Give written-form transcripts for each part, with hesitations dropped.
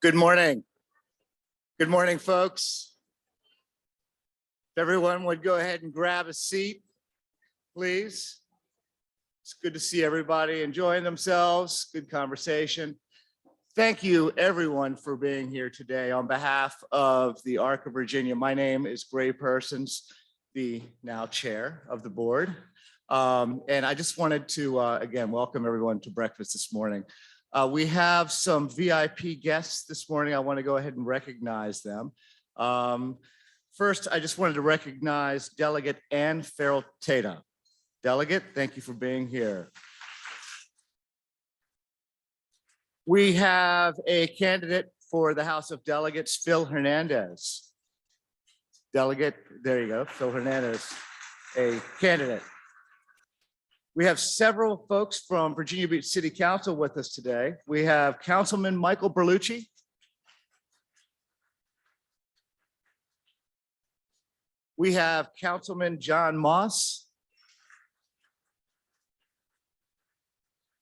Good morning. Good morning, folks. If everyone would go ahead and grab a seat, please. It's good to see everybody enjoying themselves. Good conversation. Thank you, everyone, for being here today. On behalf of the ARC of Virginia, my name is Gray Persons, the now chair of the board. And I just wanted to, again, welcome everyone to breakfast this morning. We have some VIP guests this morning. I want to go ahead and recognize them. First, I just wanted to recognize Delegate Ann Farrell-Tata. Delegate, thank you for being here. We have a candidate for the House of Delegates, Phil Hernandez. Delegate, there you go, Phil Hernandez, a candidate. We have several folks from Virginia Beach City Council with us today. We have Councilman Michael Berlucci. We have Councilman John Moss.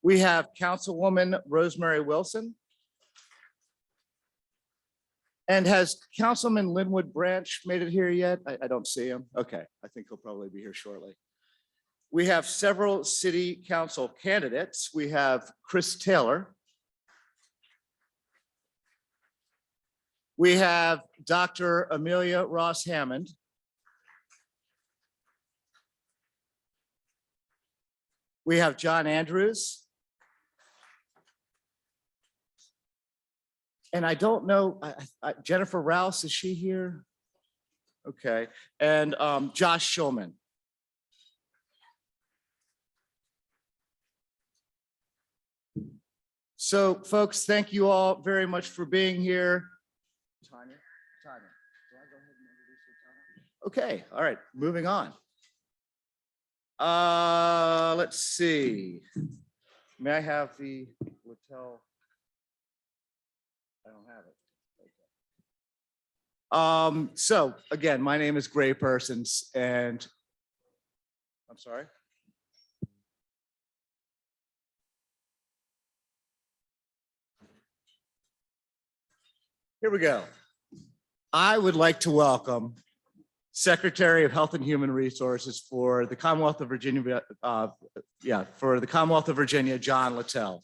We have Councilwoman Rosemary Wilson. And has Councilman Linwood Branch made it here yet? I don't see him. Okay, I think he'll probably be here shortly. We have several city council candidates. We have Chris Taylor. We have Dr. Amelia Ross Hammond. We have John Andrews. And I don't know, Jennifer Rouse, is she here? Okay, and Josh Schulman. So folks, thank you all very much for being here. Tanya, do I go ahead and introduce you, Tanya? Okay, all right, moving on. Let's see. May I have the Littel? I don't have it. Okay. So again, my name is Gray Persons, and I'm sorry. Here we go. I would like to welcome Secretary of Health and Human Resources for the Commonwealth of Virginia, John Littel.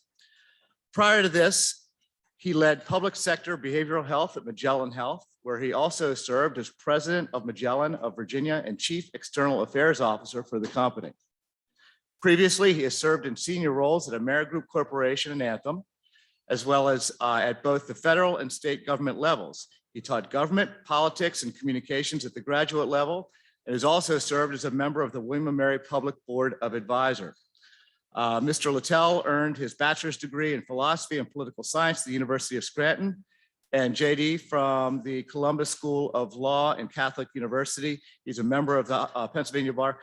Prior to this, he led public sector behavioral health at Magellan Health, where he also served as president of Magellan of Virginia and chief external affairs officer for the company. Previously, he has served in senior roles at Amerigroup Corporation and Anthem, as well as at both the federal and state government levels. He taught government, politics, and communications at the graduate level, and has also served as a member of the William & Mary Public Board of Advisors. Mr. Littel earned his bachelor's degree in philosophy and political science at the University of Scranton and JD from the Columbus School of Law and Catholic University. He's a member of the Pennsylvania Bar.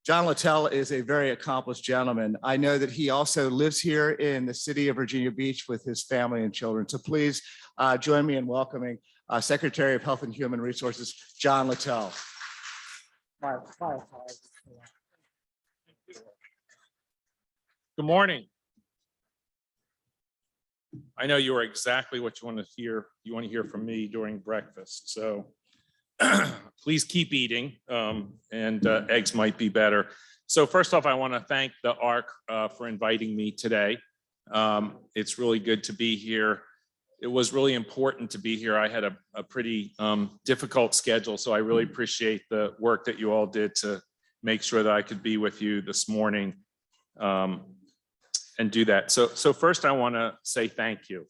John Littel is a very accomplished gentleman. I know that he also lives here in the city of Virginia Beach with his family and children. So please join me in welcoming Secretary of Health and Human Resources, John Littel. Good morning. I know you are exactly what you want to hear. You want to hear from me during breakfast. So please keep eating, and eggs might be better. So first off, I want to thank the ARC for inviting me today. It's really good to be here. It was really important to be here. I had a pretty difficult schedule, so I really appreciate the work that you all did to make sure that I could be with you this morning and do that. So first I want to say thank you.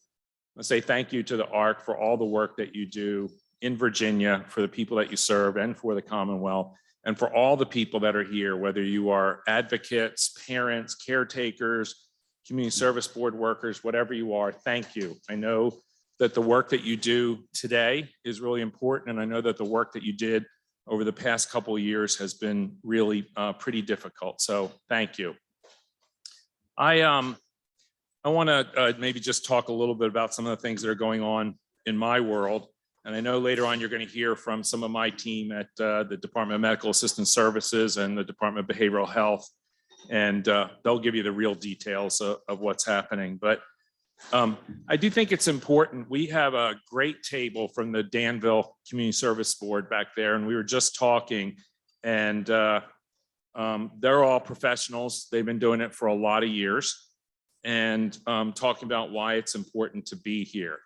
I say thank you to the ARC for all the work that you do in Virginia, for the people that you serve, and for the Commonwealth, and for all the people that are here, whether you are advocates, parents, caretakers, community service board workers, whatever you are, thank you. I know that the work that you do today is really important, and I know that the work that you did over the past couple of years has been really pretty difficult, so thank you. I want to maybe just talk a little bit about some of the things that are going on in my world. And I know later on you're going to hear from some of my team at the Department of Medical Assistance Services and the Department of Behavioral Health, and they'll give you the real details of what's happening. But I do think it's important. We have a great table from the Danville Community Service Board back there, and we were just talking, and they're all professionals. They've been doing it for a lot of years, and talking about why it's important to be here.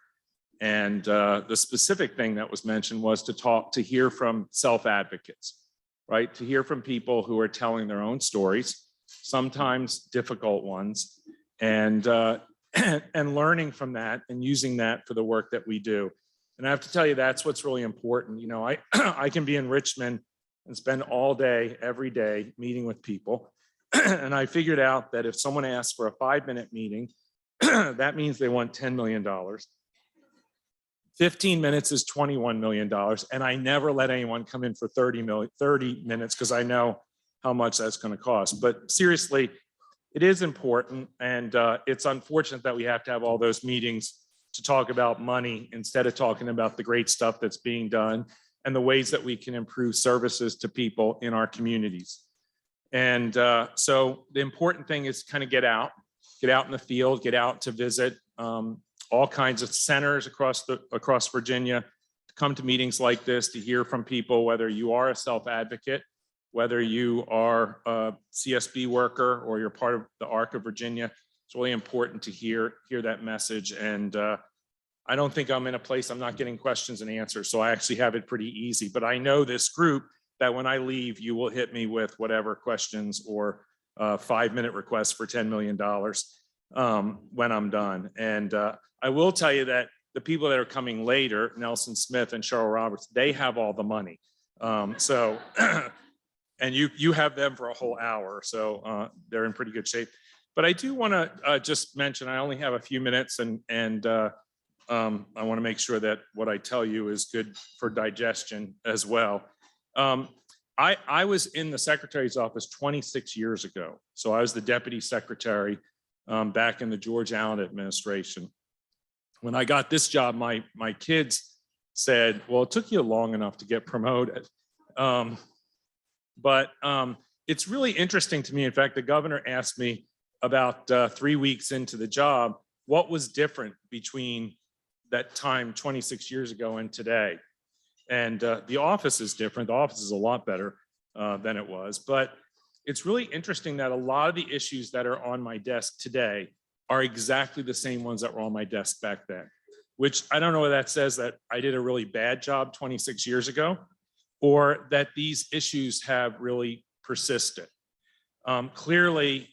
And the specific thing that was mentioned was to hear from self-advocates, right? To hear from people who are telling their own stories, sometimes difficult ones, and learning from that and using that for the work that we do. And I have to tell you, that's what's really important. You know, I can be in Richmond and spend all day, every day, meeting with people. And I figured out that if someone asks for a 5-minute meeting, that means they want $10 million. 15 minutes is $21 million. And I never let anyone come in for 30 minutes because I know how much that's going to cost. But seriously, it is important. And it's unfortunate that we have to have all those meetings to talk about money instead of talking about the great stuff that's being done and the ways that we can improve services to people in our communities. And so the important thing is to kind of get out in the field, get out to visit all kinds of centers across Virginia, to come to meetings like this, to hear from people, whether you are a self-advocate, whether you are a CSB worker or you're part of the ARC of Virginia. It's really important to hear that message. And I don't think I'm in a place I'm not getting questions and answers, so I actually have it pretty easy. But I know this group that when I leave, you will hit me with whatever questions or 5-minute requests for $10 million. when I'm done. And I will tell you that the people that are coming later, Nelson Smith and Cheryl Roberts, they have all the money. So, and you have them for a whole hour, so they're in pretty good shape. But I do want to just mention, I only have a few minutes, and I want to make sure that what I tell you is good for digestion as well. I was in the secretary's office 26 years ago. So I was the deputy secretary back in the George Allen administration. When I got this job, my kids said, well, it took you long enough to get promoted. But it's really interesting to me. In fact, the governor asked me about 3 weeks into the job, what was different between that time 26 years ago and today. And the office is different. The office is a lot better than it was. But it's really interesting that a lot of the issues that are on my desk today are exactly the same ones that were on my desk back then, which I don't know whether that says that I did a really bad job 26 years ago, or that these issues have really persisted. Clearly,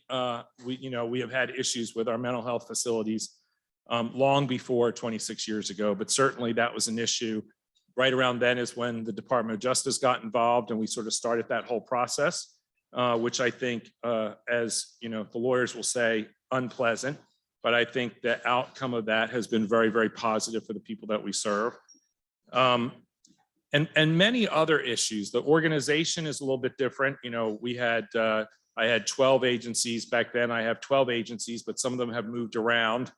we have had issues with our mental health facilities long before 26 years ago, but certainly that was an issue. Right around then is when the Department of Justice got involved, and we sort of started that whole process, which I think, as you know, the lawyers will say, unpleasant, but I think the outcome of that has been very, very positive for the people that we serve. And many other issues. The organization is a little bit different. You know, I had 12 agencies back then. I have 12 agencies, but some of them have moved around.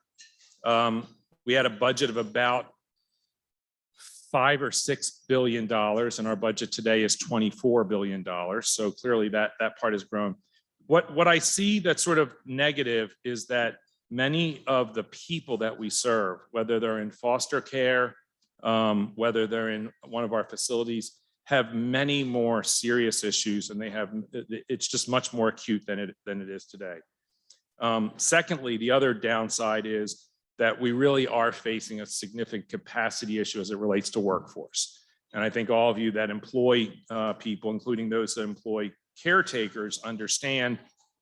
We had a budget of about $5 or $6 billion, and our budget today is $24 billion. So clearly that part has grown. What I see that's sort of negative is that many of the people that we serve, whether they're in foster care, whether they're in one of our facilities, have many more serious issues, and it's just much more acute than it is today. Secondly, the other downside is that we really are facing a significant capacity issue as it relates to workforce. And I think all of you that employ people, including those that employ caretakers, understand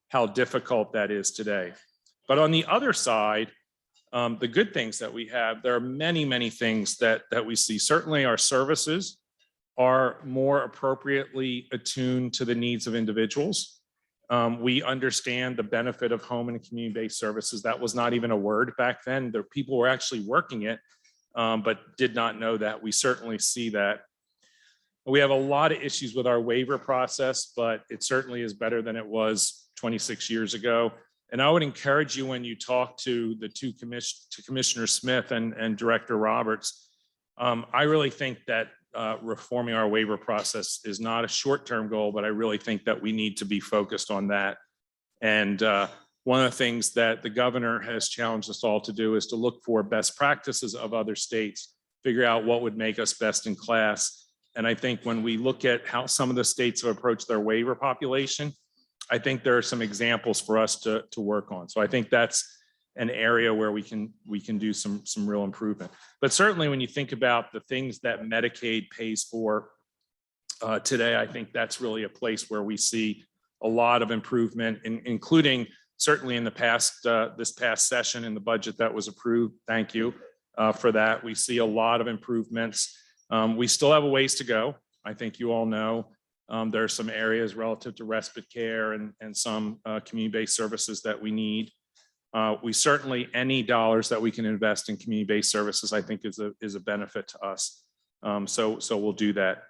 how difficult that is today. But on the other side, the good things that we have, there are many, many things that we see. Certainly our services are more appropriately attuned to the needs of individuals. We understand the benefit of home and community-based services. That was not even a word back then. The people were actually working it, but did not know that. We certainly see that. We have a lot of issues with our waiver process, but it certainly is better than it was 26 years ago. And I would encourage you, when you talk to the to Commissioner Smith and Director Roberts, I really think that reforming our waiver process is not a short-term goal, but I really think that we need to be focused on that. And one of the things that the governor has challenged us all to do is to look for best practices of other states, figure out what would make us best in class. And I think when we look at how some of the states have approached their waiver population, I think there are some examples for us to work on. So I think that's an area where we can do some real improvement. But certainly when you think about the things that Medicaid pays for today, I think that's really a place where we see a lot of improvement, including certainly in the past, this past session in the budget that was approved. Thank you for that. We see a lot of improvements. We still have a ways to go. I think you all know there are some areas relative to respite care and some community-based services that we need. We certainly, any dollars that we can invest in community-based services, I think is a benefit to us. So we'll do that.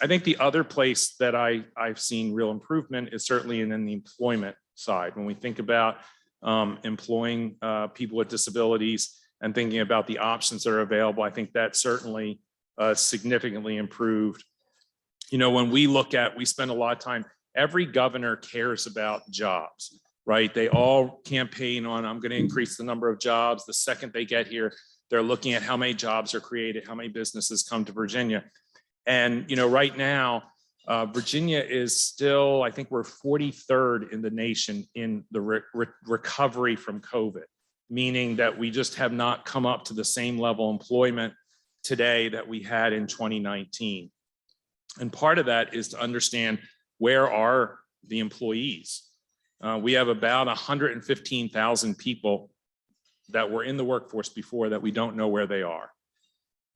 I think the other place that I've seen real improvement is certainly in the employment side. When we think about employing people with disabilities and thinking about the options that are available, I think that certainly significantly improved. You know, when we spend a lot of time, every governor cares about jobs, right? They all campaign on, I'm going to increase the number of jobs. The second they get here, they're looking at how many jobs are created, how many businesses come to Virginia. And, you know, right now, Virginia is still, I think we're 43rd in the nation in the recovery from COVID, meaning that we just have not come up to the same level of employment today that we had in 2019. And part of that is to understand, where are the employees? We have about 115,000 people that were in the workforce before that we don't know where they are.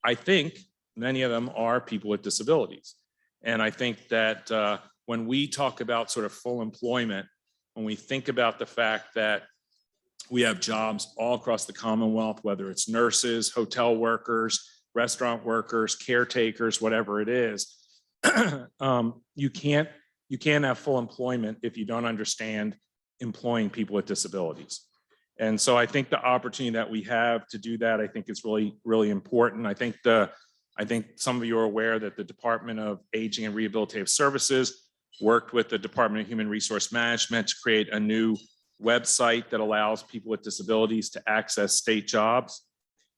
I think many of them are people with disabilities. And I think that when we talk about sort of full employment, when we think about the fact that we have jobs all across the Commonwealth, whether it's nurses, hotel workers, restaurant workers, caretakers, whatever it is, you can't have full employment if you don't understand employing people with disabilities. And so I think the opportunity that we have to do that, I think is really, really important. I think some of you are aware that the Department of Aging and Rehabilitative Services worked with the Department of Human Resource Management to create a new website that allows people with disabilities to access state jobs.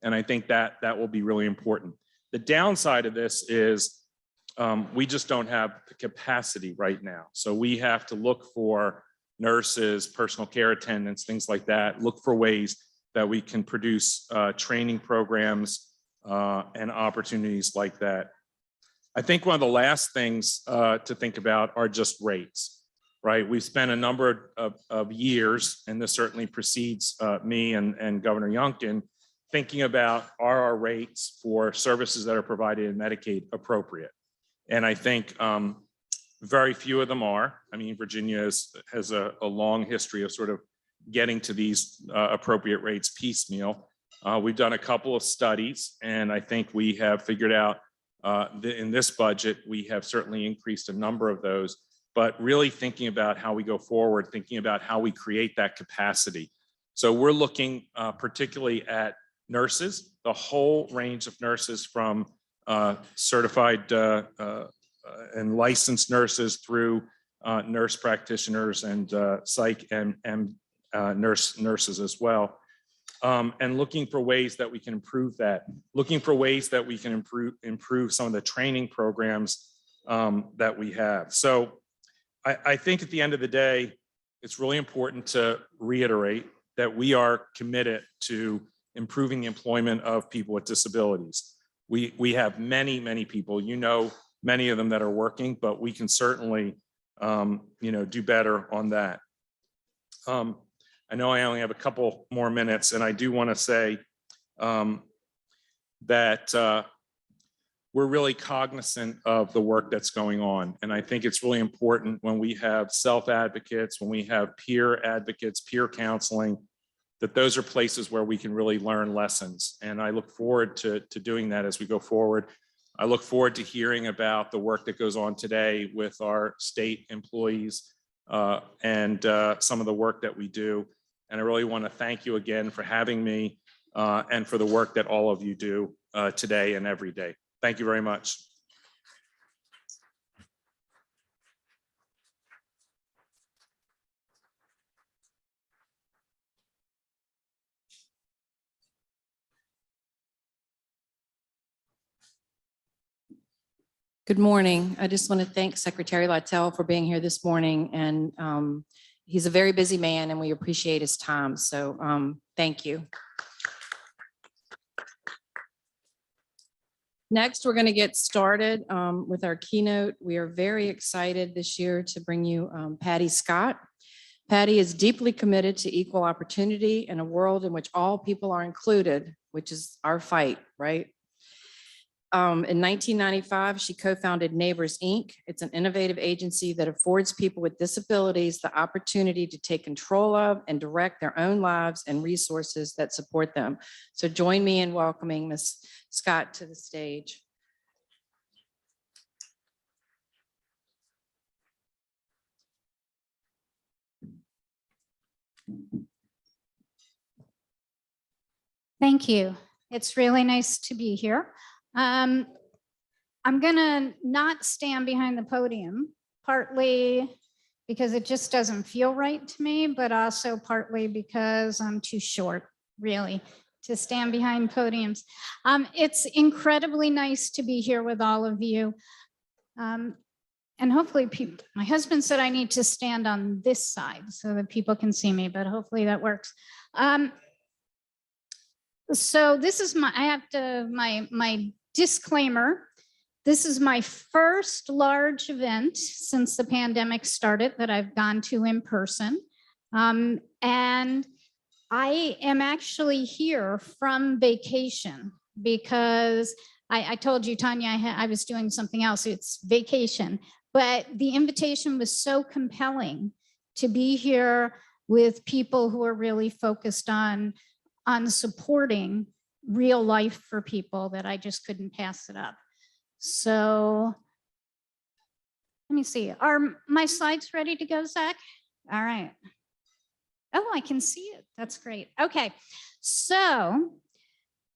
And I think that will be really important. The downside of this is we just don't have the capacity right now. So we have to look for nurses, personal care attendants, things like that, look for ways that we can produce training programs and opportunities like that. I think one of the last things to think about are just rates, right? We've spent a number of years, and this certainly precedes me and Governor Youngkin, thinking about are our rates for services that are provided in Medicaid appropriate? And I think very few of them are. I mean, Virginia has a long history of sort of getting to these appropriate rates piecemeal. We've done a couple of studies, and I think we have figured out in this budget, we have certainly increased a number of those, but really thinking about how we go forward, thinking about how we create that capacity. So we're looking particularly at nurses, the whole range of nurses from certified and licensed nurses through nurse practitioners and psych and nurses as well. And looking for ways that we can improve that, looking for ways that we can improve some of the training programs that we have. So I think at the end of the day, it's really important to reiterate that we are committed to improving the employment of people with disabilities. We have many, many people, you know, many of them that are working, but we can certainly, do better on that. I know I only have a couple more minutes, and I do want to say that we're really cognizant of the work that's going on. And I think it's really important when we have self-advocates, when we have peer advocates, peer counseling, that those are places where we can really learn lessons. And I look forward to doing that as we go forward. I look forward to hearing about the work that goes on today with our state employees and some of the work that we do. And I really want to thank you again for having me and for the work that all of you do today and every day. Thank you very much. Good morning. I just want to thank Secretary Littel for being here this morning, and he's a very busy man and we appreciate his time. So thank you. Next, we're going to get started with our keynote. We are very excited this year to bring you Patti Scott. Patti is deeply committed to equal opportunity in a world in which all people are included, which is our fight, right? In 1995, she co-founded Neighbours Inc. It's an innovative agency that affords people with disabilities the opportunity to take control of and direct their own lives and resources that support them. So join me in welcoming Ms. Scott to the stage. Thank you. It's really nice to be here. I'm gonna not stand behind the podium, partly because it just doesn't feel right to me, but also partly because I'm too short, really, to stand behind podiums. It's incredibly nice to be here with all of you. And hopefully people, my husband said I need to stand on this side so that people can see me, but hopefully that works. So this is my disclaimer. This is my first large event since the pandemic started that I've gone to in person. And I am actually here from vacation because I told you, Tanya, I was doing something else. It's vacation, but the invitation was so compelling to be here with people who are really focused on supporting real life for people that I just couldn't pass it up. So let me see. Are my slides ready to go, Zach? All right. Oh, I can see it. That's great. Okay. So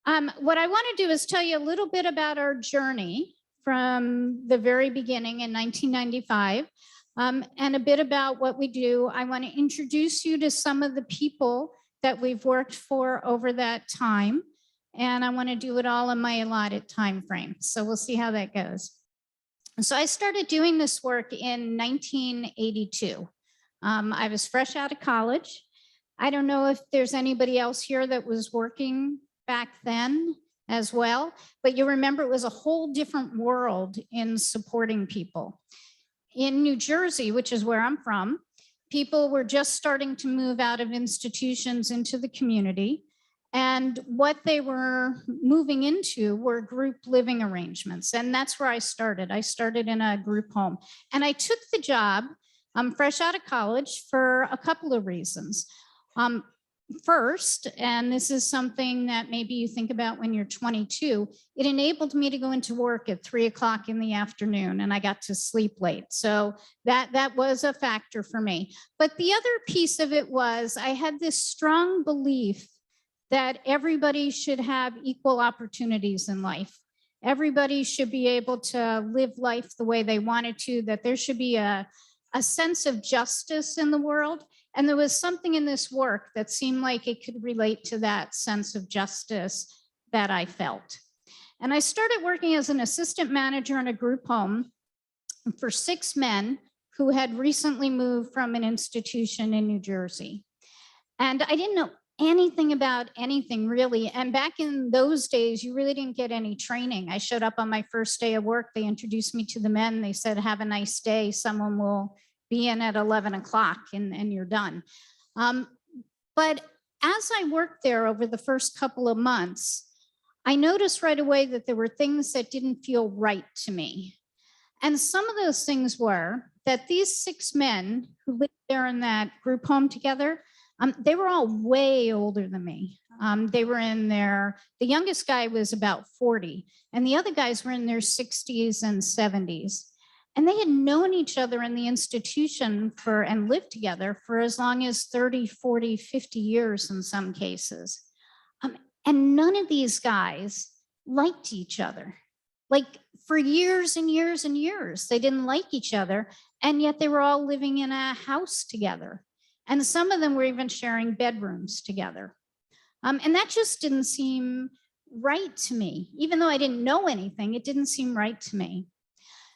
what I want to do is tell you a little bit about our journey from the very beginning in 1995 and a bit about what we do. I want to introduce you to some of the people that we've worked for over that time. And I want to do it all in my allotted time frame. So we'll see how that goes. So I started doing this work in 1982. I was fresh out of college. I don't know if there's anybody else here that was working back then as well, but you remember it was a whole different world in supporting people. In New Jersey, which is where I'm from, people were just starting to move out of institutions into the community. And what they were moving into were group living arrangements. And that's where I started. I started in a group home. And I took the job, I'm fresh out of college, for a couple of reasons. First, and this is something that maybe you think about when you're 22, it enabled me to go into work at 3 o'clock in the afternoon and I got to sleep late. So that was a factor for me. But the other piece of it was I had this strong belief that everybody should have equal opportunities in life. Everybody should be able to live life the way they wanted to, that there should be a sense of justice in the world. And there was something in this work that seemed like it could relate to that sense of justice that I felt. And I started working as an assistant manager in a group home for 6 men who had recently moved from an institution in New Jersey. And I didn't know anything about anything really. And back in those days, you really didn't get any training. I showed up on my first day of work. They introduced me to the men. They said, have a nice day. Someone will be in at 11 o'clock and you're done. But as I worked there over the first couple of months, I noticed right away that there were things that didn't feel right to me. And some of those things were that these 6 men who lived there in that group home together, they were all way older than me. They were in the youngest guy was about 40, and the other guys were in their 60s and 70s. And they had known each other in the institution and lived together for as long as 30, 40, 50 years in some cases. And none of these guys liked each other. Like for years and years and years, they didn't like each other. And yet they were all living in a house together. And some of them were even sharing bedrooms together. And that just didn't seem right to me. Even though I didn't know anything, it didn't seem right to me.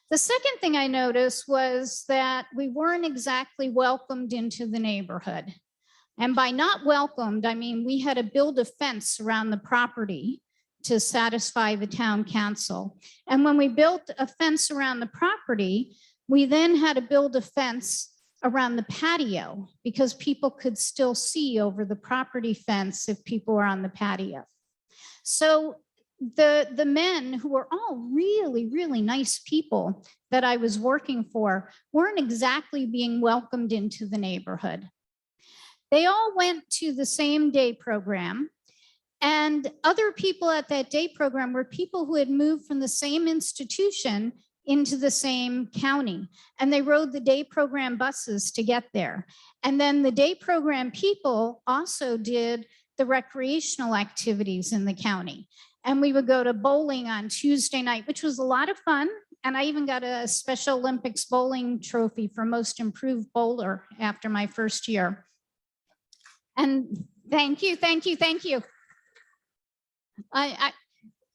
The second thing I noticed was that we weren't exactly welcomed into the neighborhood. And by not welcomed, I mean we had to build a fence around the property to satisfy the town council. And when we built a fence around the property, we then had to build a fence around the patio because people could still see over the property fence if people were on the patio. So the men, who were all really, really nice people that I was working for, weren't exactly being welcomed into the neighborhood. They all went to the same day program, and other people at that day program were people who had moved from the same institution into the same county, and they rode the day program buses to get there. And then the day program people also did the recreational activities in the county. And we would go to bowling on Tuesday night, which was a lot of fun. And I even got a Special Olympics bowling trophy for most improved bowler after my first year. And thank you, thank you, thank you.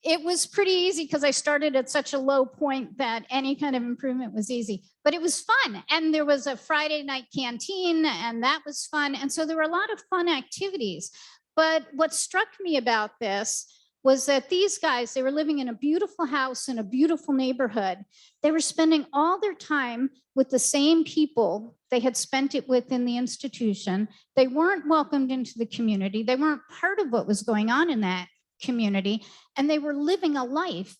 It was pretty easy because I started at such a low point that any kind of improvement was easy, but it was fun. And there was a Friday night canteen and that was fun. And so there were a lot of fun activities. But what struck me about this was that these guys, they were living in a beautiful house in a beautiful neighborhood. They were spending all their time with the same people they had spent it with in the institution. They weren't welcomed into the community. They weren't part of what was going on in that community. And they were living a life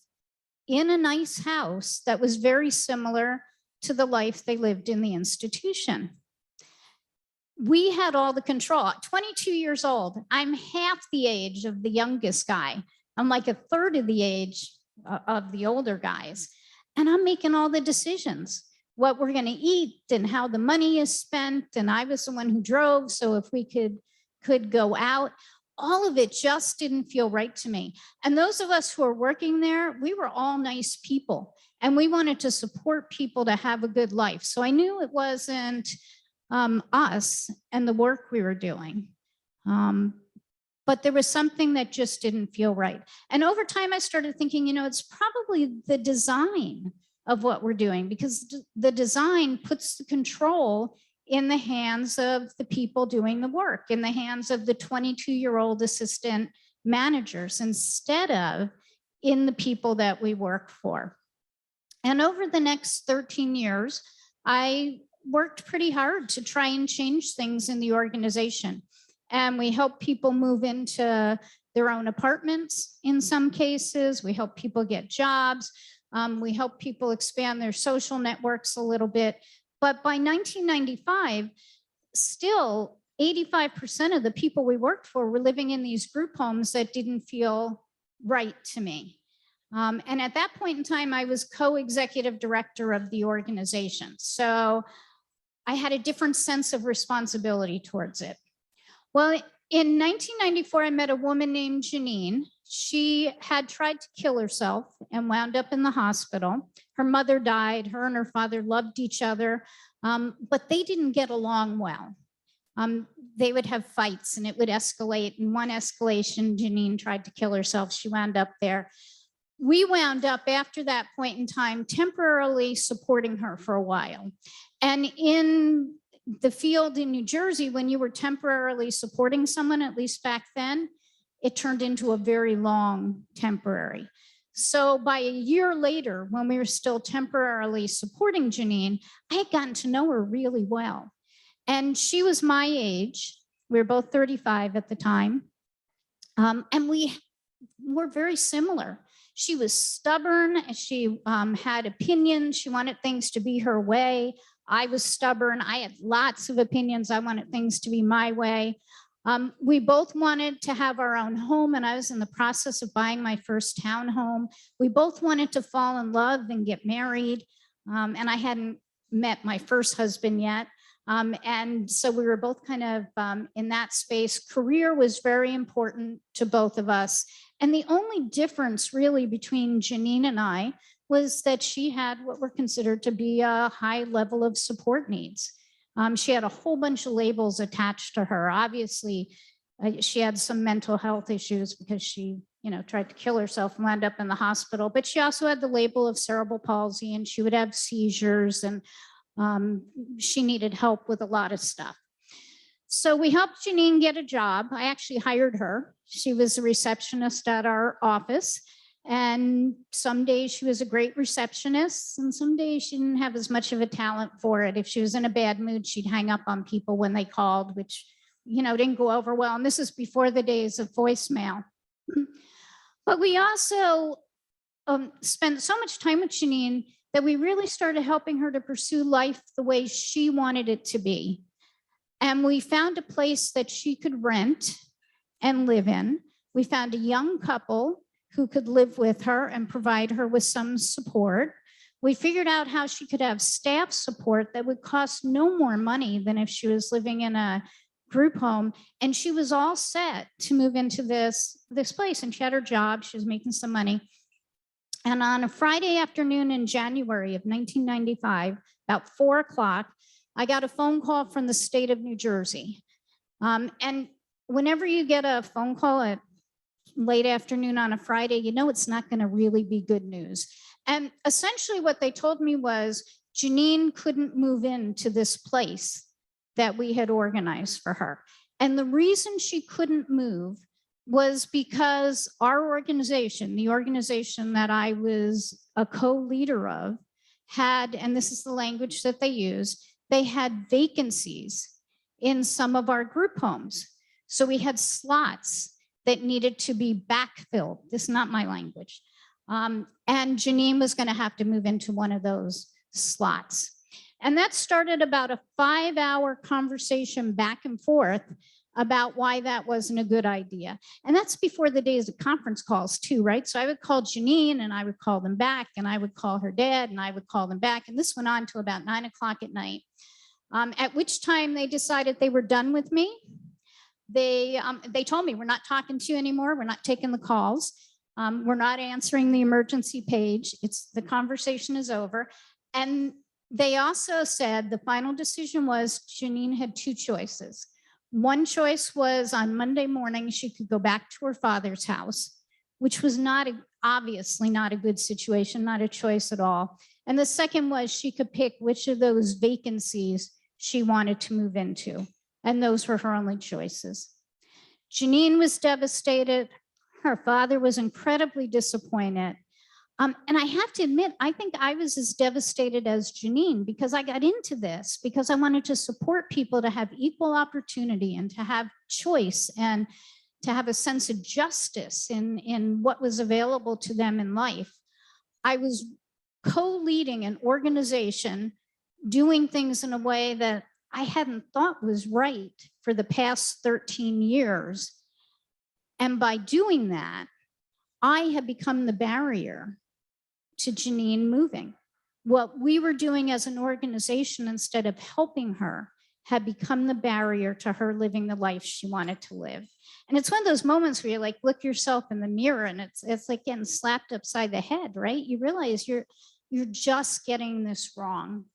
in a nice house that was very similar to the life they lived in the institution. We had all the control. At 22 years old, I'm half the age of the youngest guy. I'm like a third of the age of the older guys. And I'm making all the decisions, what we're going to eat and how the money is spent. And I was the one who drove. So if we could go out, all of it just didn't feel right to me. And those of us who are working there, we were all nice people. And we wanted to support people to have a good life. So I knew it wasn't us and the work we were doing. But there was something that just didn't feel right. And over time, I started thinking, you know, it's probably the design of what we're doing, because the design puts the control in the hands of the people doing the work, in the hands of the 22-year-old assistant managers, instead of in the people that we work for. And over the next 13 years, I worked pretty hard to try and change things in the organization. And we help people move into their own apartments in some cases. We help people get jobs. We help people expand their social networks a little bit. But by 1995, still 85% of the people we worked for were living in these group homes that didn't feel right to me. And at that point in time, I was co-executive director of the organization. So I had a different sense of responsibility towards it. Well, in 1994, I met a woman named Janine. She had tried to kill herself and wound up in the hospital. Her mother died. Her and her father loved each other, but they didn't get along well. They would have fights and it would escalate. In one escalation, Janine tried to kill herself. She wound up there. We wound up after that point in time temporarily supporting her for a while. And in the field in New Jersey, when you were temporarily supporting someone, at least back then, it turned into a very long temporary. So by a year later, when we were still temporarily supporting Janine, I had gotten to know her really well. And she was my age. We were both 35 at the time. And we were very similar. She was stubborn. She had opinions. She wanted things to be her way. I was stubborn. I had lots of opinions. I wanted things to be my way. We both wanted to have our own home, and I was in the process of buying my first townhome. We both wanted to fall in love and get married, and I hadn't met my first husband yet. And so we were both kind of in that space. Career was very important to both of us. And the only difference really between Janine and I was that she had what were considered to be a high level of support needs. She had a whole bunch of labels attached to her. Obviously, she had some mental health issues because she, tried to kill herself and wound up in the hospital. But she also had the label of cerebral palsy, and she would have seizures, and she needed help with a lot of stuff. So we helped Janine get a job. I actually hired her. She was a receptionist at our office. And some days she was a great receptionist, and some days she didn't have as much of a talent for it. If she was in a bad mood, she'd hang up on people when they called, which, didn't go over well. And this is before the days of voicemail. But we also spent so much time with Janine that we really started helping her to pursue life the way she wanted it to be. And we found a place that she could rent and live in. We found a young couple who could live with her and provide her with some support. We figured out how she could have staff support that would cost no more money than if she was living in a group home. And she was all set to move into this place, and she had her job. She was making some money. And on a Friday afternoon in January of 1995, about 4 o'clock, I got a phone call from the state of New Jersey. And whenever you get a phone call at late afternoon on a Friday, it's not going to really be good news. And essentially what they told me was Janine couldn't move into this place that we had organized for her. And the reason she couldn't move was because our organization, the organization that I was a co-leader of, had, and this is the language that they use, they had vacancies in some of our group homes. So we had slots that needed to be backfilled. This is not my language. And Janine was going to have to move into one of those slots. And that started about a 5-hour conversation back and forth about why that wasn't a good idea. And that's before the days of conference calls too, right? So I would call Janine and I would call them back, and I would call her dad and I would call them back. And this went on till about 9 o'clock at night, at which time they decided they were done with me. They told me, we're not talking to you anymore. We're not taking the calls. We're not answering the emergency page. The conversation is over. And they also said the final decision was Janine had 2 choices. One choice was on Monday morning, she could go back to her father's house, which was obviously not a good situation, not a choice at all. And the second was she could pick which of those vacancies she wanted to move into. And those were her only choices. Janine was devastated. Her father was incredibly disappointed. And I have to admit, I think I was as devastated as Janine, because I got into this because I wanted to support people to have equal opportunity and to have choice and to have a sense of justice in what was available to them in life. I was co-leading an organization, doing things in a way that I hadn't thought was right for the past 13 years. And by doing that, I had become the barrier to Janine moving. What we were doing as an organization, instead of helping her, had become the barrier to her living the life she wanted to live. And it's one of those moments where you like look yourself in the mirror and it's like getting slapped upside the head, right? You realize you're just getting this wrong.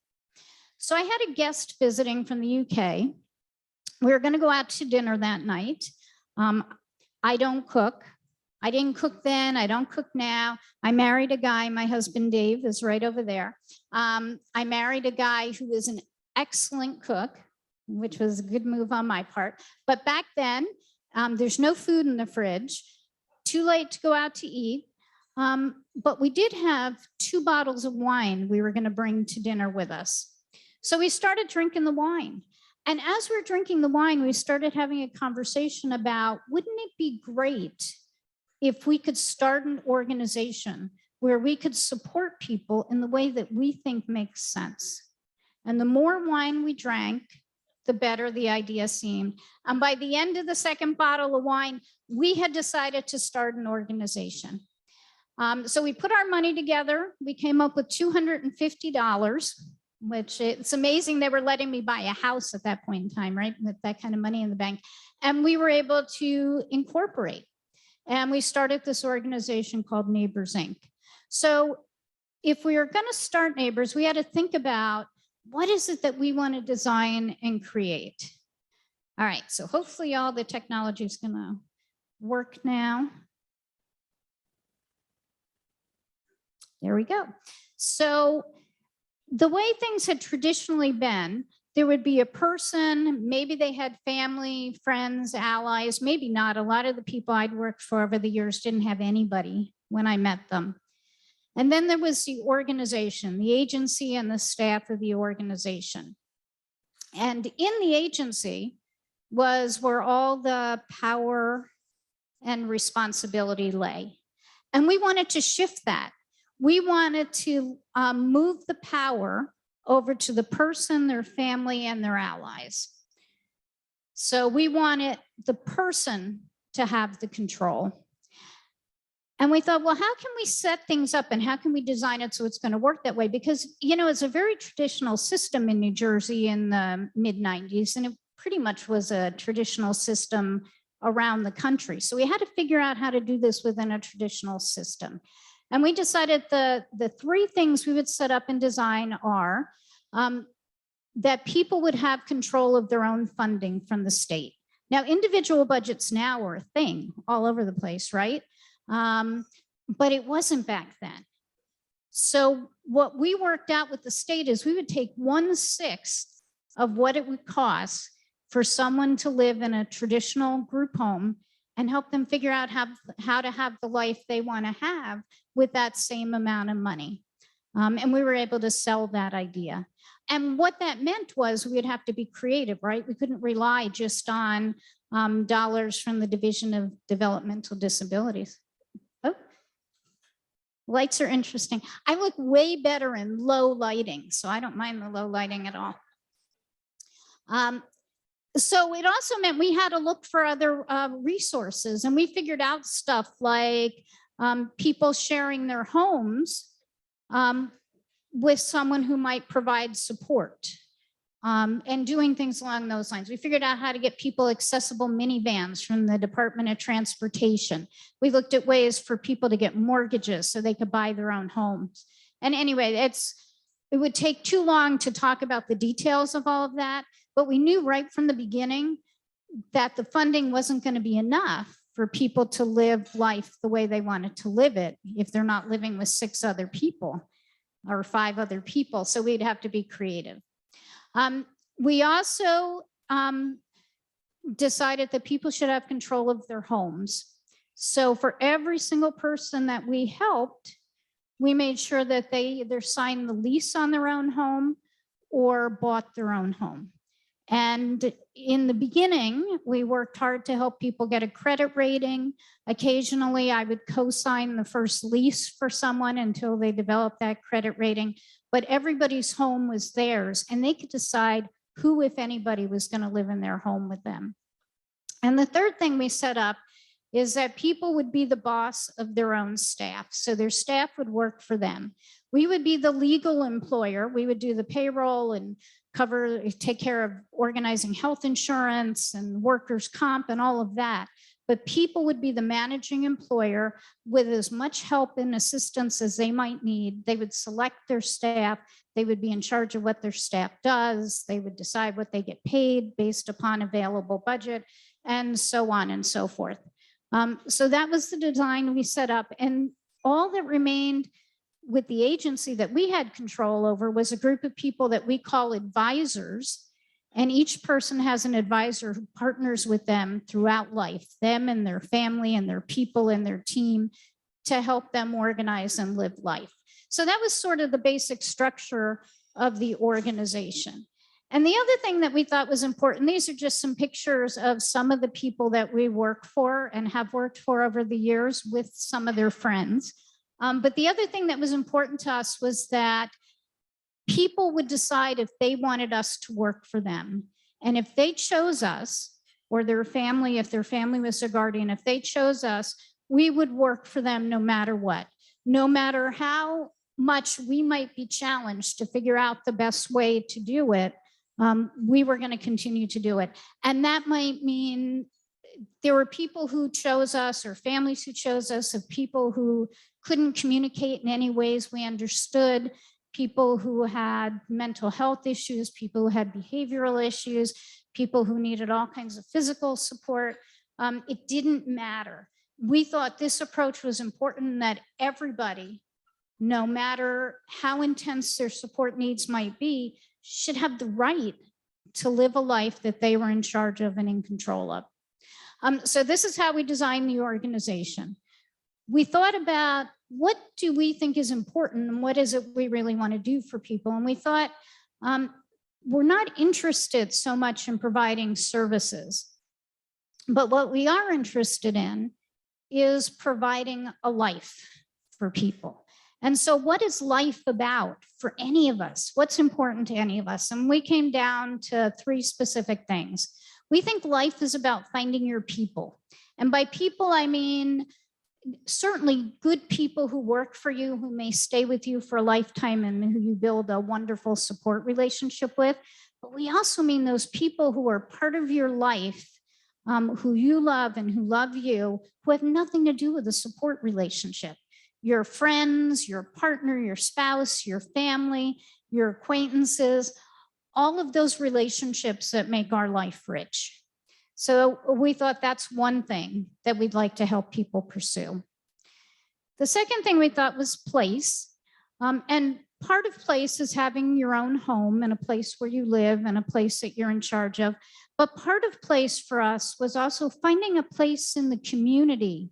So I had a guest visiting from the UK. We were going to go out to dinner that night. I don't cook. I didn't cook then. I don't cook now. I married a guy. My husband, Dave, is right over there. I married a guy who was an excellent cook, which was a good move on my part. But back then, there's no food in the fridge. Too late to go out to eat. But we did have 2 bottles of wine we were going to bring to dinner with us. So we started drinking the wine. And as we're drinking the wine, we started having a conversation about, wouldn't it be great if we could start an organization where we could support people in the way that we think makes sense? And the more wine we drank, the better the idea seemed. And by the end of the 2nd bottle of wine, we had decided to start an organization. So we put our money together. We came up with $250, which it's amazing they were letting me buy a house at that point in time, right? With that kind of money in the bank. And we were able to incorporate. And we started this organization called Neighbours Inc. So if we were going to start Neighbours, we had to think about what is it that we want to design and create. All right, so hopefully all the technology is going to work now. There we go. So the way things had traditionally been, there would be a person, maybe they had family, friends, allies, maybe not. A lot of the people I'd worked for over the years didn't have anybody when I met them. And then there was the organization, the agency and the staff of the organization. And in the agency was where all the power and responsibility lay. And we wanted to shift that. We wanted to move the power over to the person, their family, and their allies. So we wanted the person to have the control. And we thought, well, how can we set things up and how can we design it so it's going to work that way? Because, you know, it's a very traditional system in New Jersey in the mid-90s, and it pretty much was a traditional system around the country. So we had to figure out how to do this within a traditional system. And we decided the 3 things we would set up and design are that people would have control of their own funding from the state. Now, individual budgets now are a thing all over the place, right? But it wasn't back then. So what we worked out with the state is we would take 1/6 of what it would cost for someone to live in a traditional group home, and help them figure out how to have the life they want to have with that same amount of money. And we were able to sell that idea. And what that meant was we'd have to be creative, right? We couldn't rely just on dollars from the Division of Developmental Disabilities. Oh, lights are interesting. I look way better in low lighting, so I don't mind the low lighting at all. So it also meant we had to look for other resources, and we figured out stuff like people sharing their homes with someone who might provide support and doing things along those lines. We figured out how to get people accessible minivans from the Department of Transportation. We looked at ways for people to get mortgages so they could buy their own homes. And anyway, it would take too long to talk about the details of all of that, but we knew right from the beginning that the funding wasn't going to be enough for people to live life the way they wanted to live it if they're not living with 6 other people or 5 other people. So we'd have to be creative. We also decided that people should have control of their homes. So for every single person that we helped, we made sure that they either signed the lease on their own home or bought their own home. And in the beginning, we worked hard to help people get a credit rating. Occasionally, I would co-sign the first lease for someone until they developed that credit rating. But everybody's home was theirs, and they could decide who, if anybody, was going to live in their home with them. And the third thing we set up is that people would be the boss of their own staff. So their staff would work for them. We would be the legal employer. We would do the payroll and take care of organizing health insurance and workers' comp and all of that. But people would be the managing employer with as much help and assistance as they might need. They would select their staff. They would be in charge of what their staff does. They would decide what they get paid based upon available budget, and so on and so forth. So that was the design we set up. And all that remained with the agency that we had control over was a group of people that we call advisors. And each person has an advisor who partners with them throughout life, them and their family and their people and their team, to help them organize and live life. So that was sort of the basic structure of the organization. And the other thing that we thought was important, these are just some pictures of some of the people that we work for and have worked for over the years with some of their friends. But the other thing that was important to us was that people would decide if they wanted us to work for them. And if they chose us, or their family, if their family was a guardian, if they chose us, we would work for them no matter what. No matter how much we might be challenged to figure out the best way to do it, we were going to continue to do it. And that might mean there were people who chose us, or families who chose us, of people who couldn't communicate in any ways we understood, people who had mental health issues, people who had behavioral issues, people who needed all kinds of physical support. It didn't matter. We thought this approach was important, that everybody, no matter how intense their support needs might be, should have the right to live a life that they were in charge of and in control of. So this is how we designed the organization. We thought about, what do we think is important and what is it we really want to do for people? And we thought, we're not interested so much in providing services, but what we are interested in is providing a life for people. And so what is life about for any of us? What's important to any of us? And we came down to 3 specific things. We think life is about finding your people. And by people, I mean, certainly good people who work for you, who may stay with you for a lifetime and who you build a wonderful support relationship with. But we also mean those people who are part of your life, who you love and who love you, who have nothing to do with the support relationship. Your friends, your partner, your spouse, your family, your acquaintances, all of those relationships that make our life rich. So we thought that's one thing that we'd like to help people pursue. The second thing we thought was place. And part of place is having your own home and a place where you live and a place that you're in charge of. But part of place for us was also finding a place in the community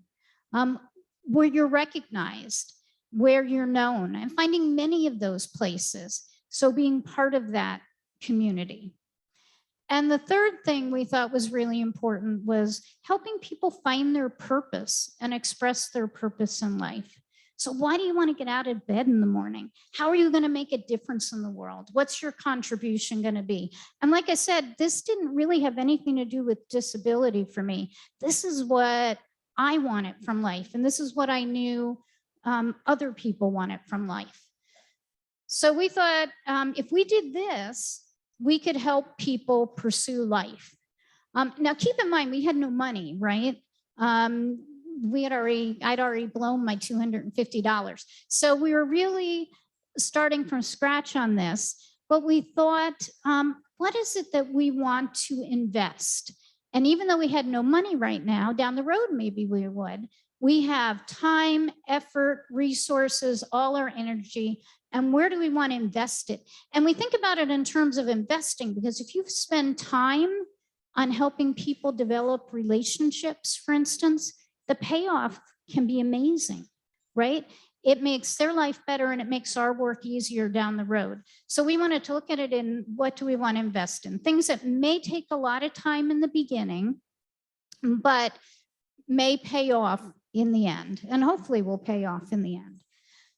where you're recognized, where you're known, and finding many of those places. So being part of that community. And the third thing we thought was really important was helping people find their purpose and express their purpose in life. So why do you want to get out of bed in the morning? How are you going to make a difference in the world? What's your contribution going to be? And like I said, this didn't really have anything to do with disability for me. This is what I wanted from life. And this is what I knew other people wanted from life. So we thought if we did this, we could help people pursue life. Now keep in mind, we had no money, right? I'd already blown my $250. So we were really starting from scratch on this, but we thought, what is it that we want to invest? And even though we had no money right now, down the road, maybe we would. We have time, effort, resources, all our energy, and where do we want to invest it? And we think about it in terms of investing, because if you spend time on helping people develop relationships, for instance, the payoff can be amazing, right? It makes their life better and it makes our work easier down the road. So we wanted to look at it in what do we want to invest in? Things that may take a lot of time in the beginning, but may pay off in the end, and hopefully will pay off in the end.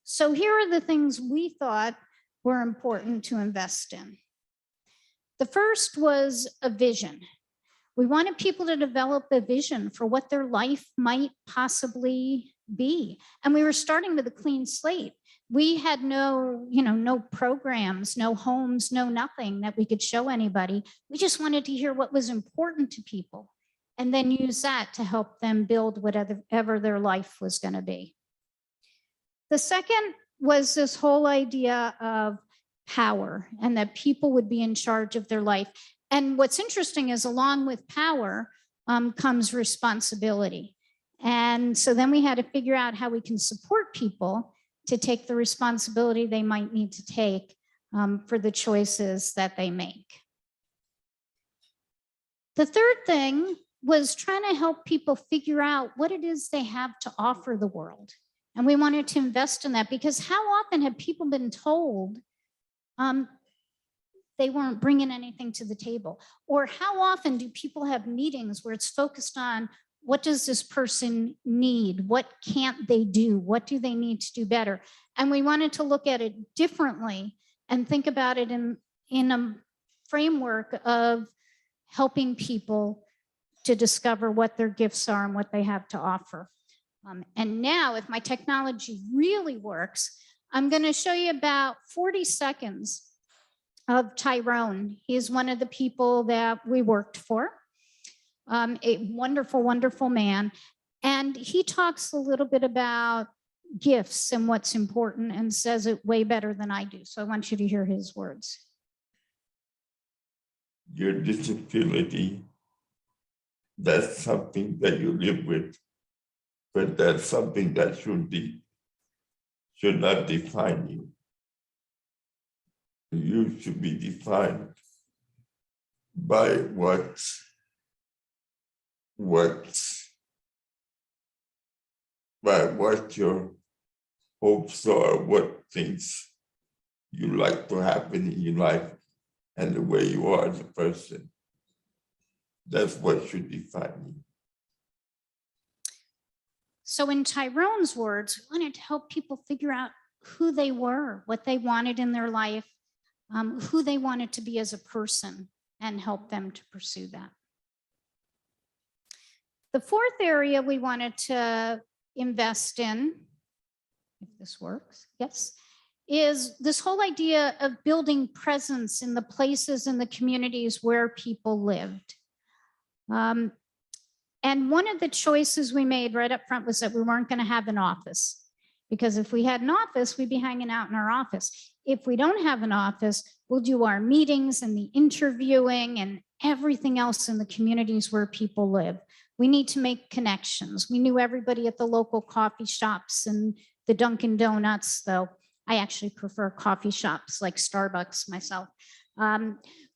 So here are the things we thought were important to invest in. The first was a vision. We wanted people to develop a vision for what their life might possibly be. And we were starting with a clean slate. We had no programs, no homes, no nothing that we could show anybody. We just wanted to hear what was important to people and then use that to help them build whatever their life was going to be. The second was this whole idea of power and that people would be in charge of their life. And what's interesting is along with power comes responsibility. And so then we had to figure out how we can support people to take the responsibility they might need to take for the choices that they make. The third thing was trying to help people figure out what it is they have to offer the world. And we wanted to invest in that, because how often have people been told they weren't bringing anything to the table? Or how often do people have meetings where it's focused on what does this person need? What can't they do? What do they need to do better? And we wanted to look at it differently and think about it in a framework of helping people to discover what their gifts are and what they have to offer. And now, if my technology really works, I'm going to show you about 40 seconds of Tyrone. He is one of the people that we worked for, a wonderful, wonderful man. And he talks a little bit about gifts and what's important and says it way better than I do. So I want you to hear his words. Your disability, that's something that you live with, but that's something that should not define you. You should be defined by what your hopes are, what things you like to happen in your life, and the way you are as a person. That's what should define you. So in Tyrone's words, we wanted to help people figure out who they were, what they wanted in their life, who they wanted to be as a person, and help them to pursue that. The fourth area we wanted to invest in, if this works, yes, is this whole idea of building presence in the places and the communities where people lived. And one of the choices we made right up front was that we weren't going to have an office, because if we had an office, we'd be hanging out in our office. If we don't have an office, we'll do our meetings and the interviewing and everything else in the communities where people live. We need to make connections. We knew everybody at the local coffee shops and the Dunkin' Donuts, though I actually prefer coffee shops like Starbucks myself.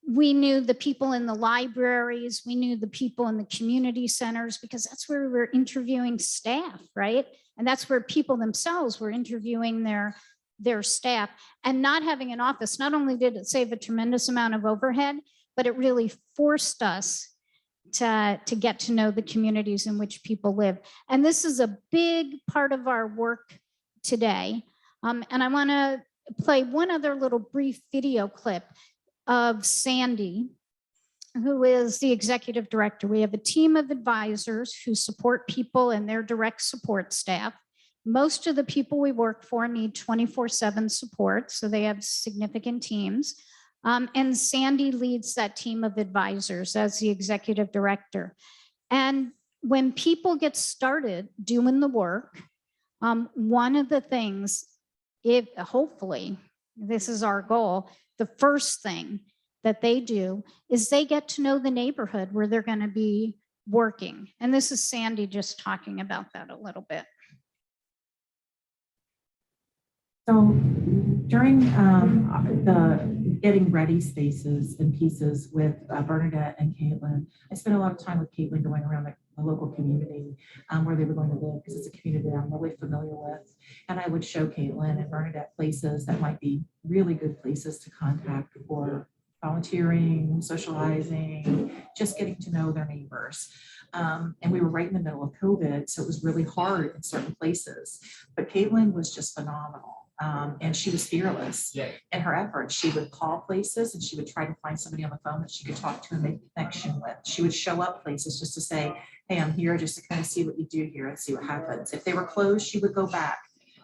We knew the people in the libraries, we knew the people in the community centers, because that's where we were interviewing staff, right? And that's where people themselves were interviewing their staff. And not having an office, not only did it save a tremendous amount of overhead, but it really forced us to get to know the communities in which people live. And this is a big part of our work today. And I want to play one other little brief video clip of Sandy, who is the executive director. We have a team of advisors who support people and their direct support staff. Most of the people we work for need 24/7 support, so they have significant teams. And Sandy leads that team of advisors as the executive director. And when people get started doing the work, one of the things, hopefully, this is our goal, the first thing that they do is they get to know the neighborhood where they're going to be working. And this is Sandy just talking about that a little bit. So during the getting ready spaces and pieces with Bernadette and Caitlin, I spent a lot of time with Caitlin going around the local community where they were going to live, because it's a community that I'm really familiar with. And I would show Caitlin and Bernadette places that might be really good places to contact for volunteering, socializing, just getting to know their neighbors. And we were right in the middle of COVID, so it was really hard in certain places. But Caitlin was just phenomenal. And she was fearless in her efforts. She would call places and she would try to find somebody on the phone that she could talk to and make a connection with. She would show up places just to say, hey, I'm here just to kind of see what you do here and see what happens. If they were closed, she would go back.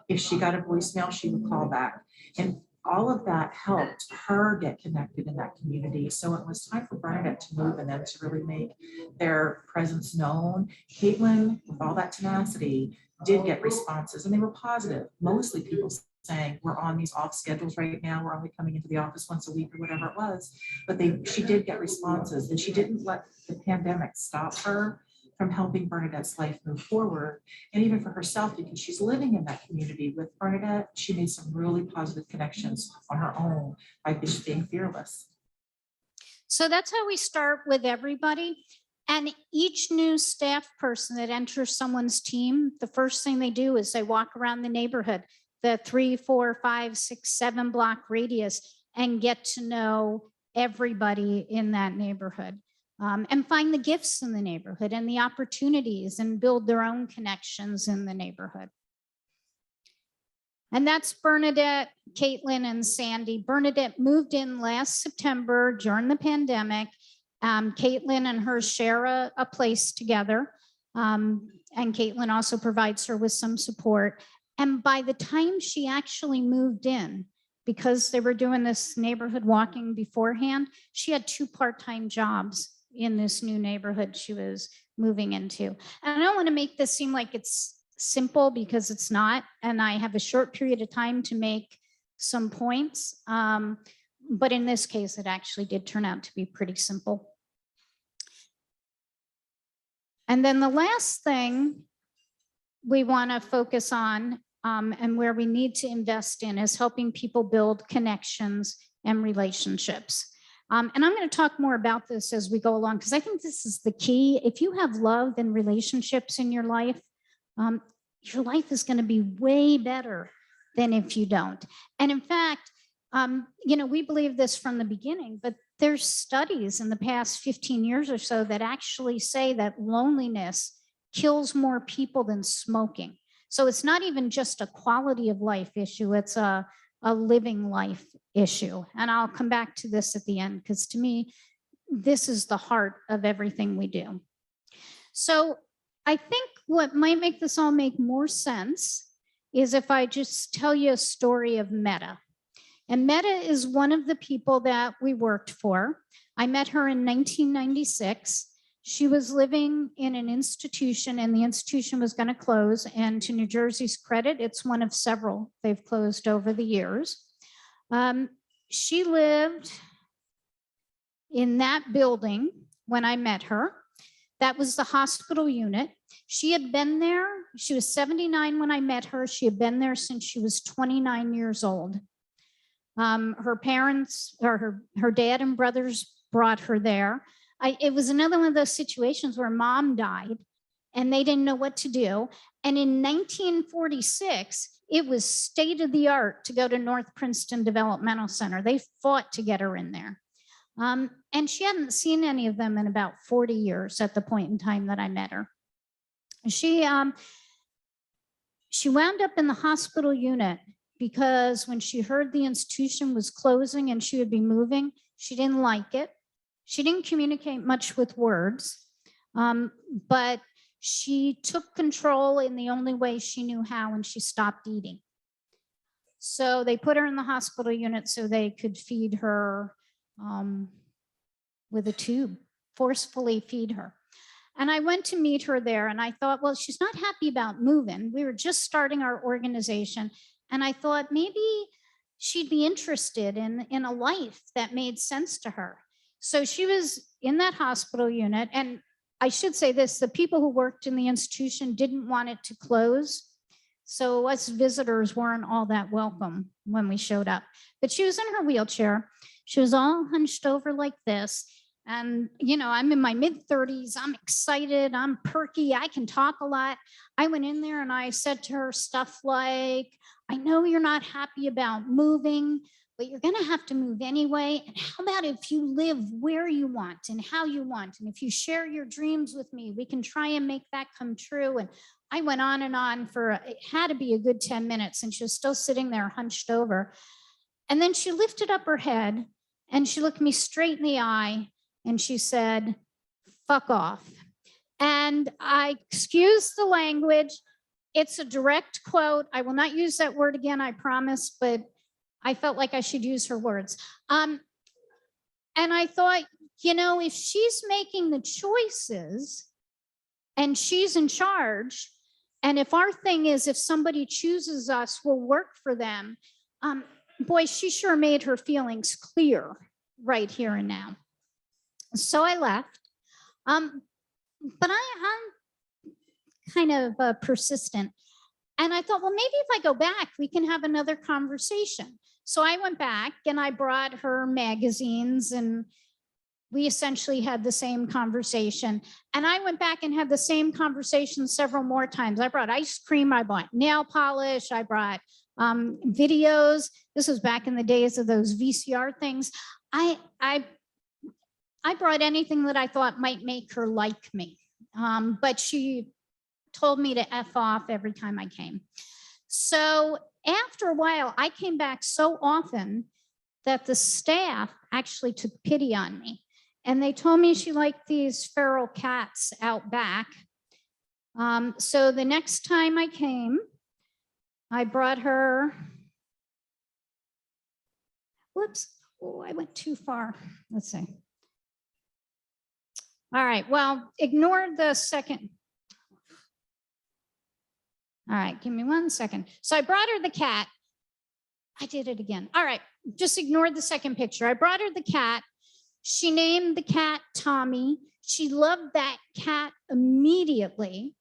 If she got a voicemail, she would call back. And all of that helped her get connected in that community. So it was time for Bernadette to move and then to really make their presence known. Caitlin, with all that tenacity, did get responses, and they were positive. Mostly people saying, we're on these off schedules right now, we're only coming into the office once a week or whatever it was. But she did get responses, and she didn't let the pandemic stop her from helping Bernadette's life move forward. And even for herself, because she's living in that community with Bernadette, she made some really positive connections on her own by just being fearless. So that's how we start with everybody. And each new staff person that enters someone's team, the first thing they do is they walk around the neighborhood, the 3, 4, 5, 6, 7 block radius, and get to know everybody in that neighborhood. And find the gifts in the neighborhood and the opportunities, and build their own connections in the neighborhood. And that's Bernadette, Caitlin, and Sandy. Bernadette moved in last September during the pandemic. Caitlin and her share a place together. And Caitlin also provides her with some support. And by the time she actually moved in, because they were doing this neighborhood walking beforehand, she had 2 part-time jobs in this new neighborhood she was moving into. And I don't want to make this seem like it's simple, because it's not. And I have a short period of time to make some points. But in this case, it actually did turn out to be pretty simple. And then the last thing we want to focus on, and where we need to invest in, is helping people build connections and relationships. And I'm going to talk more about this as we go along, because I think this is the key. If you have love and relationships in your life is going to be way better than if you don't. And in fact, we believe this from the beginning, but there's studies in the past 15 years or so that actually say that loneliness kills more people than smoking. So it's not even just a quality of life issue, it's a living life issue. And I'll come back to this at the end, because to me, this is the heart of everything we do. So I think what might make this all make more sense is if I just tell you a story of Meta. And Meta is one of the people that we worked for. I met her in 1996. She was living in an institution, and the institution was going to close. And to New Jersey's credit, it's one of several they've closed over the years. She lived in that building when I met her. That was the hospital unit. She had been there. She was 79 when I met her. She had been there since she was 29 years old. Her parents, or her dad and brothers brought her there. It was another one of those situations where mom died and they didn't know what to do. And in 1946, it was state of the art to go to North Princeton Developmental Center. They fought to get her in there. And she hadn't seen any of them in about 40 years at the point in time that I met her. She wound up in the hospital unit because when she heard the institution was closing and she would be moving, she didn't like it. She didn't communicate much with words, but she took control in the only way she knew how, and she stopped eating. So they put her in the hospital unit so they could feed her with a tube, forcefully feed her. And I went to meet her there and I thought, well, she's not happy about moving. We were just starting our organization. And I thought maybe she'd be interested in a life that made sense to her. So she was in that hospital unit. And I should say this, the people who worked in the institution didn't want it to close. So us visitors weren't all that welcome when we showed up. But she was in her wheelchair. She was all hunched over like this. And, you know, I'm in my mid-30s. I'm excited. I'm perky. I can talk a lot. I went in there and I said to her stuff like, I know you're not happy about moving, but you're going to have to move anyway. And how about if you live where you want and how you want? And if you share your dreams with me, we can try and make that come true. And I went on for, it had to be a good 10 minutes. And she was still sitting there hunched over. And then she lifted up her head and she looked me straight in the eye. And she said, fuck off. And I excuse the language. It's a direct quote. I will not use that word again, I promise, but I felt like I should use her words. And I thought, you know, if she's making the choices and she's in charge, and if our thing is if somebody chooses us, we'll work for them, boy, she sure made her feelings clear right here and now. So I left, but I'm kind of persistent. And I thought, well, maybe if I go back, we can have another conversation. So I went back and I brought her magazines and we essentially had the same conversation. And I went back and had the same conversation several more times. I brought ice cream, I bought nail polish, I brought videos. This was back in the days of those VCR things. I brought anything that I thought might make her like me, but she told me to F off every time I came. So after a while, I came back so often that the staff actually took pity on me. And they told me she liked these feral cats out back. So the next time I came, I brought her, whoops, oh, I went too far. Let's see. All right, well, ignore the second. All right, give me 1 second. So I brought her the cat. I did it again. All right, just ignore the second picture. I brought her the cat. She named the cat Tommy. She loved that cat immediately.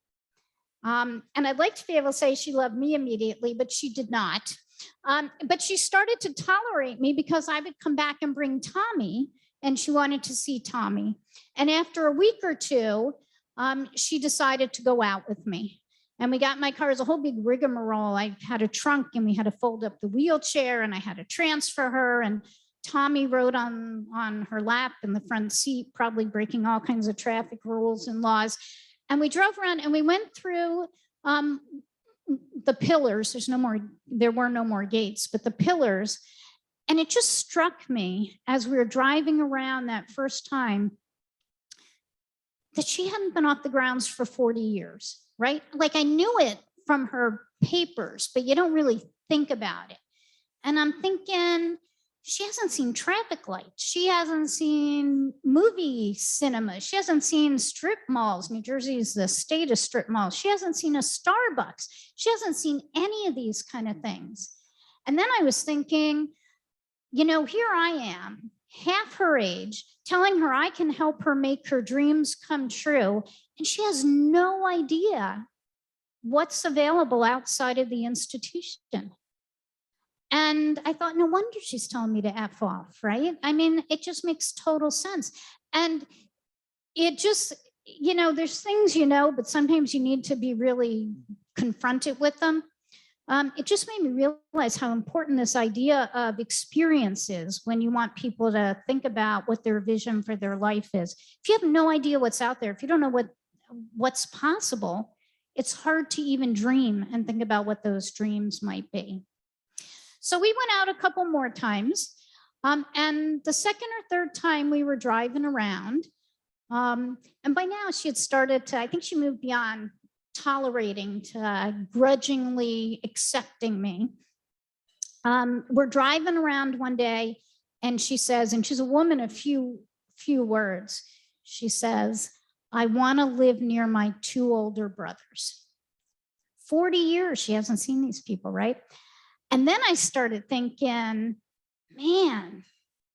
And I'd like to be able to say she loved me immediately, but she did not. But she started to tolerate me because I would come back and bring Tommy, and she wanted to see Tommy. And after a week or two, she decided to go out with me. And we got in my car, it was a whole big rigmarole. I had a trunk and we had to fold up the wheelchair and I had to transfer her. And Tommy rode on her lap in the front seat, probably breaking all kinds of traffic rules and laws. And we drove around and we went through the pillars. There were no more gates, but the pillars. And it just struck me as we were driving around that first time that she hadn't been off the grounds for 40 years, right? Like I knew it from her papers, but you don't really think about it. And I'm thinking, she hasn't seen traffic lights. She hasn't seen movie cinema. She hasn't seen strip malls. New Jersey is the state of strip malls. She hasn't seen a Starbucks. She hasn't seen any of these kind of things. And then I was thinking, you know, here I am half her age, telling her I can help her make her dreams come true. And she has no idea what's available outside of the institution. And I thought, no wonder she's telling me to F off, right? I mean, it just makes total sense. And it just, you know, there's things you know, but sometimes you need to be really confronted with them. It just made me realize how important this idea of experience is when you want people to think about what their vision for their life is. If you have no idea what's out there, if you don't know what's possible, it's hard to even dream and think about what those dreams might be. So we went out a couple more times. And the second or third time we were driving around, and by now she had started to, I think she moved beyond tolerating to grudgingly accepting me. We're driving around one day and she says, and she's a woman of few words. She says, I want to live near my 2 older brothers. 40 years she hasn't seen these people, right? And then I started thinking, man,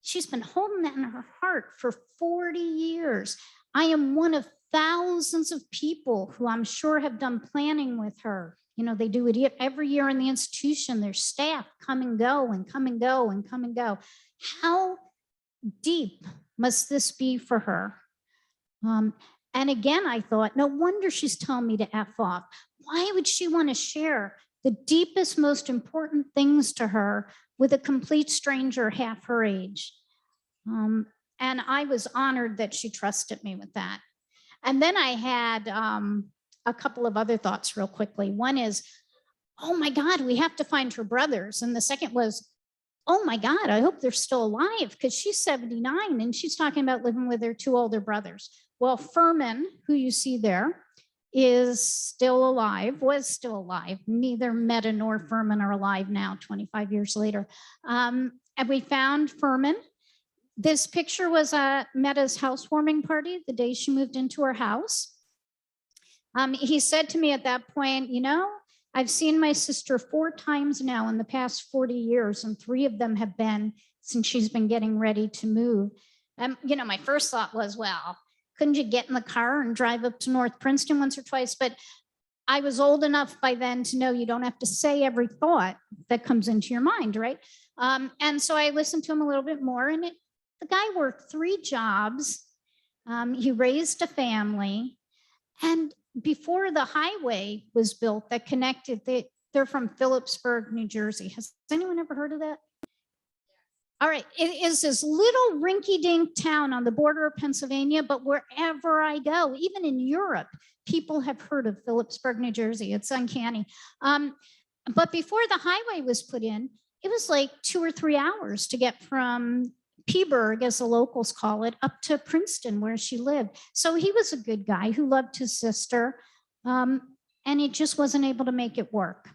she's been holding that in her heart for 40 years. I am one of thousands of people who I'm sure have done planning with her. You know, they do it every year in the institution. Their staff come and go and come and go and come and go. How deep must this be for her? And again, I thought, no wonder she's telling me to F off. Why would she want to share the deepest, most important things to her with a complete stranger half her age? And I was honored that she trusted me with that. And then I had a couple of other thoughts real quickly. One is, oh my God, we have to find her brothers. And the second was, oh my God, I hope they're still alive, because she's 79 and she's talking about living with her 2 older brothers. Well, Furman, who you see there, is still alive, was still alive. Neither Meta nor Furman are alive now, 25 years later. And we found Furman. This picture was at Meta's housewarming party the day she moved into her house. He said to me at that point, you know, I've seen my sister 4 times now in the past 40 years, and 3 of them have been since she's been getting ready to move. You know, my first thought was, well, couldn't you get in the car and drive up to North Princeton once or twice? But I was old enough by then to know you don't have to say every thought that comes into your mind, right? And so I listened to him a little bit more, and the guy worked 3 jobs. He raised a family, and before the highway was built that connected, they're from Phillipsburg, New Jersey. Has anyone ever heard of that? All right, it is this little rinky-dink town on the border of Pennsylvania, but wherever I go, even in Europe, people have heard of Phillipsburg, New Jersey. It's uncanny. But before the highway was put in, it was like 2 or 3 hours to get from Peaburg, as the locals call it, up to Princeton, where she lived. So he was a good guy who loved his sister, and he just wasn't able to make it work.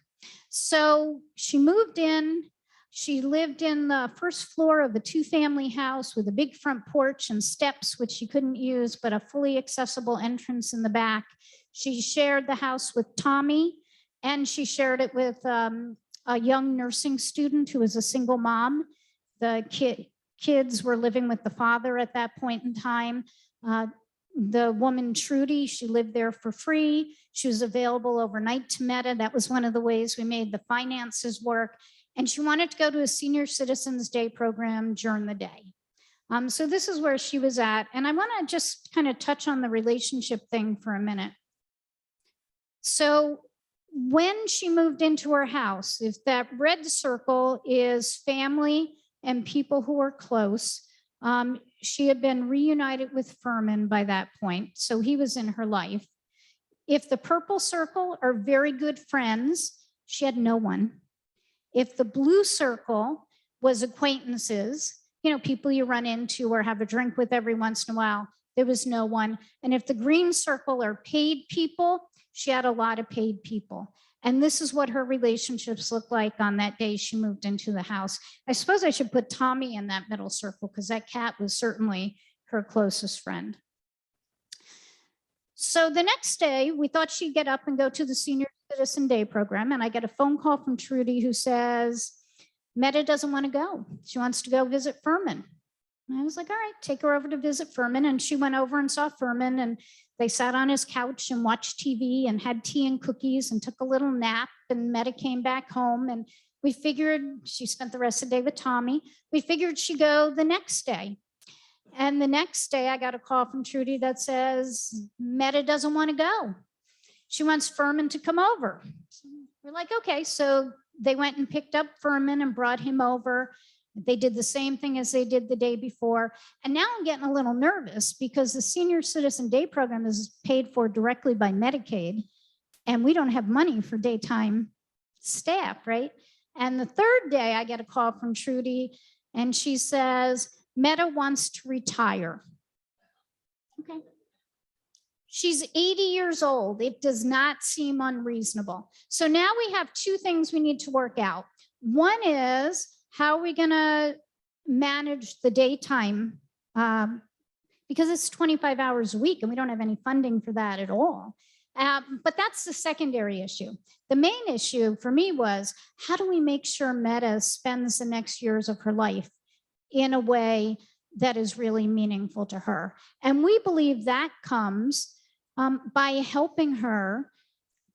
So she moved in. She lived in the first floor of a 2-family house with a big front porch and steps, which she couldn't use, but a fully accessible entrance in the back. She shared the house with Tommy, and she shared it with a young nursing student who was a single mom. The kids were living with the father at that point in time. The woman, Trudy, she lived there for free. She was available overnight to Meta. That was one of the ways we made the finances work. And she wanted to go to a senior citizens day program during the day. So this is where she was at. And I want to just kind of touch on the relationship thing for a minute. So when she moved into her house, if that red circle is family and people who are close, she had been reunited with Furman by that point. So he was in her life. If the purple circle are very good friends, she had no one. If the blue circle was acquaintances, you know, people you run into or have a drink with every once in a while, there was no one. And if the green circle are paid people, she had a lot of paid people. And this is what her relationships looked like on that day she moved into the house. I suppose I should put Tommy in that middle circle, because that cat was certainly her closest friend. So the next day, we thought she'd get up and go to the Senior Citizen Day program. And I get a phone call from Trudy who says, Meta doesn't want to go. She wants to go visit Furman. And I was like, all right, take her over to visit Furman. And she went over and saw Furman, and they sat on his couch and watched TV and had tea and cookies and took a little nap. And Meta came back home, and we figured she spent the rest of the day with Tommy. We figured she'd go the next day. And the next day I got a call from Trudy that says, Meta doesn't want to go. She wants Furman to come over. So we're like, okay. So they went and picked up Furman and brought him over. They did the same thing as they did the day before. And now I'm getting a little nervous because the Senior Citizen Day Program is paid for directly by Medicaid, and we don't have money for daytime staff, right? And the third day I get a call from Trudy, and she says, Meta wants to retire. Okay. She's 80 years old. It does not seem unreasonable. So now we have two things we need to work out. One is, how are we going to manage the daytime? Because it's 25 hours a week and we don't have any funding for that at all. But that's the secondary issue. The main issue for me was, how do we make sure Meta spends the next years of her life in a way that is really meaningful to her? And we believe that comes by helping her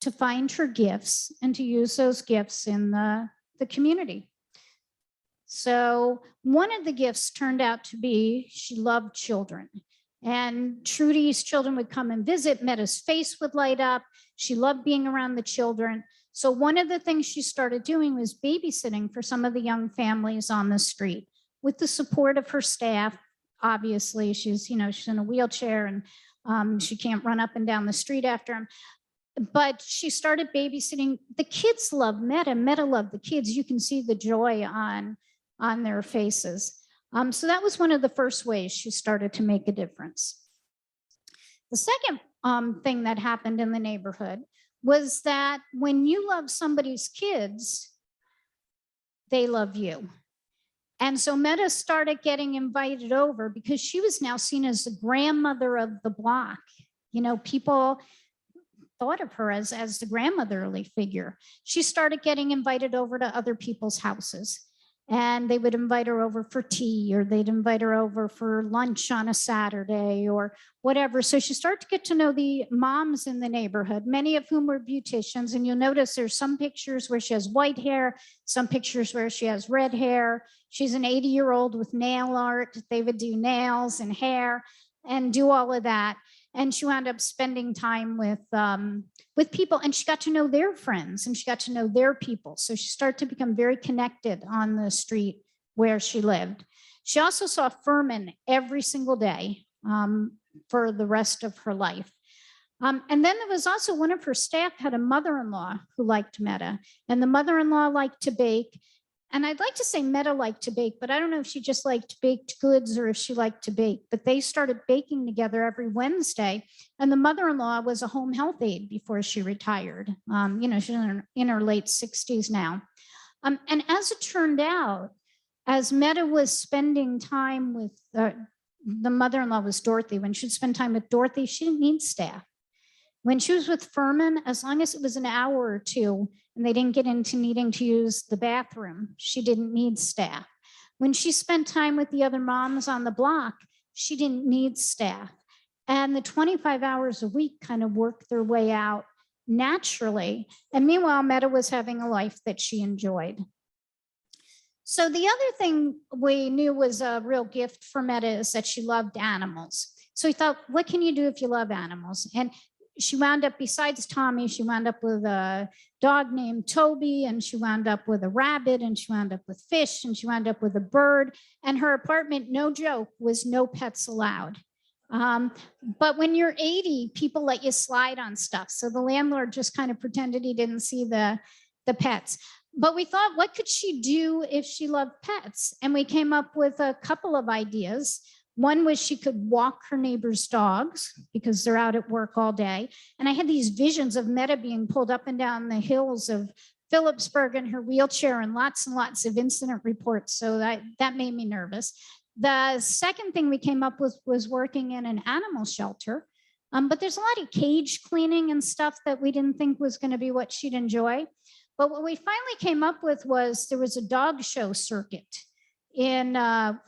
to find her gifts and to use those gifts in the community. So one of the gifts turned out to be she loved children. And Trudy's children would come and visit. Meta's face would light up. She loved being around the children. So one of the things she started doing was babysitting for some of the young families on the street with the support of her staff. Obviously, she's in a wheelchair and she can't run up and down the street after him. But she started babysitting. The kids love Meta. Meta loved the kids. You can see the joy on their faces. So that was one of the first ways she started to make a difference. The second thing that happened in the neighborhood was that when you love somebody's kids, they love you. And so Meta started getting invited over because she was now seen as the grandmother of the block. People thought of her as the grandmotherly figure. She started getting invited over to other people's houses. And they would invite her over for tea, or they'd invite her over for lunch on a Saturday or whatever. So she started to get to know the moms in the neighborhood, many of whom were beauticians. And you'll notice there's some pictures where she has white hair, some pictures where she has red hair. She's an 80-year-old with nail art. They would do nails and hair and do all of that. And she wound up spending time with people, and she got to know their friends and she got to know their people. So she started to become very connected on the street where she lived. She also saw Furman every single day for the rest of her life. And then there was also one of her staff had a mother-in-law who liked Meta, and the mother-in-law liked to bake. And I'd like to say Meta liked to bake, but I don't know if she just liked baked goods or if she liked to bake. But they started baking together every Wednesday. And the mother-in-law was a home health aide before she retired. She's in her late 60s now. And as it turned out, as Meta was spending time with the mother-in-law was Dorothy. When she'd spend time with Dorothy, she didn't need staff. When she was with Furman, as long as it was an hour or two and they didn't get into needing to use the bathroom, she didn't need staff. When she spent time with the other moms on the block, she didn't need staff. And the 25 hours a week kind of worked their way out naturally. And meanwhile, Meta was having a life that she enjoyed. So the other thing we knew was a real gift for Meta is that she loved animals. So we thought, what can you do if you love animals? And she wound up, besides Tommy, she wound up with a dog named Toby, and she wound up with a rabbit, and she wound up with fish, and she wound up with a bird. And her apartment, no joke, was no pets allowed. But when you're 80, people let you slide on stuff. So the landlord just kind of pretended he didn't see the pets. But we thought, what could she do if she loved pets? And we came up with a couple of ideas. One was she could walk her neighbor's dogs because they're out at work all day. And I had these visions of Meta being pulled up and down the hills of Phillipsburg in her wheelchair and lots of incident reports. So that made me nervous. The second thing we came up with was working in an animal shelter. But there's a lot of cage cleaning and stuff that we didn't think was going to be what she'd enjoy. But what we finally came up with was there was a dog show circuit in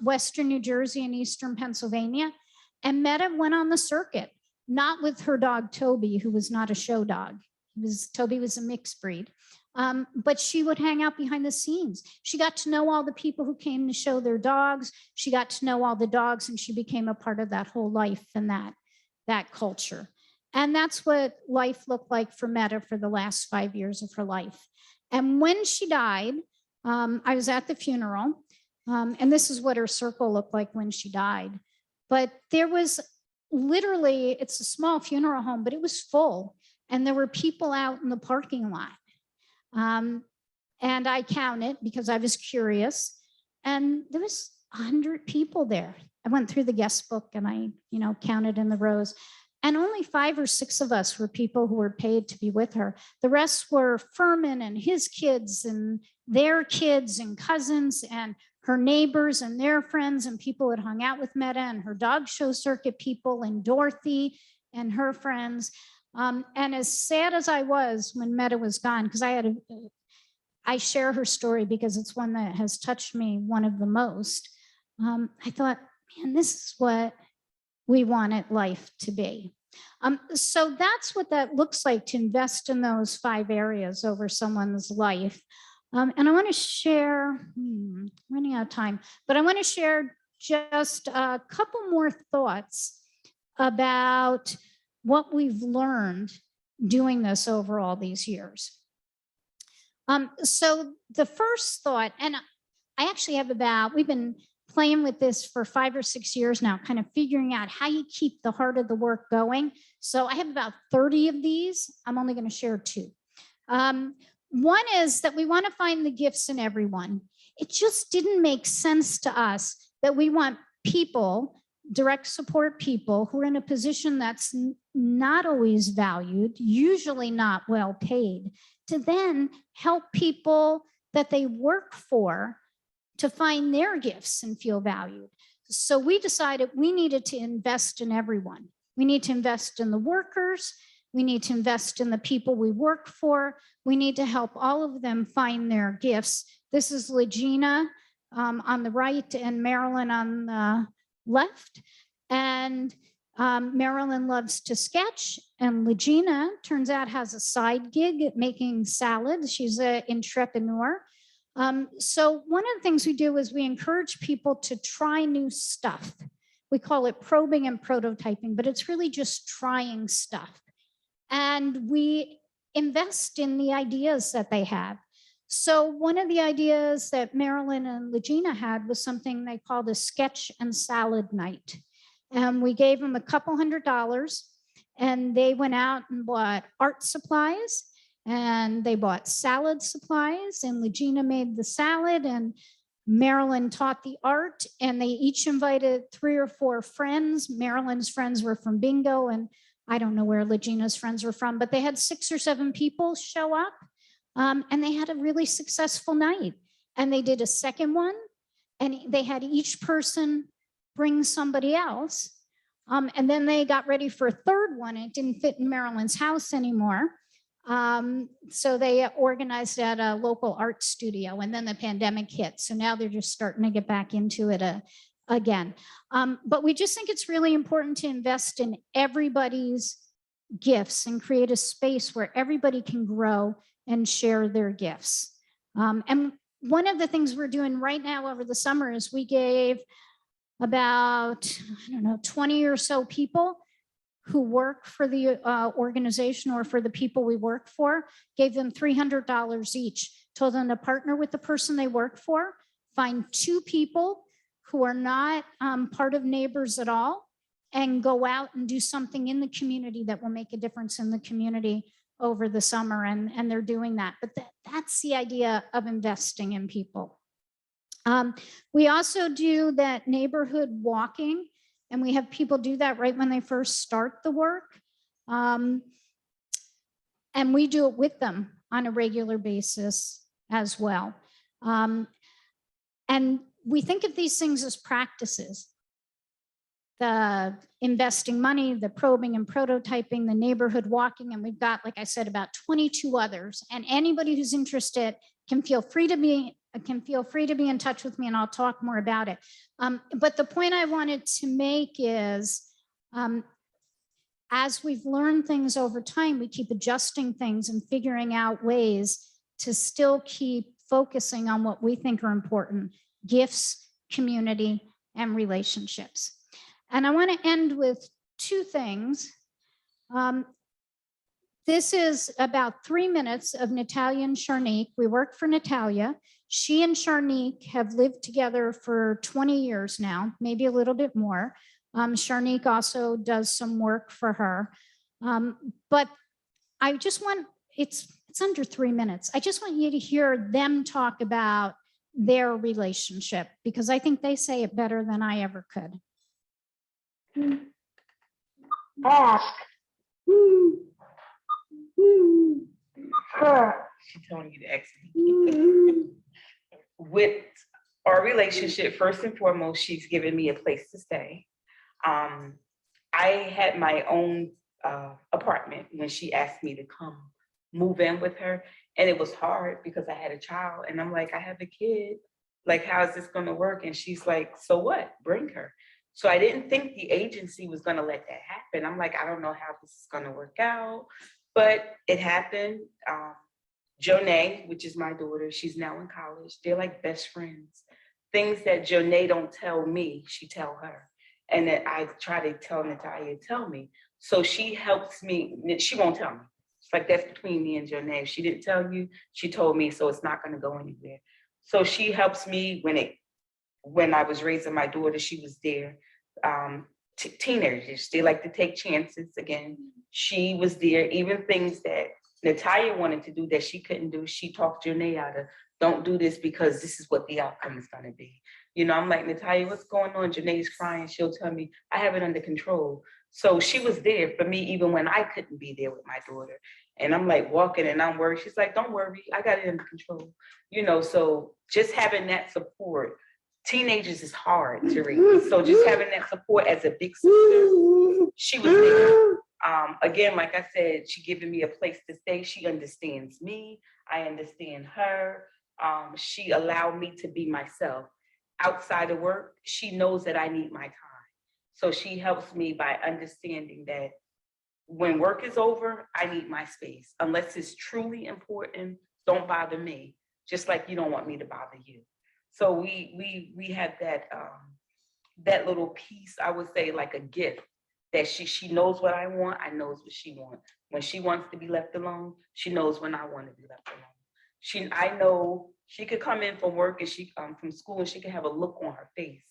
Western New Jersey and Eastern Pennsylvania. And Meta went on the circuit, not with her dog Toby, who was not a show dog. Toby was a mixed breed. But she would hang out behind the scenes. She got to know all the people who came to show their dogs. She got to know all the dogs, and she became a part of that whole life and that culture. And that's what life looked like for Meta for the last 5 years of her life. And when she died, I was at the funeral, and this is what her circle looked like when she died. But there was literally, it's a small funeral home, but it was full. And there were people out in the parking lot. And I counted because I was curious. And there was 100 people there. I went through the guest book and I, counted in the rows. And only 5 or 6 of us were people who were paid to be with her. The rest were Furman and his kids and their kids and cousins and her neighbors and their friends and people that hung out with Meta and her dog show circuit people and Dorothy and her friends. And as sad as I was when Meta was gone, because I share her story because it's one that has touched me one of the most. I thought, man, this is what we wanted life to be. So that's what that looks like, to invest in those 5 areas over someone's life. And I want to share, running out of time, but I want to share just a couple more thoughts about what we've learned doing this over all these years. So the first thought, and I actually have we've been playing with this for 5 or 6 years now, kind of figuring out how you keep the heart of the work going. So I have about 30 of these. I'm only going to share 2. One is that we want to find the gifts in everyone. It just didn't make sense to us that we want people, direct support people who are in a position that's not always valued, usually not well paid, to then help people that they work for to find their gifts and feel valued. So we decided we needed to invest in everyone. We need to invest in the workers. We need to invest in the people we work for. We need to help all of them find their gifts. This is Legina on the right and Marilyn on the left. And Marilyn loves to sketch, and Legina turns out has a side gig at making salads. She's an entrepreneur. So one of the things we do is we encourage people to try new stuff. We call it probing and prototyping, but it's really just trying stuff. And we invest in the ideas that they have. So one of the ideas that Marilyn and Legina had was something they called a sketch and salad night. And we gave them a couple $100, and they went out and bought art supplies, and they bought salad supplies, and Legina made the salad, and Marilyn taught the art, and they each invited 3 or 4 friends. Marilyn's friends were from bingo, and I don't know where Legina's friends were from, but they had 6 or 7 people show up, and they had a really successful night. And they did a second one, and they had each person bring somebody else. And then they got ready for a third one. It didn't fit in Marilyn's house anymore. So they organized at a local art studio, and then the pandemic hit. So now they're just starting to get back into it again. But we just think it's really important to invest in everybody's gifts and create a space where everybody can grow and share their gifts. And one of the things we're doing right now over the summer is we gave about, 20 or so people who work for the organization or for the people we work for, gave them $300 each, told them to partner with the person they work for, find 2 people who are not part of Neighbors at all, and go out and do something in the community that will make a difference in the community over the summer. And they're doing that. But that's the idea of investing in people. We also do that neighborhood walking, and we have people do that right when they first start the work. And we do it with them on a regular basis as well. And we think of these things as practices. The investing money, the probing and prototyping, the neighborhood walking, and we've got, like I said, about 22 others. And anybody who's interested can feel free to can feel free to be in touch with me and I'll talk more about it. But the point I wanted to make is, as we've learned things over time, we keep adjusting things and figuring out ways to still keep focusing on what we think are important: gifts, community, and relationships. And I want to end with two things. This is about 3 minutes of Natalia and Sharnique. We work for Natalia. She and Sharnique have lived together for 20 years now, maybe a little bit more. Sharnique also does some work for her. But I just want, it's under 3 minutes. I just want you to hear them talk about their relationship, because I think they say it better than I ever could. Ask. She's telling you to ask me. With our relationship, first and foremost, she's given me a place to stay. I had my own apartment when she asked me to come move in with her. And it was hard because I had a child and I'm like, I have a kid. Like, how is this going to work? And she's like, so what? Bring her. So I didn't think the agency was going to let that happen. I'm like, I don't know how this is going to work out, but it happened. Jonay, which is my daughter, she's now in college. They're like best friends. Things that Jonay don't tell me, she tell her. And that I try to tell Natalia, tell me. So she helps me. She won't tell me. It's like, that's between me and Jonay. If she didn't tell you, she told me, so it's not going to go anywhere. So she helps me when I was raising my daughter, she was there. Teenagers, they like to take chances. Again, she was there. Even things that Natalia wanted to do that she couldn't do, she talked Jonay out of, don't do this because this is what the outcome is going to be. You know, I'm like, Natalia, what's going on? Jonay's crying. She'll tell me, I have it under control. So she was there for me even when I couldn't be there with my daughter. And I'm like walking and I'm worried. She's like, don't worry, I got it under control. You know, so just having that support. Teenagers is hard to raise. So just having that support as a big sister, she was there. Again, like I said, she giving me a place to stay. She understands me. I understand her. She allowed me to be myself. Outside of work, she knows that I need my time. So she helps me by understanding that when work is over, I need my space. Unless it's truly important, don't bother me. Just like you don't want me to bother you. So we have that that little piece, I would say, like a gift, that she knows what I want, I knows what she wants. When she wants to be left alone, she knows when I want to be left alone. I know she could come in from work and she from school and she could have a look on her face.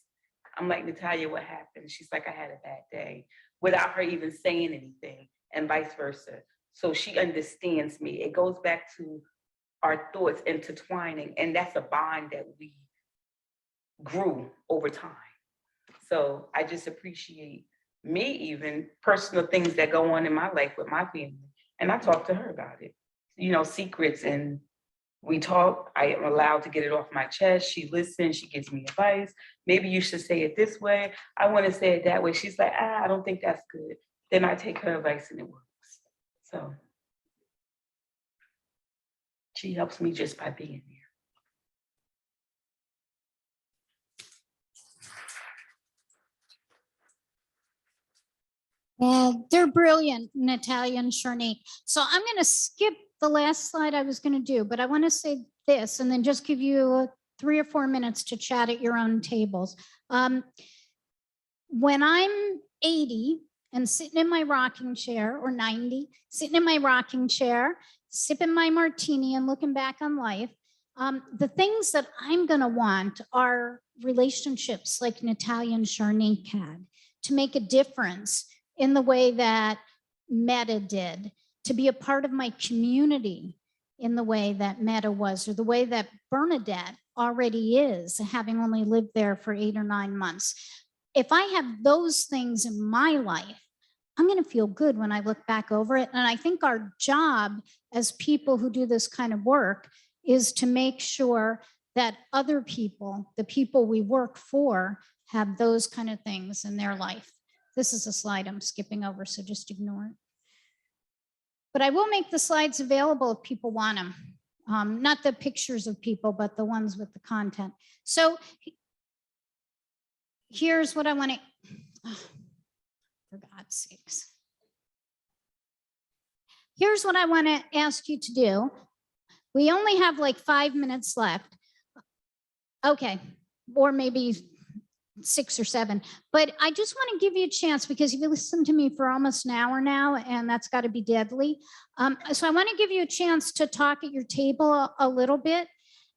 I'm like, Natalia, what happened? She's like, I had a bad day, without her even saying anything, and vice versa. So she understands me. It goes back to our thoughts intertwining, and that's a bond that we grew over time. So I just appreciate me, even personal things that go on in my life with my family. And I talk to her about it, you know, secrets, and we talk. I am allowed to get it off my chest. She listens, she gives me advice. Maybe you should say it this way. I want to say it that way. She's like, I don't think that's good. Then I take her advice and it works. So she helps me just by being there. Yeah, they're brilliant, Natalia and Sharnique. So I'm going to skip the last slide I was going to do, but I want to say this and then just give you 3 or 4 minutes to chat at your own tables. When I'm 80 and sitting in my rocking chair, or 90, sitting in my rocking chair, sipping my martini and looking back on life, the things that I'm going to want are relationships like Natalia and Sharnique had, to make a difference in the way that Meta did, to be a part of my community in the way that Meta was, or the way that Bernadette already is, having only lived there for 8 or 9 months. If I have those things in my life, I'm going to feel good when I look back over it. And I think our job as people who do this kind of work is to make sure that other people, the people we work for, have those kind of things in their life. This is a slide I'm skipping over, so just ignore it. But I will make the slides available if people want them. Not the pictures of people, but the ones with the content. So here's what I want to, for God's sakes. Here's what I want to ask you to do. We only have like 5 minutes left. Okay, or maybe 6 or 7, but I just want to give you a chance because you've listened to me for almost an hour now, and that's got to be deadly. So I want to give you a chance to talk at your table a little bit.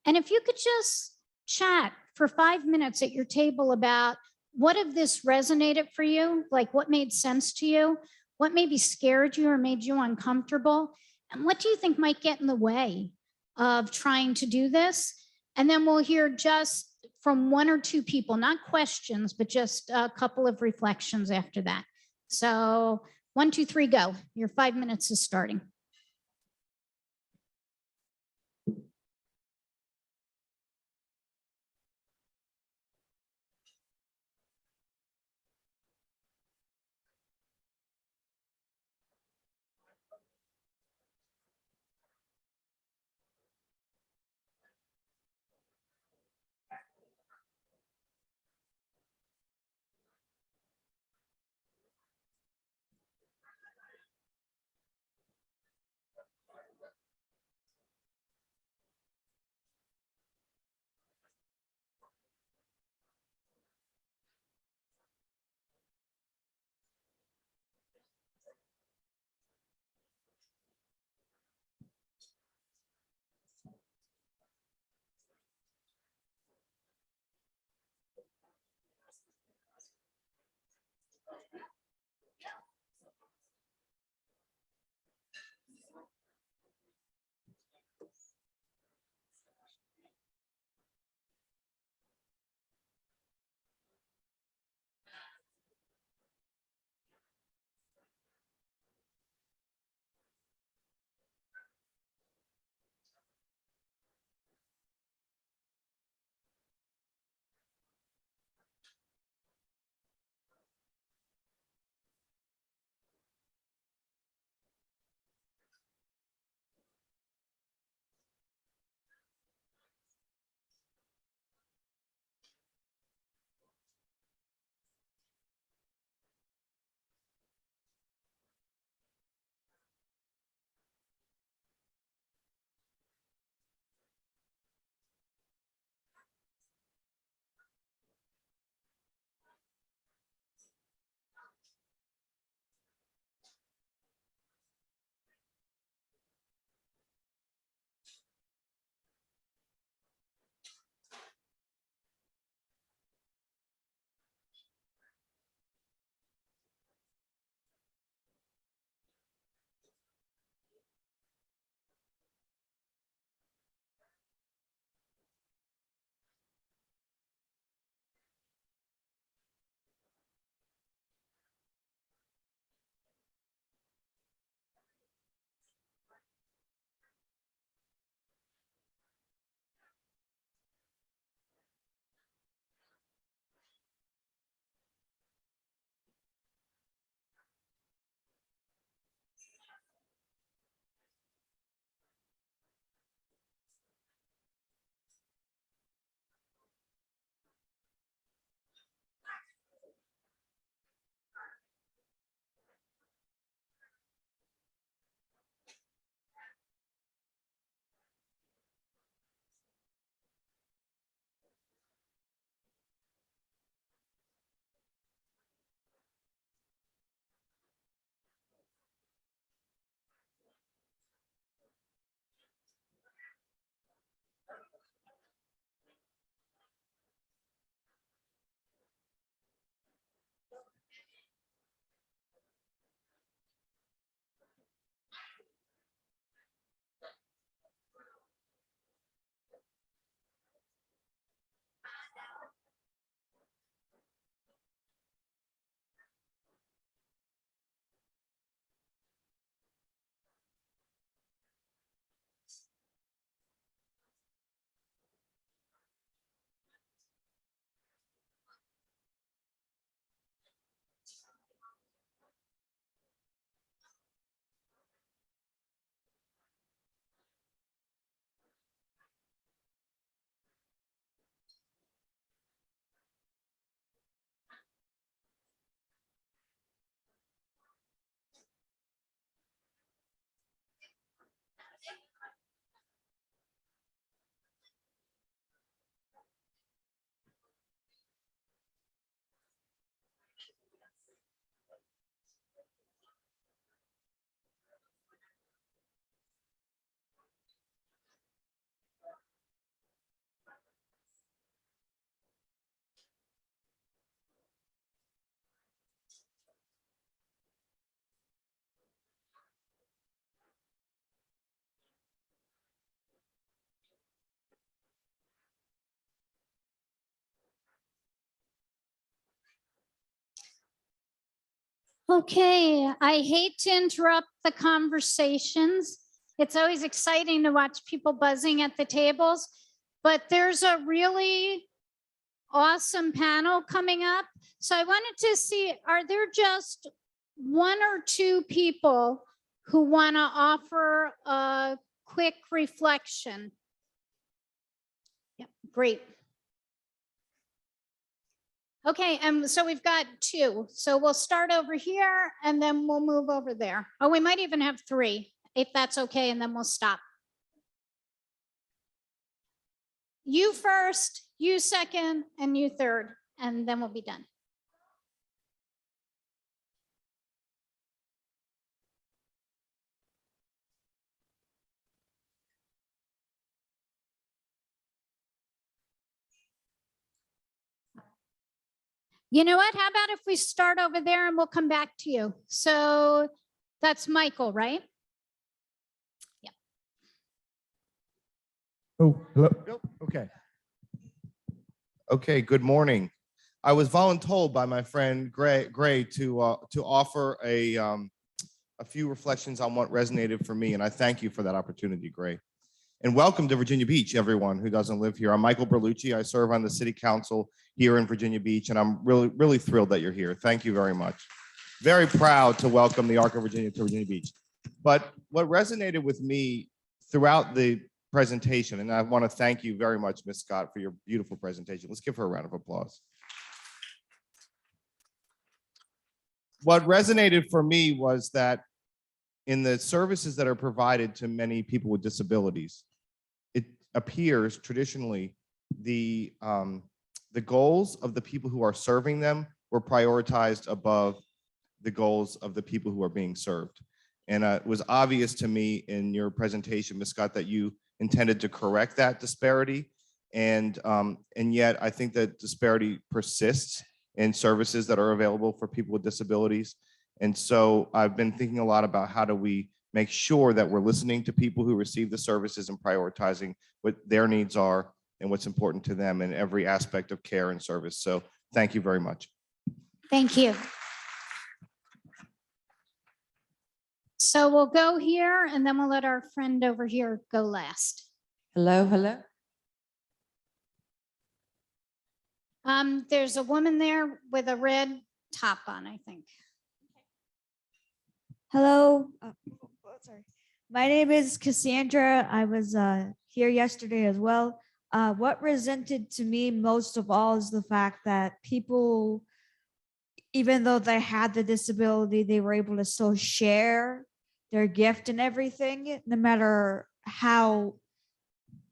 And if you could just chat for 5 minutes at your table about what of this resonated for you, like what made sense to you, what maybe scared you or made you uncomfortable, and what do you think might get in the way of trying to do this? And then we'll hear just from 1 or 2 people, not questions, but just a couple of reflections after that. So 1, 2, 3, go. Your 5 minutes is starting. Okay, I hate to interrupt the conversations. It's always exciting to watch people buzzing at the tables, but there's a really awesome panel coming up. So I wanted to see, are there just one or two people who want to offer a quick reflection? Yep, great. Okay, so we've got two. So we'll start over here and then we'll move over there. Oh, we might even have three, if that's okay, and then we'll stop. You first, you second, and you third, and then we'll be done. You know what? How about if we start over there and we'll come back to you? So that's Michael, right? Yeah. Oh, hello. Nope. Okay. Okay. Good morning. I was voluntold by my friend Gray to offer a few reflections on what resonated for me, and I thank you for that opportunity, Gray. And welcome to Virginia Beach, everyone who doesn't live here. I'm Michael Berlucci. I serve on the City Council here in Virginia Beach, and I'm really thrilled that you're here. Thank you very much. Very proud to welcome the Arc of Virginia to Virginia Beach. But what resonated with me throughout the presentation, and I want to thank you very much, Ms. Scott, for your beautiful presentation. Let's give her a round of applause. What resonated for me was that in the services that are provided to many people with disabilities, it appears traditionally the goals of the people who are serving them were prioritized above the goals of the people who are being served. And it was obvious to me in your presentation, Ms. Scott, that you intended to correct that disparity. And yet I think that disparity persists in services that are available for people with disabilities. And so I've been thinking a lot about how do we make sure that we're listening to people who receive the services and prioritizing what their needs are and what's important to them in every aspect of care and service. So thank you very much. Thank you. So we'll go here and then we'll let our friend over here go last. Hello, hello. There's a woman there with a red top on, I think. Hello, sorry. My name is Cassandra. I was here yesterday as well. What resented to me most of all is the fact that people, even though they had the disability, they were able to still share their gift and everything, no matter how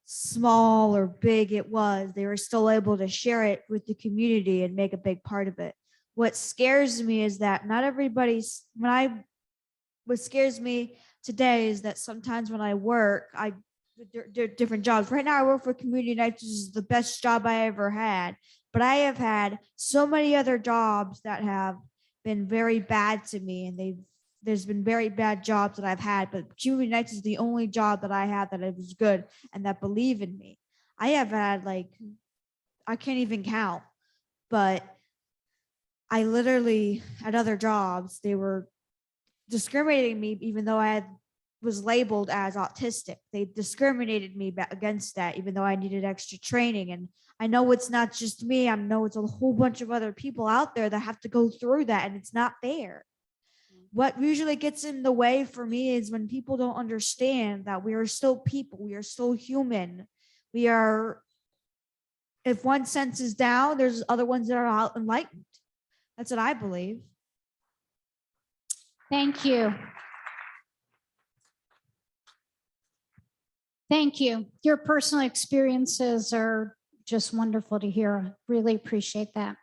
small or big it was, they were still able to share it with the community and make a big part of it. What scares me is that not everybody's, what scares me today is that sometimes when I work, I do different jobs. Right now I work for Community Nights, which is the best job I ever had. But I have had so many other jobs that have been very bad to me, and there's been very bad jobs that I've had, but Community Nights is the only job that I had that it was good and that believe in me. I have had I can't even count, but I literally at other jobs, they were discriminating me even though I was labeled as autistic. They discriminated me against that, even though I needed extra training. And I know it's not just me. I know it's a whole bunch of other people out there that have to go through that, and it's not fair. What usually gets in the way for me is when people don't understand that we are still people. We are still human. We are, if one sense is down, there's other ones that are out enlightened. That's what I believe. Thank you. Thank you. Your personal experiences are just wonderful to hear. Really appreciate that.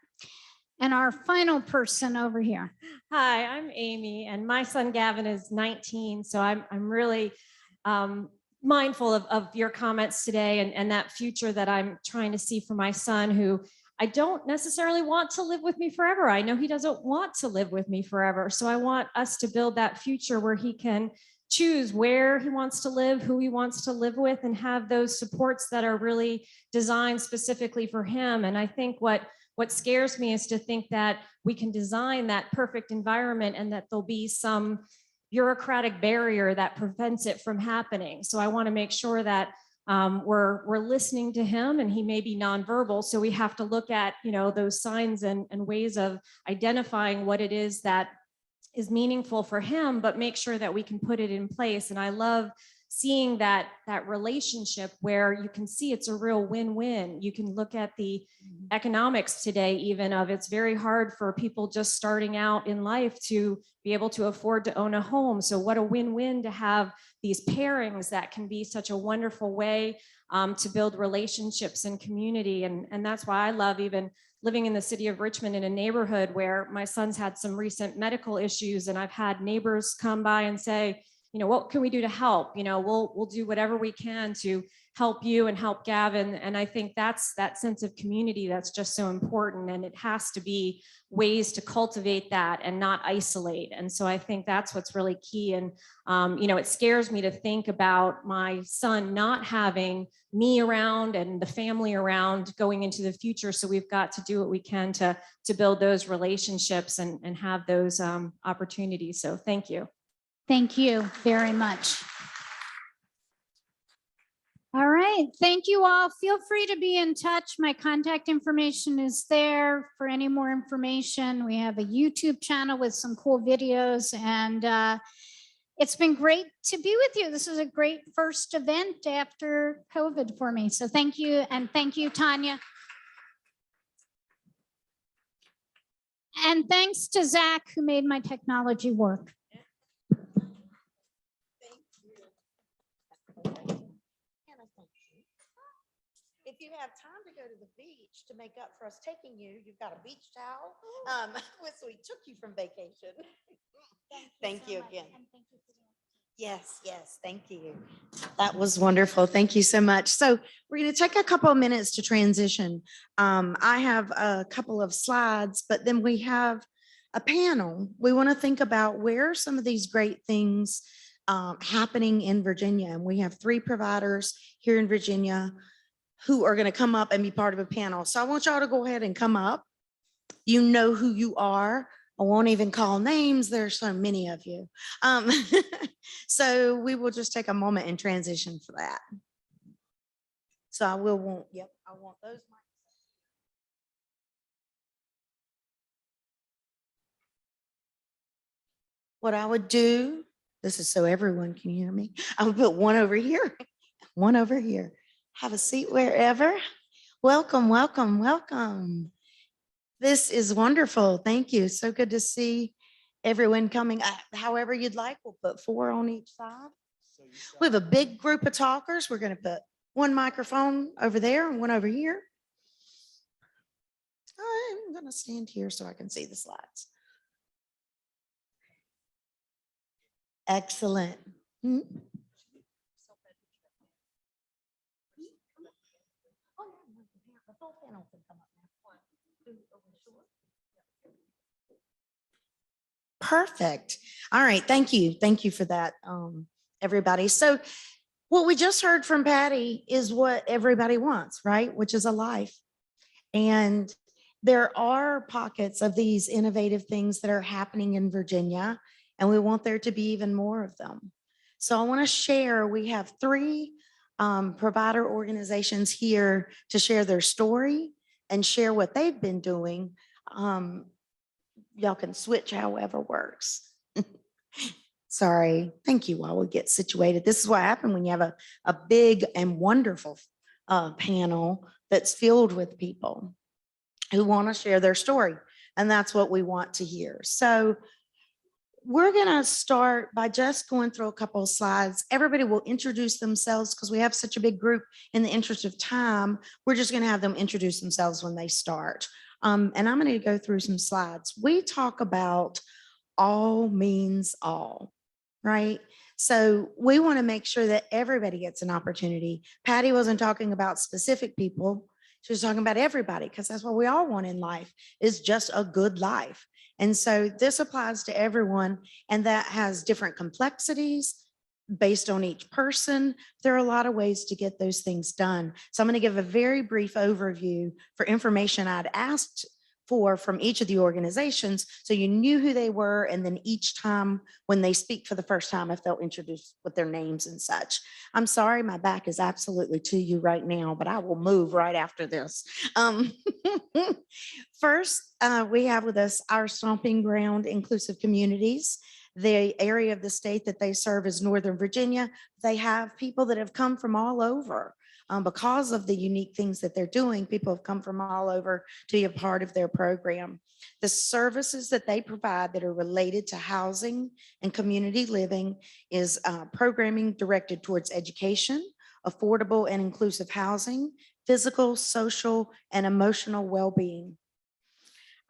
And our final person over here. Hi, I'm Amy, and my son Gavin is 19, so I'm really mindful of your comments today and that future that I'm trying to see for my son, who I don't necessarily want to live with me forever. I know he doesn't want to live with me forever, so I want us to build that future where he can choose where he wants to live, who he wants to live with, and have those supports that are really designed specifically for him. And I think what what scares me is to think that we can design that perfect environment and that there'll be some bureaucratic barrier that prevents it from happening. So I want to make sure that we're listening to him, and he may be nonverbal. So we have to look at, those signs and ways of identifying what it is that is meaningful for him, but make sure that we can put it in place. And I love seeing that relationship where you can see it's a real win-win. You can look at the economics today, even of it's very hard for people just starting out in life to be able to afford to own a home. So what a win-win to have these pairings that can be such a wonderful way to build relationships and community. And that's why I love even living in the city of Richmond in a neighborhood where my son's had some recent medical issues, and I've had neighbors come by and say, what can we do to help? We'll do whatever we can to help you and help Gavin. And I think that's that sense of community that's just so important. And it has to be ways to cultivate that and not isolate. And so I think that's what's really key. And, it scares me to think about my son not having me around and the family around going into the future. So we've got to do what we can to build those relationships and have those opportunities. So thank you. Thank you very much. All right, thank you all. Feel free to be in touch. My contact information is there for any more information. We have a YouTube channel with some cool videos, and it's been great to be with you. This is a great first event after COVID for me. So thank you, and thank you, Tanya. And thanks to Zach, who made my technology work. If you have time to go to the beach to make up for us taking you, you've got a beach towel. So we took you from vacation. Thank you again. Yes, thank you. That was wonderful. Thank you so much. So we're going to take a couple of minutes to transition. I have a couple of slides, but then we have a panel. We want to think about where are some of these great things happening in Virginia. And we have 3 providers here in Virginia who are going to come up and be part of a panel. So I want y'all to go ahead and come up. You know who you are. I won't even call names. There's so many of you. So we will just take a moment and transition for that. So I want those. What I would do, this is so everyone can hear me. I would put one over here, one over here. Have a seat wherever. Welcome, welcome, welcome. This is wonderful. Thank you. So good to see everyone coming. However you'd like, we'll put 4 on each side. We have a big group of talkers. We're going to put one microphone over there and one over here. I'm going to stand here so I can see the slides. Excellent. Perfect. All right. Thank you. Thank you for that, everybody. So what we just heard from Patti is what everybody wants, right? Which is a life. And there are pockets of these innovative things that are happening in Virginia, and we want there to be even more of them. So I want to share, we have 3 provider organizations here to share their story and share what they've been doing. Y'all can switch however works. Sorry. Thank you while we get situated. This is what happened when you have a big and wonderful panel that's filled with people who want to share their story. And that's what we want to hear. So we're going to start by just going through a couple of slides. Everybody will introduce themselves because we have such a big group. In the interest of time, we're just going to have them introduce themselves when they start. And I'm going to go through some slides. We talk about all means all, right? So we want to make sure that everybody gets an opportunity. Patti wasn't talking about specific people. She was talking about everybody, because that's what we all want in life, is just a good life. And so this applies to everyone, and that has different complexities, based on each person. There are a lot of ways to get those things done. So I'm going to give a very brief overview for information I'd asked for from each of the organizations, so you knew who they were, and then each time when they speak for the first time, if they'll introduce with their names and such. I'm sorry, my back is absolutely to you right now, but I will move right after this. First, we have with us our Stomping Ground Inclusive Communities. The area of the state that they serve is Northern Virginia. They have people that have come from all over. Because of the unique things that they're doing, people have come from all over to be a part of their program. The services that they provide that are related to housing and community living is programming directed towards education, affordable and inclusive housing, physical, social, and emotional well-being.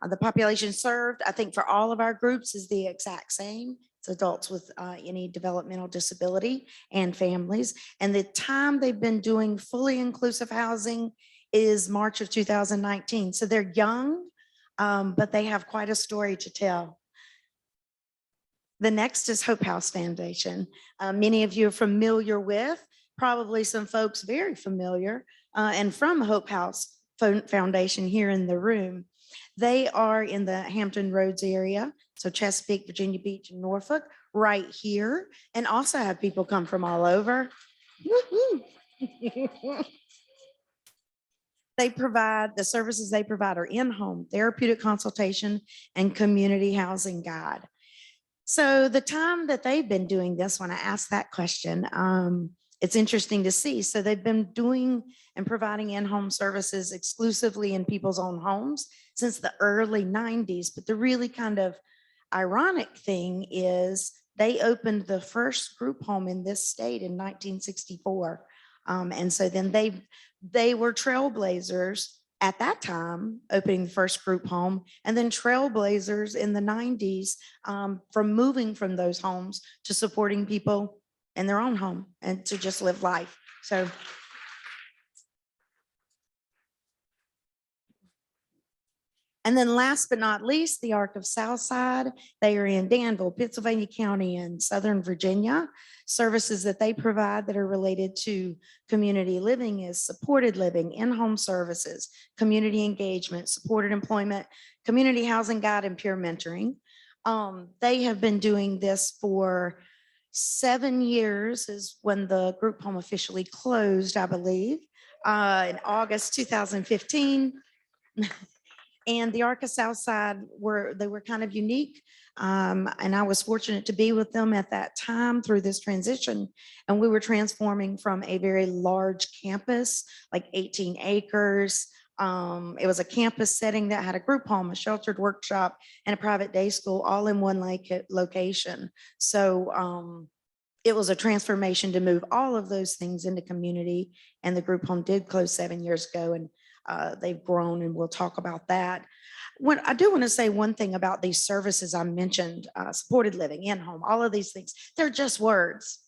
The population served, I think for all of our groups, is the exact same. It's adults with any developmental disability and families. And the time they've been doing fully inclusive housing is March of 2019. So they're young, but they have quite a story to tell. The next is Hope House Foundation. Many of you are familiar with, probably some folks very familiar, and from Hope House Foundation here in the room. They are in the Hampton Roads area, so Chesapeake, Virginia Beach, and Norfolk, right here, and also have people come from all over. They provide, the services they provide are in-home therapeutic consultation and community housing guide. So the time that they've been doing this, when I asked that question, it's interesting to see. So they've been doing and providing in-home services exclusively in people's own homes since the early 90s. But the really kind of ironic thing is they opened the first group home in this state in 1964. And so then they were trailblazers at that time, opening the first group home, and then trailblazers in the 90s from moving from those homes to supporting people in their own home and to just live life. So and then last but not least, the Arc of Southside. They are in Danville, Pennsylvania County, and Southern Virginia. Services that they provide that are related to community living is supported living, in-home services, community engagement, supported employment, community housing guide, and peer mentoring. They have been doing this for 7 years is when the group home officially closed, I believe, in August 2015. And the Arc of Southside were kind of unique. And I was fortunate to be with them at that time through this transition. And we were transforming from a very large campus, like 18 acres. It was a campus setting that had a group home, a sheltered workshop, and a private day school all in one location. So it was a transformation to move all of those things into community. And the group home did close 7 years ago, and they've grown, and we'll talk about that. What I do want to say one thing about these services I mentioned, supported living, in-home, all of these things, they're just words.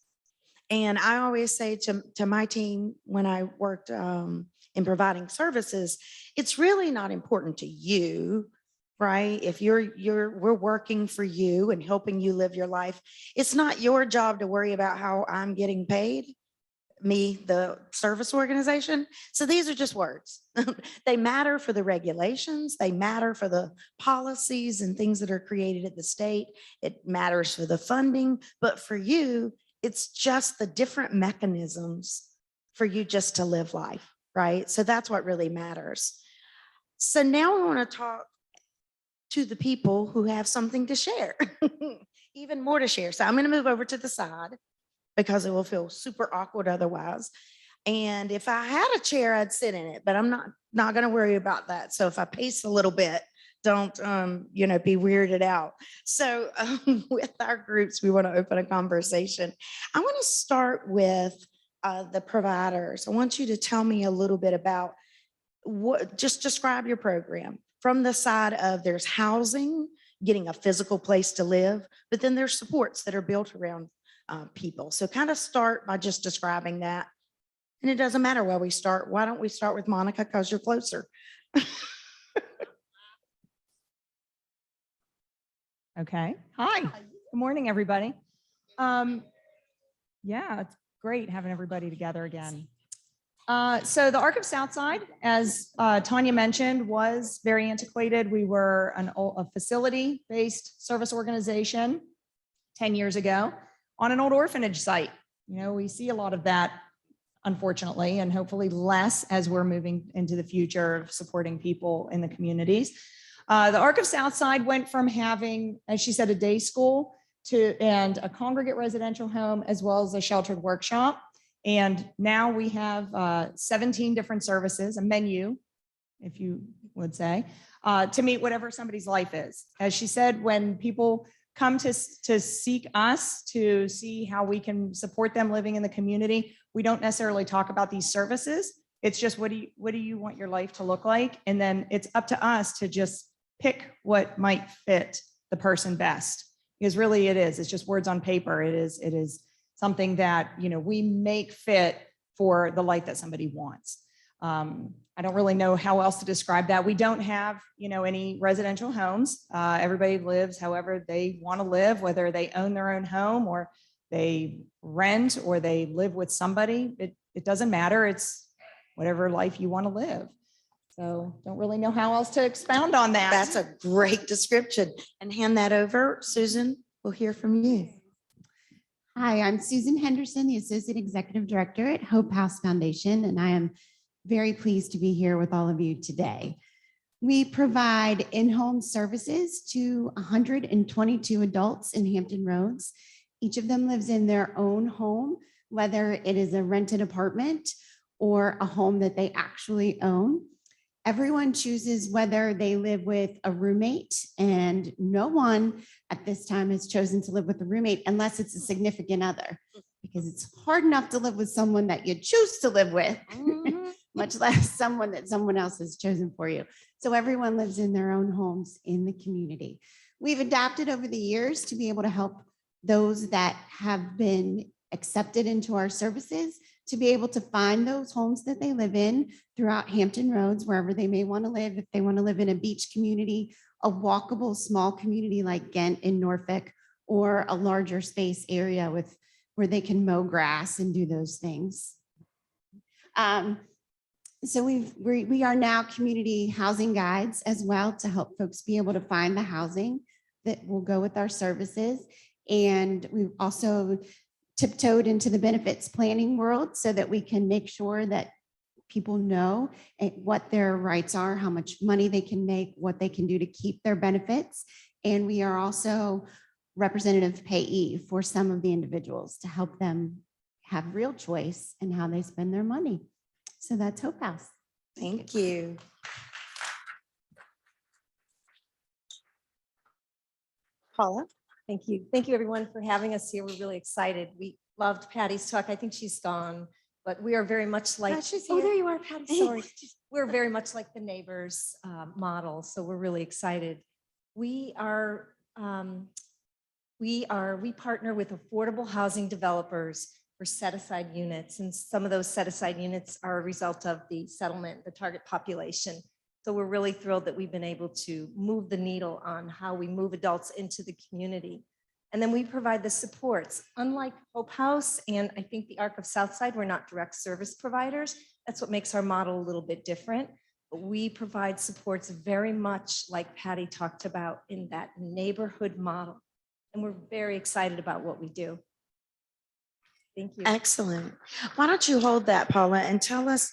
And I always say to my team when I worked in providing services, it's really not important to you, right? If we're working for you and helping you live your life, it's not your job to worry about how I'm getting paid, me, the service organization. So these are just words. They matter for the regulations. They matter for the policies and things that are created at the state. It matters for the funding, but for you, it's just the different mechanisms for you just to live life, right? So that's what really matters. So now we want to talk to the people who have something to share, even more to share. So I'm going to move over to the side because it will feel super awkward otherwise. And if I had a chair, I'd sit in it, but I'm not going to worry about that. So if I pace a little bit, don't, be weirded out. So with our groups, we want to open a conversation. I want to start with the providers. I want you to tell me a little bit about just describe your program from the side of there's housing, getting a physical place to live, but then there's supports that are built around people. So kind of start by just describing that. And it doesn't matter where we start. Why don't we start with Monica, because you're closer. Okay. Hi. Good morning, everybody. Yeah, it's great having everybody together again. So the Arc of Southside, as Tanya mentioned, was very antiquated. We were a facility-based service organization 10 years ago on an old orphanage site. You know, we see a lot of that, unfortunately, and hopefully less as we're moving into the future of supporting people in the communities. The Arc of Southside went from having, as she said, a day school and a congregate residential home, as well as a sheltered workshop. And now we have 17 different services, a menu, if you would say, to meet whatever somebody's life is. As she said, when people come to seek us to see how we can support them living in the community, we don't necessarily talk about these services. It's just, what do you want your life to look like? And then it's up to us to just pick what might fit the person best. Because really it's just words on paper. It is something that, you know, we make fit for the life that somebody wants. I don't really know how else to describe that. We don't have, you know, any residential homes. Everybody lives however they want to live, whether they own their own home or they rent or they live with somebody. It doesn't matter. It's whatever life you want to live. So don't really know how else to expound on that. That's a great description. And hand that over. Susan, we'll hear from you. Hi, I'm Susan Henderson, the Associate Executive Director at Hope House Foundation, and I am very pleased to be here with all of you today. We provide in-home services to 122 adults in Hampton Roads. Each of them lives in their own home, whether it is a rented apartment or a home that they actually own. Everyone chooses whether they live with a roommate, and no one at this time has chosen to live with a roommate unless it's a significant other, because it's hard enough to live with someone that you choose to live with, much less someone that someone else has chosen for you. So everyone lives in their own homes in the community. We've adapted over the years to be able to help those that have been accepted into our services to be able to find those homes that they live in throughout Hampton Roads, wherever they may want to live. If they want to live in a beach community, a walkable small community like Ghent in Norfolk, or a larger space area where they can mow grass and do those things. So we are now community housing guides as well to help folks be able to find the housing that will go with our services. And we've also tiptoed into the benefits planning world so that we can make sure that people know what their rights are, how much money they can make, what they can do to keep their benefits. And we are also representative payee for some of the individuals to help them have real choice in how they spend their money. So that's Hope House. Thank you. Paula? Thank you. Thank you, everyone, for having us here. We're really excited. We loved Patty's talk. I think she's gone, but we are very much like, oh, there you are, Patty, sorry. We're very much like the Neighbours model, so we're really excited. We partner with affordable housing developers for set-aside units, and some of those set-aside units are a result of the settlement, the target population. So we're really thrilled that we've been able to move the needle on how we move adults into the community. And then we provide the supports. Unlike Hope House and I think the Arc of Southside, we're not direct service providers. That's what makes our model a little bit different. But we provide supports very much like Patty talked about in that neighborhood model. And we're very excited about what we do. Thank you. Excellent. Why don't you hold that, Paula, and tell us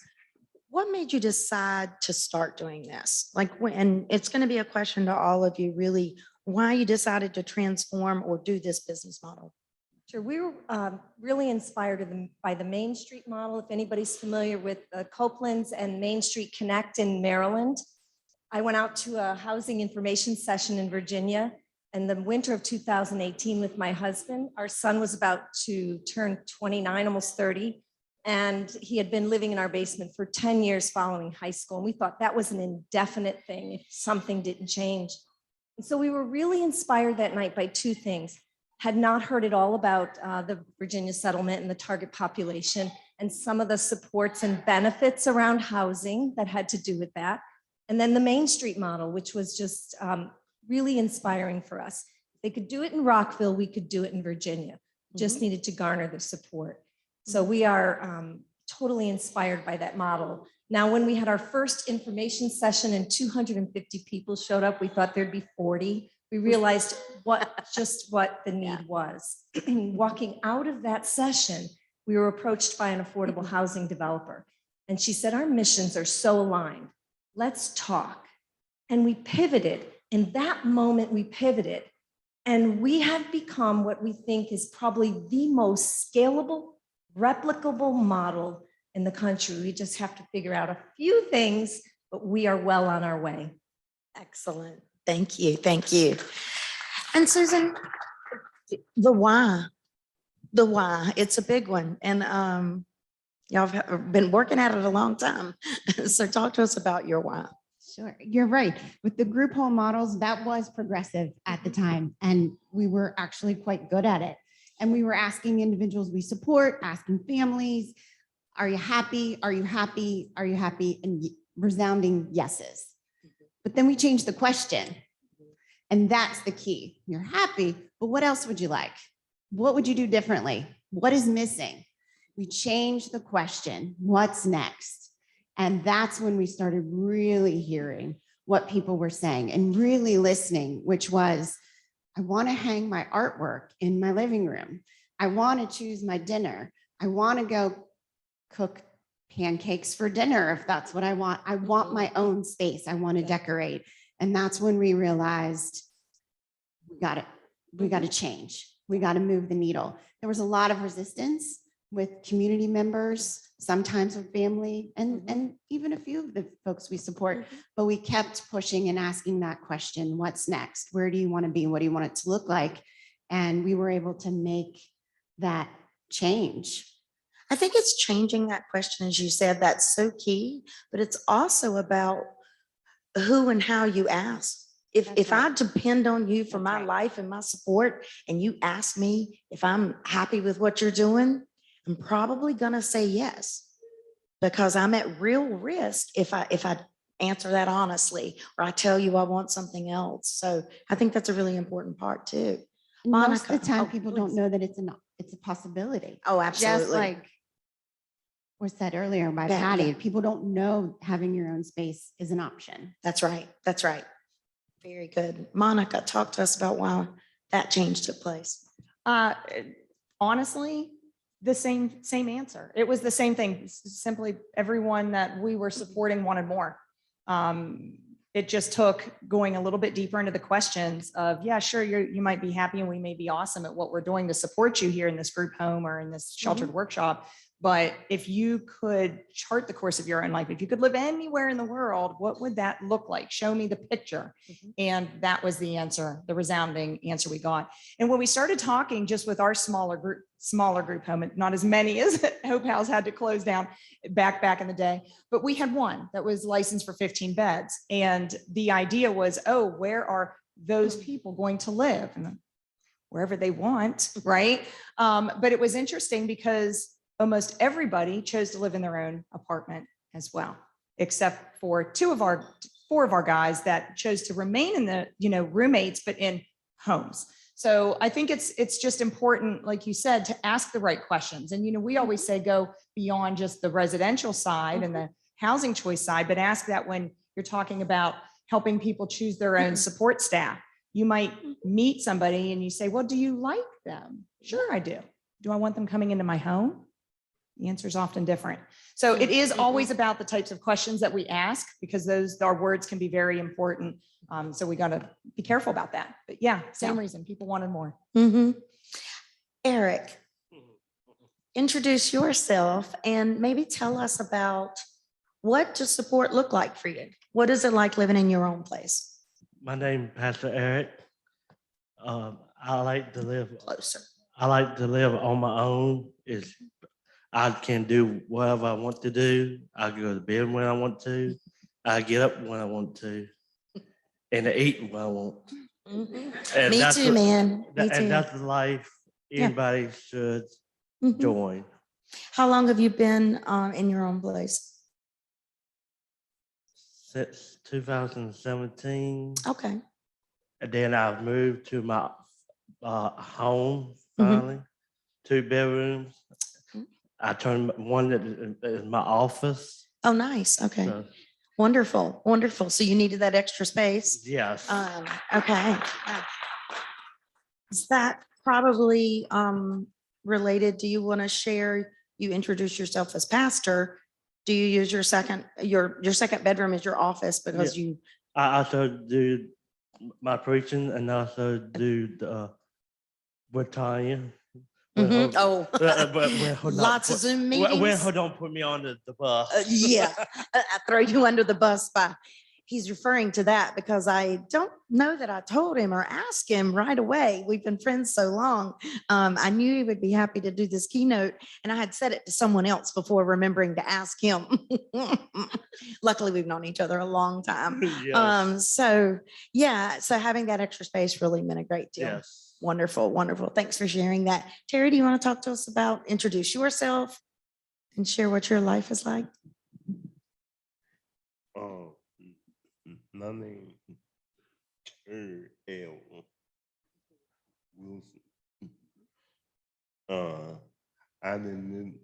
what made you decide to start doing this? Like, and it's going to be a question to all of you, really, why you decided to transform or do this business model. Sure, we were really inspired by the Main Street model. If anybody's familiar with Copeland's and Main Street Connect in Maryland, I went out to a housing information session in Virginia in the winter of 2018 with my husband. Our son was about to turn 29, almost 30. And he had been living in our basement for 10 years following high school. And we thought that was an indefinite thing if something didn't change. And so we were really inspired that night by two things. Had not heard at all about the Virginia settlement and the target population and some of the supports and benefits around housing that had to do with that. And then the Main Street model, which was just really inspiring for us. If they could do it in Rockville, we could do it in Virginia. just needed to garner the support. So we are totally inspired by that model. Now, when we had our first information session and 250 people showed up, we thought there'd be 40. We realized just what the need was. Walking out of that session, we were approached by an affordable housing developer. And she said, our missions are so aligned. Let's talk. And we pivoted. In that moment, we pivoted. And we have become what we think is probably the most scalable, replicable model in the country. We just have to figure out a few things, but we are well on our way. Excellent. Thank you. Thank you. And Susan, the why, it's a big one. And y'all have been working at it a long time. So talk to us about your why. Sure, you're right. With the group home models, that was progressive at the time, and we were actually quite good at it. And we were asking individuals we support, asking families, are you happy? Are you happy? Are you happy? And resounding yeses. But then we changed the question. And that's the key. You're happy, but what else would you like? What would you do differently? What is missing? We changed the question, what's next? And that's when we started really hearing what people were saying and really listening, which was, I want to hang my artwork in my living room. I want to choose my dinner. I want to go cook pancakes for dinner if that's what I want. I want my own space. I want to decorate. And that's when we realized we got to change. We got to move the needle. There was a lot of resistance with community members, sometimes with family, and even a few of the folks we support, but we kept pushing and asking that question, what's next? Where do you want to be? What do you want it to look like? And we were able to make that change. I think it's changing that question, as you said, that's so key, but it's also about who and how you ask. If I depend on you for my life and my support, and you ask me if I'm happy with what you're doing, I'm probably gonna say yes, because I'm at real risk if I answer that honestly, or I tell you I want something else. So I think that's a really important part too. And most of the time, oh, people please. don't know that it's a possibility. Oh, Just absolutely. like was said earlier by Yeah, Patty, yeah. people don't know having your own space is an option. That's right. That's right. Very good. Monica, talk to us about why that change took place. Honestly, the same answer. It was the same thing. Simply everyone that we were supporting wanted more. It just took going a little bit deeper into the questions of, yeah, sure, you might be happy and we may be awesome at what we're doing to support you here in this group home or in this sheltered workshop. But if you could chart the course of your own life, if you could live anywhere in the world, what would that look like? Show me the picture. And that was the answer, the resounding answer we got. And when we started talking just with our smaller group home, not as many as Hope House had to close down back in the day, but we had one that was licensed for 15 beds. And the idea was, oh, where are those people going to live? And wherever they want, right? But it was interesting because almost everybody chose to live in their own apartment as well, except for four of our guys that chose to remain in the, roommates, but in homes. So I think it's just important, like you said, to ask the right questions. And, we always say, go beyond just the residential side and the housing choice side, but ask that when you're talking about helping people choose their own support staff. You might meet somebody and you say, well, do you like them? Sure, I do. Do I want them coming into my home? The answer is often different. So it is always about the types of questions that we ask, because our words can be very important. So we got to be careful about that. But yeah, same reason people wanted more. Eric, introduce yourself and maybe tell us about what does support look like for you? What is it like living in your own place? My name is Pastor Eric. I like to live closer. I like to live on my own. I can do whatever I want to do. I go to bed when I want to. I get up when I want to, and I eat when I want. And Me too, man. Me too. And that's the life anybody should join. How long have you been in your own place? Since 2017. Okay. And then I've moved to my home finally. 2 bedrooms. I turned one that is my office. Oh, nice. Okay. So, Wonderful, wonderful. So you needed that extra space? yes. Okay. Is that probably related? Do you want to share? You introduce yourself as pastor. Do you use your second bedroom as your office because you? I also do my preaching and also do the battalion. Mhm. Oh, But lots of Zoom meetings. Don't put me on the bus. Yeah, I throw you under the bus by. He's referring to that because I don't know that I told him or asked him right away. We've been friends so long. I knew he would be happy to do this keynote, and I had said it to someone else before remembering to ask him. Luckily, we've known each other a long time. Yes. So having that extra space really meant a great deal. Yes. Wonderful, wonderful. Thanks for sharing that. Terry, do you want to talk to us about, introduce yourself and share what your life is like? My name is L. Wilson. I didn't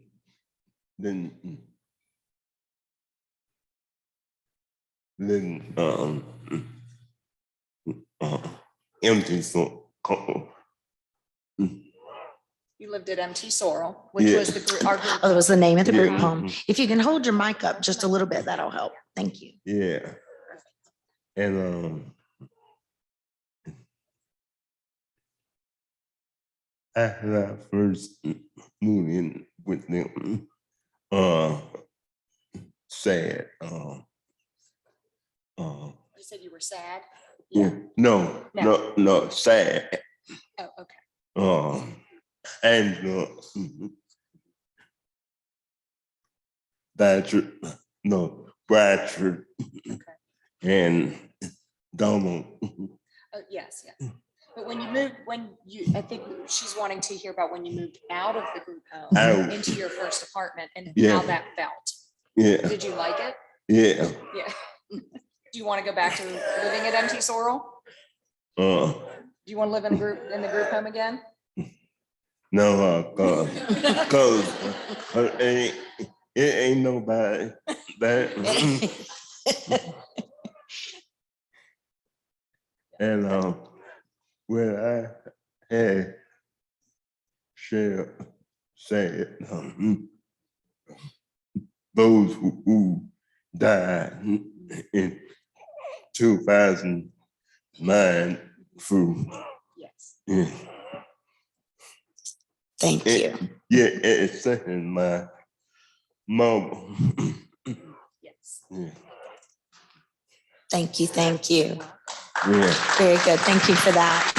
empty so. You lived at MT Sorrel, which was the group, our group. Oh, it was the name of the Yeah. group home. If you can hold your mic up just a little bit, that'll help. Thank you. Yeah. And after I first moved in with them, sad. You said you were sad? Yeah. No, sad. Oh, okay. And Bradford, and Donna. Yes. But when you moved, I think she's wanting to hear about when you moved out of the group home Out. into your first apartment and Yeah. how that felt. Yeah, Did you like it? yeah. Yeah. Do you want to go back to living at MT Sorrel? Uh, Do you want to live in the group home again? no, cause it ain't nobody that. And when I had said those who died in 2009 through. Yes. Yeah. Thank you. Yeah, it's second my mom. Yes. Yeah. Thank you. Thank you. Yeah. Very good. Thank you for that.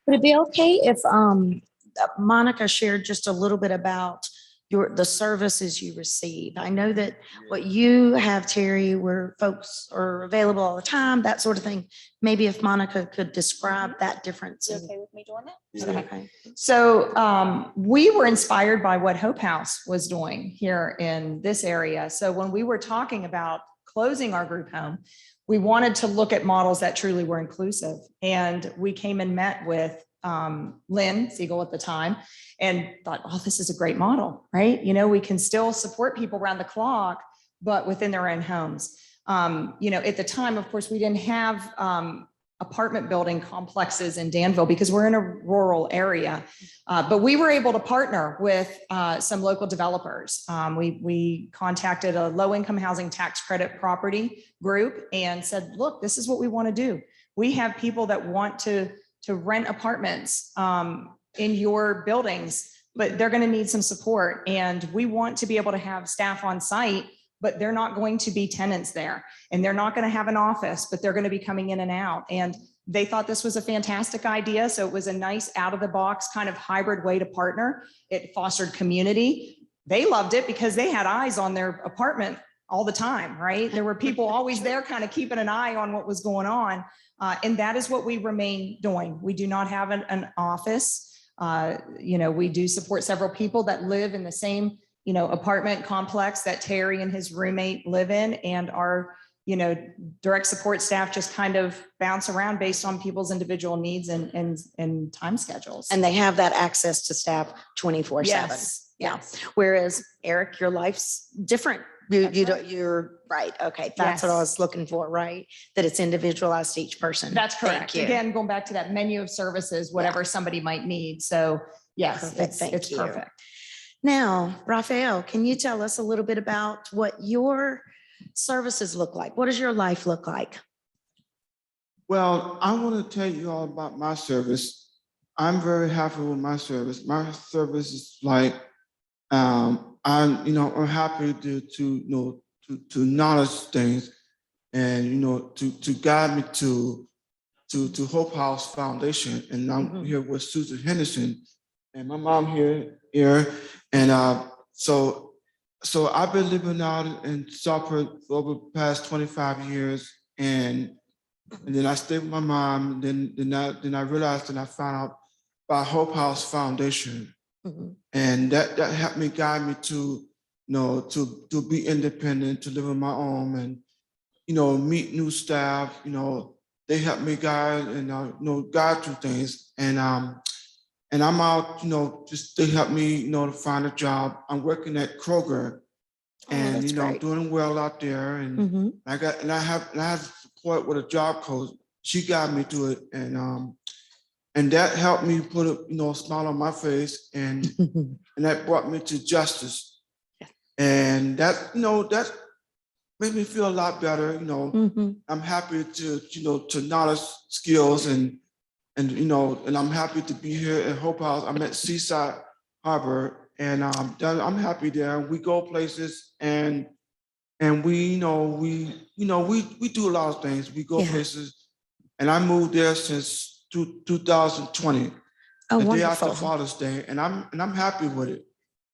Would it be okay if Monica shared just a little bit about the services you receive? I know that what you have, Terry, where folks are available all the time, that sort of thing. Maybe if Monica could describe that difference. You okay with me doing that? Yeah. Okay. So we were inspired by what Hope House was doing here in this area. So when we were talking about closing our group home, we wanted to look at models that truly were inclusive. And we came and met with Lynn Siegel at the time and thought, oh, this is a great model, right? You know, we can still support people around the clock, but within their own homes. You know, at the time, of course, we didn't have apartment building complexes in Danville because we're in a rural area. But we were able to partner with some local developers. We contacted a low-income housing tax credit property group and said, look, this is what we want to do. We have people that want to rent apartments in your buildings, but they're going to need some support. And we want to be able to have staff on site, but they're not going to be tenants there. And they're not going to have an office, but they're going to be coming in and out. And they thought this was a fantastic idea. So it was a nice out of the box kind of hybrid way to partner. It fostered community. They loved it because they had eyes on their apartment all the time, right? There were people always there kind of keeping an eye on what was going on. And that is what we remain doing. We do not have an office. You know, we do support several people that live in the same, you know, apartment complex that Terry and his roommate live in. And our direct support staff just kind of bounce around based on people's individual needs and time schedules. And they have that access to staff 24/7. Yes, Yeah. yes. Whereas Eric, your life's different. You're right. Okay. That's what I Yes. was looking for, right? That it's individualized to each person. That's Thank correct. you. Again, going back to that menu of services, whatever somebody might need. So yes, Perfect. Thank it's you. perfect. Now, Raphael, can you tell us a little bit about what your services look like? What does your life look like? Well, I want to tell you all about my service. I'm very happy with my service. My service is like, I'm happy to knowledge things and, to guide me to Hope House Foundation. And I'm here with Susan Henderson and my mom here. And so I've been living out in Southport for over the past 25 years. And then I stayed with my mom. Then I realized that I found out about Hope House Foundation. And that helped me guide me to be independent, to live on my own and, meet new staff. They helped me guide and, guide through things. And I'm out, just they helped me, to find a job. I'm working at Kroger and, great. doing well out there. And I have support with a job coach. She got me to it. And that helped me put a smile on my face and that brought me to justice. And that made me feel a lot better. I'm happy to knowledge skills and I'm happy to be here at Hope House. I'm at Seaside Harbor and I'm happy there. We go places and we do a lot of things. We go places and I moved there since 2020, Oh, the day after wonderful. Father's Day, and I'm happy with it.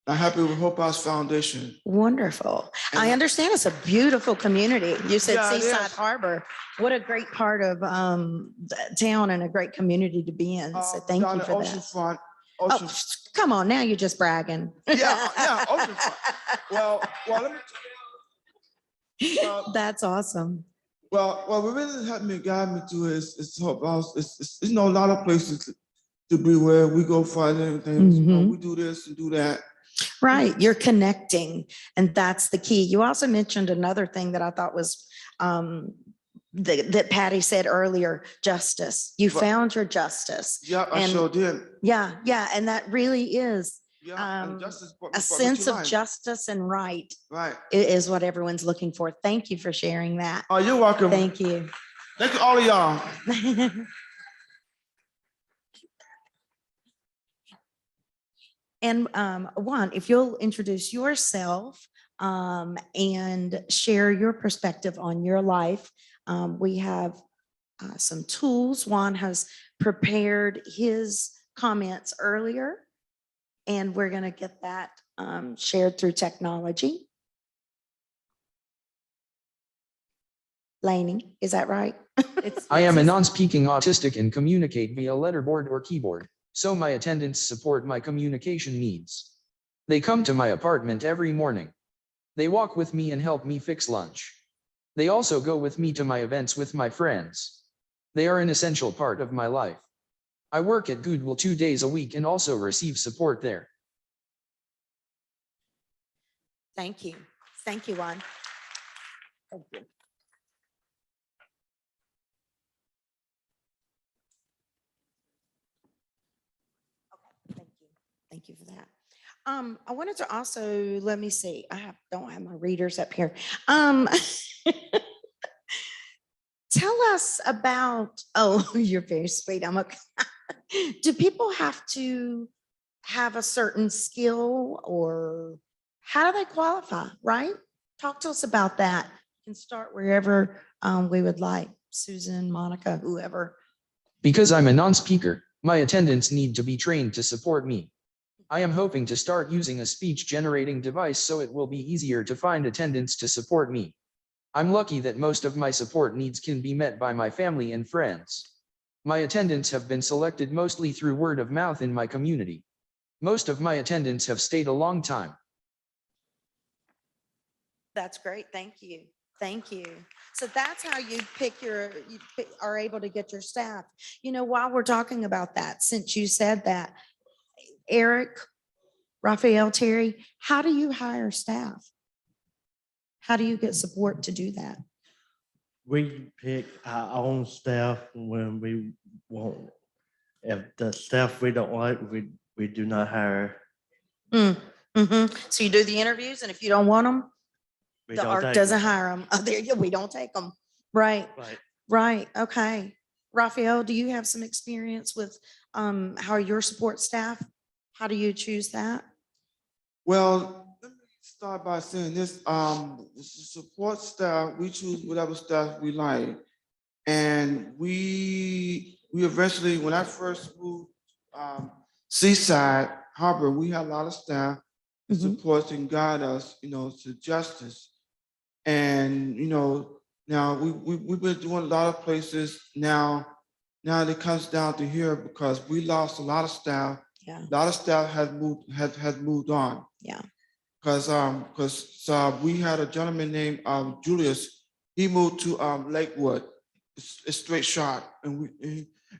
I'm happy with Hope House Foundation. Wonderful. I understand it's a beautiful community. You said Yeah, it Seaside is. Harbor. What a great part of town and a great community to be in. So thank Down you at for that. Oceanfront. Oh, come on, now you're just bragging. Yeah, Oceanfront. Well, let me. That's awesome. Well, what really helped me guide me to is Hope House. It's a lot of places to be where we go find everything. We do this and do that. Right, you're connecting, and that's the key. You also mentioned another thing that I thought was that Patti said earlier, justice. You found your justice. Yeah, I sure did. Yeah, and that really is and justice brought me a to sense of life. justice and right. Right. Is what everyone's looking for. Thank you for sharing that. Oh, you're welcome. Thank you. Thank you, all of y'all. And Juan, if you'll introduce yourself and share your perspective on your life. We have some tools. Juan has prepared his comments earlier, and we're going to get that shared through technology. Lainey, is that right? I am a non-speaking autistic and communicate via letterboard or keyboard, so my attendants support my communication needs. They come to my apartment every morning. They walk with me and help me fix lunch. They also go with me to my events with my friends. They are an essential part of my life. I work at Goodwill 2 days a week and also receive support there. Thank you. Thank you, Juan. Thank you. Thank you for that. I wanted to also, let me see, don't have my readers up here. Tell us about, oh, you're very sweet. Do people have to have a certain skill or how do they qualify, right? Talk to us about that. You can start wherever we would like. Susan, Monica, whoever. Because I'm a non-speaker, my attendants need to be trained to support me. I am hoping to start using a speech generating device so it will be easier to find attendants to support me. I'm lucky that most of my support needs can be met by my family and friends. My attendants have been selected mostly through word of mouth in my community. Most of my attendants have stayed a long time. That's great. Thank you. Thank you. So that's how you are able to get your staff. You know, while we're talking about that, since you said that, Eric, Raphael, Terry, how do you hire staff? How do you get support to do that? We pick our own staff when we want. If the staff we don't like, we do not hire. So you do the interviews, and if you don't want them, We the don't ARC take doesn't them. hire them. Oh, there you go. We don't take them. Right. Right. Right. Okay. Raphael, do you have some experience with how your support staff? How do you choose that? Well, let me start by saying this, the support staff, we choose whatever staff we like. And we eventually, when I first moved Seaside Harbor, we had a lot of staff to support and guide us, you know, to justice. And, you know, now we've been doing a lot of places now it comes down to here because we lost a lot of staff. Yeah. A lot of staff has moved on. Yeah. Because we had a gentleman named Julius. He moved to Lakewood. It's a straight shot, and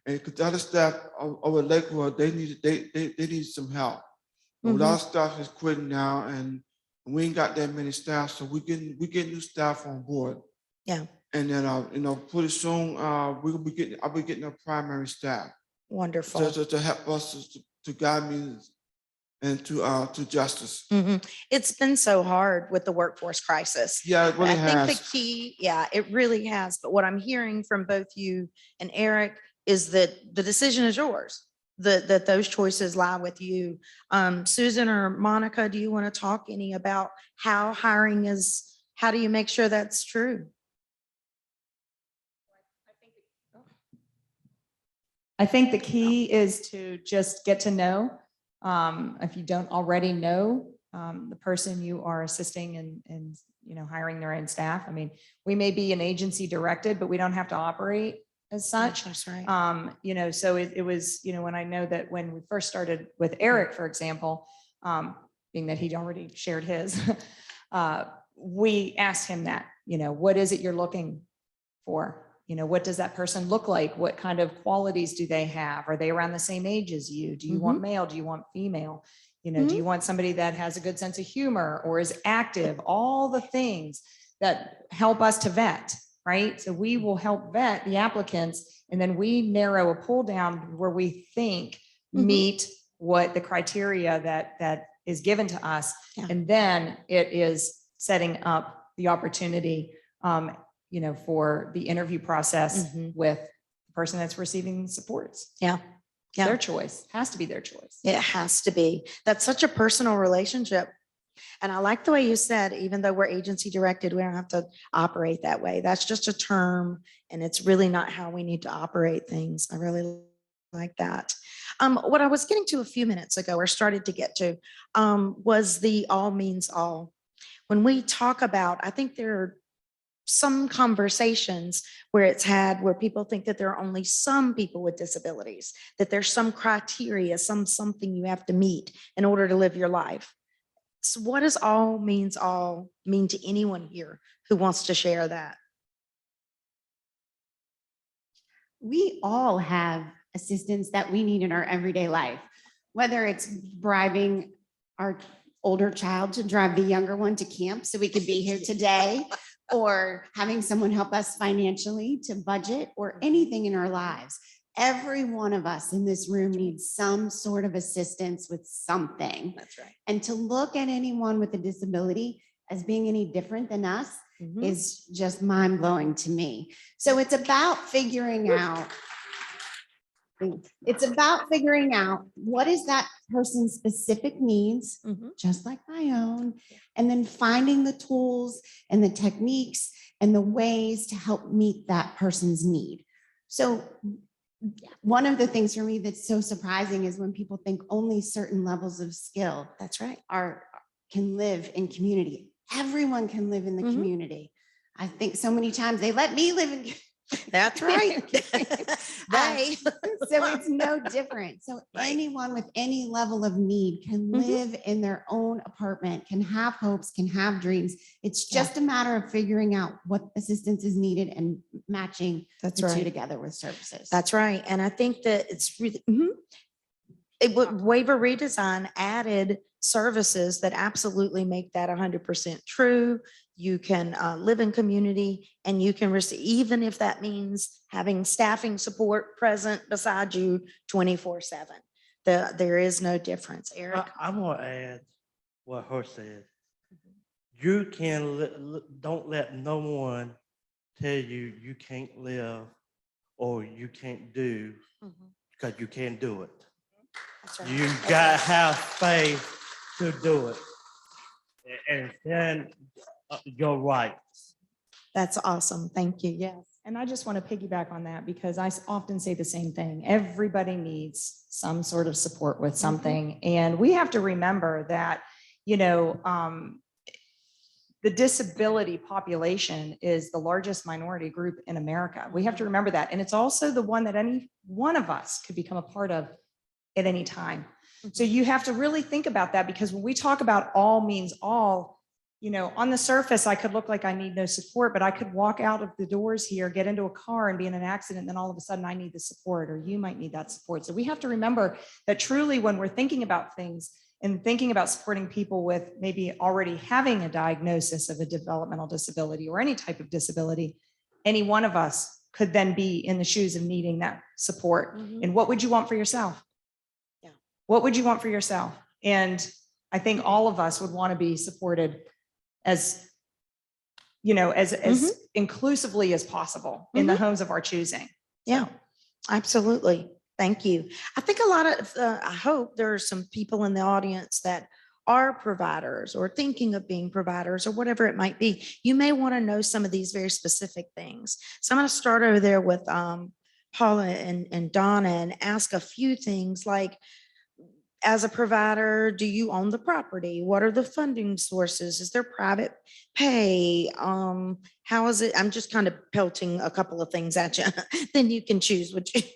because the other staff over Lakewood, they needed some help. A lot of staff is quitting now, and we ain't got that many staff, so we get new staff on board. Yeah. And then you know, pretty soon I'll be getting a primary staff. Wonderful. To help us to guide me and to justice. It's been so hard with the workforce crisis. Yeah, it really I think has. the key, yeah, it really has. But what I'm hearing from both you and Eric is that the decision is yours, that those choices lie with you. Susan or Monica, do you want to talk any about how hiring is, how do you make sure that's true? I think the key is to just get to know. If you don't already know the person you are assisting in you know, hiring their own staff. I mean, we may be an agency directed, but we don't have to operate as such. That's right. You know, so it was, you know, when I know that when we first started with Eric, for example, being that he'd already shared his, we asked him that, you know, what is it you're looking for? You know, what does that person look like? What kind of qualities do they have? Are they around the same age as you? Do you want male? Do you want female? You know, do you want somebody that has a good sense of humor or is active? All the things that help us to vet, right? So we will help vet the applicants, and then we narrow a pull down where we think meet what the criteria that is given to us. Yeah. And then it is setting up the opportunity, you know, for the interview process with the person that's receiving supports. Yeah. Yeah. Their choice has to be their choice. It has to be. That's such a personal relationship. And I like the way you said, even though we're agency directed, we don't have to operate that way. That's just a term, and it's really not how we need to operate things. I really like that. What I was getting to a few minutes ago, or started to get to, was the all means all. When we talk about, I think there are some conversations where it's had where people think that there are only some people with disabilities, that there's some criteria, something you have to meet in order to live your life. So what does all mean to anyone here who wants to share that? We all have assistance that we need in our everyday life, whether it's bribing our older child to drive the younger one to camp so we could be here today, or having someone help us financially to budget, or anything in our lives. Every one of us in this room needs some sort of assistance with something. That's right. And to look at anyone with a disability as being any different than us is just mind blowing to me. So it's about figuring out, what is that person's specific needs, just like my own, and then finding the tools and the techniques and the ways to help meet that person's need. So one of the things for me that's so surprising is when people think only certain levels of skill, that's right, can live in community. Everyone can live in the community. I think so many times they let me live in That's right. They. So it's no different. So anyone with any level of need can live in their own apartment, can have hopes, can have dreams. It's just a matter of figuring out what assistance is needed and matching the two together with services. That's right. And I think that it's really, it would waiver redesign added services that absolutely make that 100% true. You can live in community and you can receive, even if that means having staffing support present beside you 24/7. There is no difference. Eric? I want to add what her said. You don't let no one tell you you can't live or you can't do because you can't do it. That's right. You got to have faith to do it. And then you're right. That's awesome. Thank you. Yes. And I just want to piggyback on that because I often say the same thing. Everybody needs some sort of support with something. And we have to remember that, you know, the disability population is the largest minority group in America. We have to remember that. And it's also the one that any one of us could become a part of at any time. So you have to really think about that, because when we talk about all means all, you know, on the surface, I could look like I need no support, but I could walk out of the doors here, get into a car and be in an accident. And then all of a sudden I need the support, or you might need that support. So we have to remember that truly when we're thinking about things and thinking about supporting people with maybe already having a diagnosis of a developmental disability or any type of disability, any one of us could then be in the shoes of needing that support. And what would you want for yourself? Yeah. What would you want for yourself? And I think all of us would want to be supported as, you know, as inclusively as possible in the homes of our choosing. Yeah, absolutely. Thank you. I think a lot of, I hope there are some people in the audience that are providers or thinking of being providers or whatever it might be. You may want to know some of these very specific things. So I'm going to start over there with Paula and Donna and ask a few things like, as a provider, do you own the property? What are the funding sources? Is there private pay? How is it? I'm just kind of pelting a couple of things at you. Then you can choose which.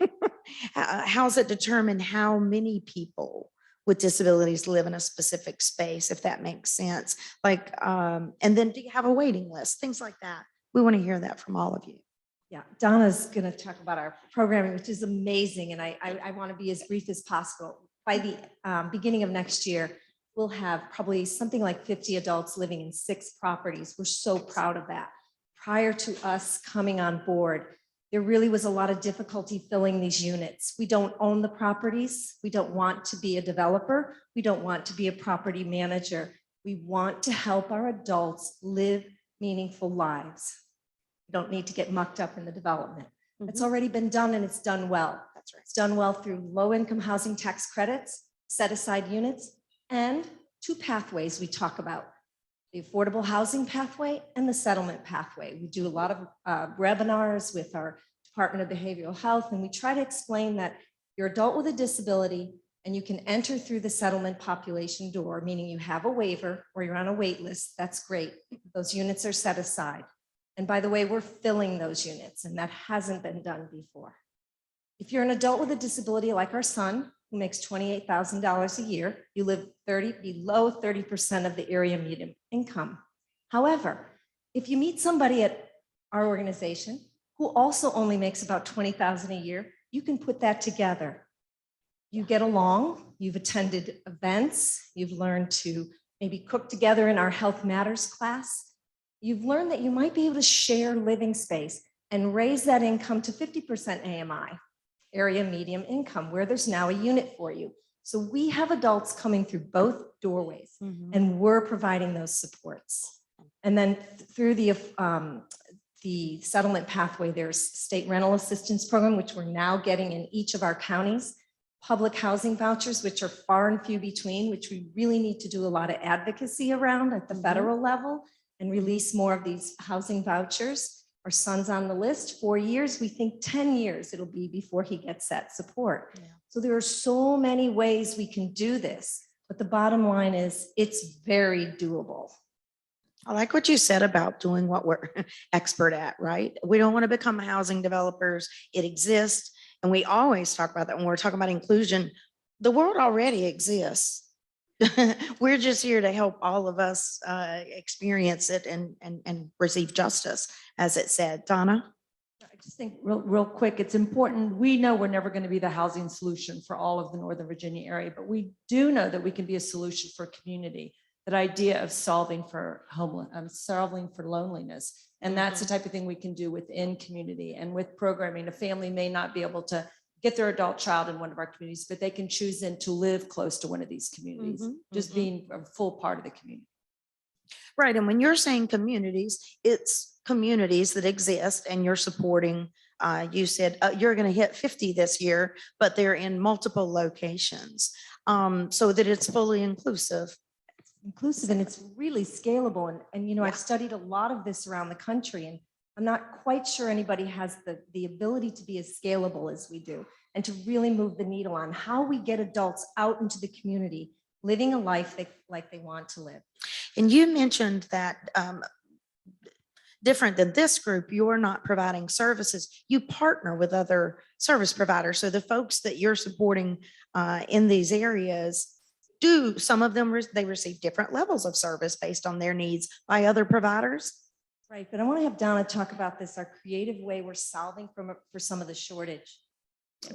How's it determined how many people with disabilities live in a specific space, if that makes sense? Like, and then do you have a waiting list? Things like that. We want to hear that from all of you. Yeah, Donna's going to talk about our programming, which is amazing. And I want to be as brief as possible. By the beginning of next year, we'll have probably something like 50 adults living in 6 properties. We're so proud of that. Prior to us coming on board, there really was a lot of difficulty filling these units. We don't own the properties. We don't want to be a developer. We don't want to be a property manager. We want to help our adults live meaningful lives. We don't need to get mucked up in the development. It's already been done and it's done well. That's right. It's done well through low-income housing tax credits, set-aside units, and 2 pathways we talk about: the affordable housing pathway and the settlement pathway. We do a lot of webinars with our Department of Behavioral Health, and we try to explain that you're an adult with a disability and you can enter through the settlement population door, meaning you have a waiver or you're on a wait list. That's great. Those units are set aside. And by the way, we're filling those units, and that hasn't been done before. If you're an adult with a disability like our son, who makes $28,000 a year, you live below 30% of the area median income. However, if you meet somebody at our organization who also only makes about $20,000 a year, you can put that together. You get along, you've attended events, you've learned to maybe cook together in our Health Matters class. You've learned that you might be able to share living space and raise that income to 50% AMI, area median income, where there's now a unit for you. So we have adults coming through both doorways, and we're providing those supports. And then through the settlement pathway, there's state rental assistance program, which we're now getting in each of our counties, public housing vouchers, which are far and few between, which we really need to do a lot of advocacy around at the federal level and release more of these housing vouchers. Our son's on the list, 4 years. We think 10 years it'll be before he gets that support. So there are so many ways we can do this, but the bottom line is it's very doable. I like what you said about doing what we're expert at, right? We don't want to become housing developers. It exists. And we always talk about that when we're talking about inclusion. The world already exists. We're just here to help all of us experience it and receive justice, as it said. Donna? I just think real quick, it's important. We know we're never going to be the housing solution for all of the Northern Virginia area, but we do know that we can be a solution for community. That idea of solving for solving for loneliness. And that's the type of thing we can do within community and with programming. A family may not be able to get their adult child in one of our communities, but they can choose then to live close to one of these communities, just being a full part of the community. Right. And when you're saying communities, it's communities that exist and you're supporting, you said you're going to hit 50 this year, but they're in multiple locations so that it's fully inclusive. And it's really scalable. And you know, I've studied a lot of this around the country, and I'm not quite sure anybody has the ability to be as scalable as we do and to really move the needle on how we get adults out into the community, living a life like they want to live. And you mentioned that different than this group, you're not providing services. You partner with other service providers. So the folks that you're supporting in these areas, do some of them, they receive different levels of service based on their needs by other providers? Right, but I want to have Donna talk about this, our creative way we're solving for some of the shortage.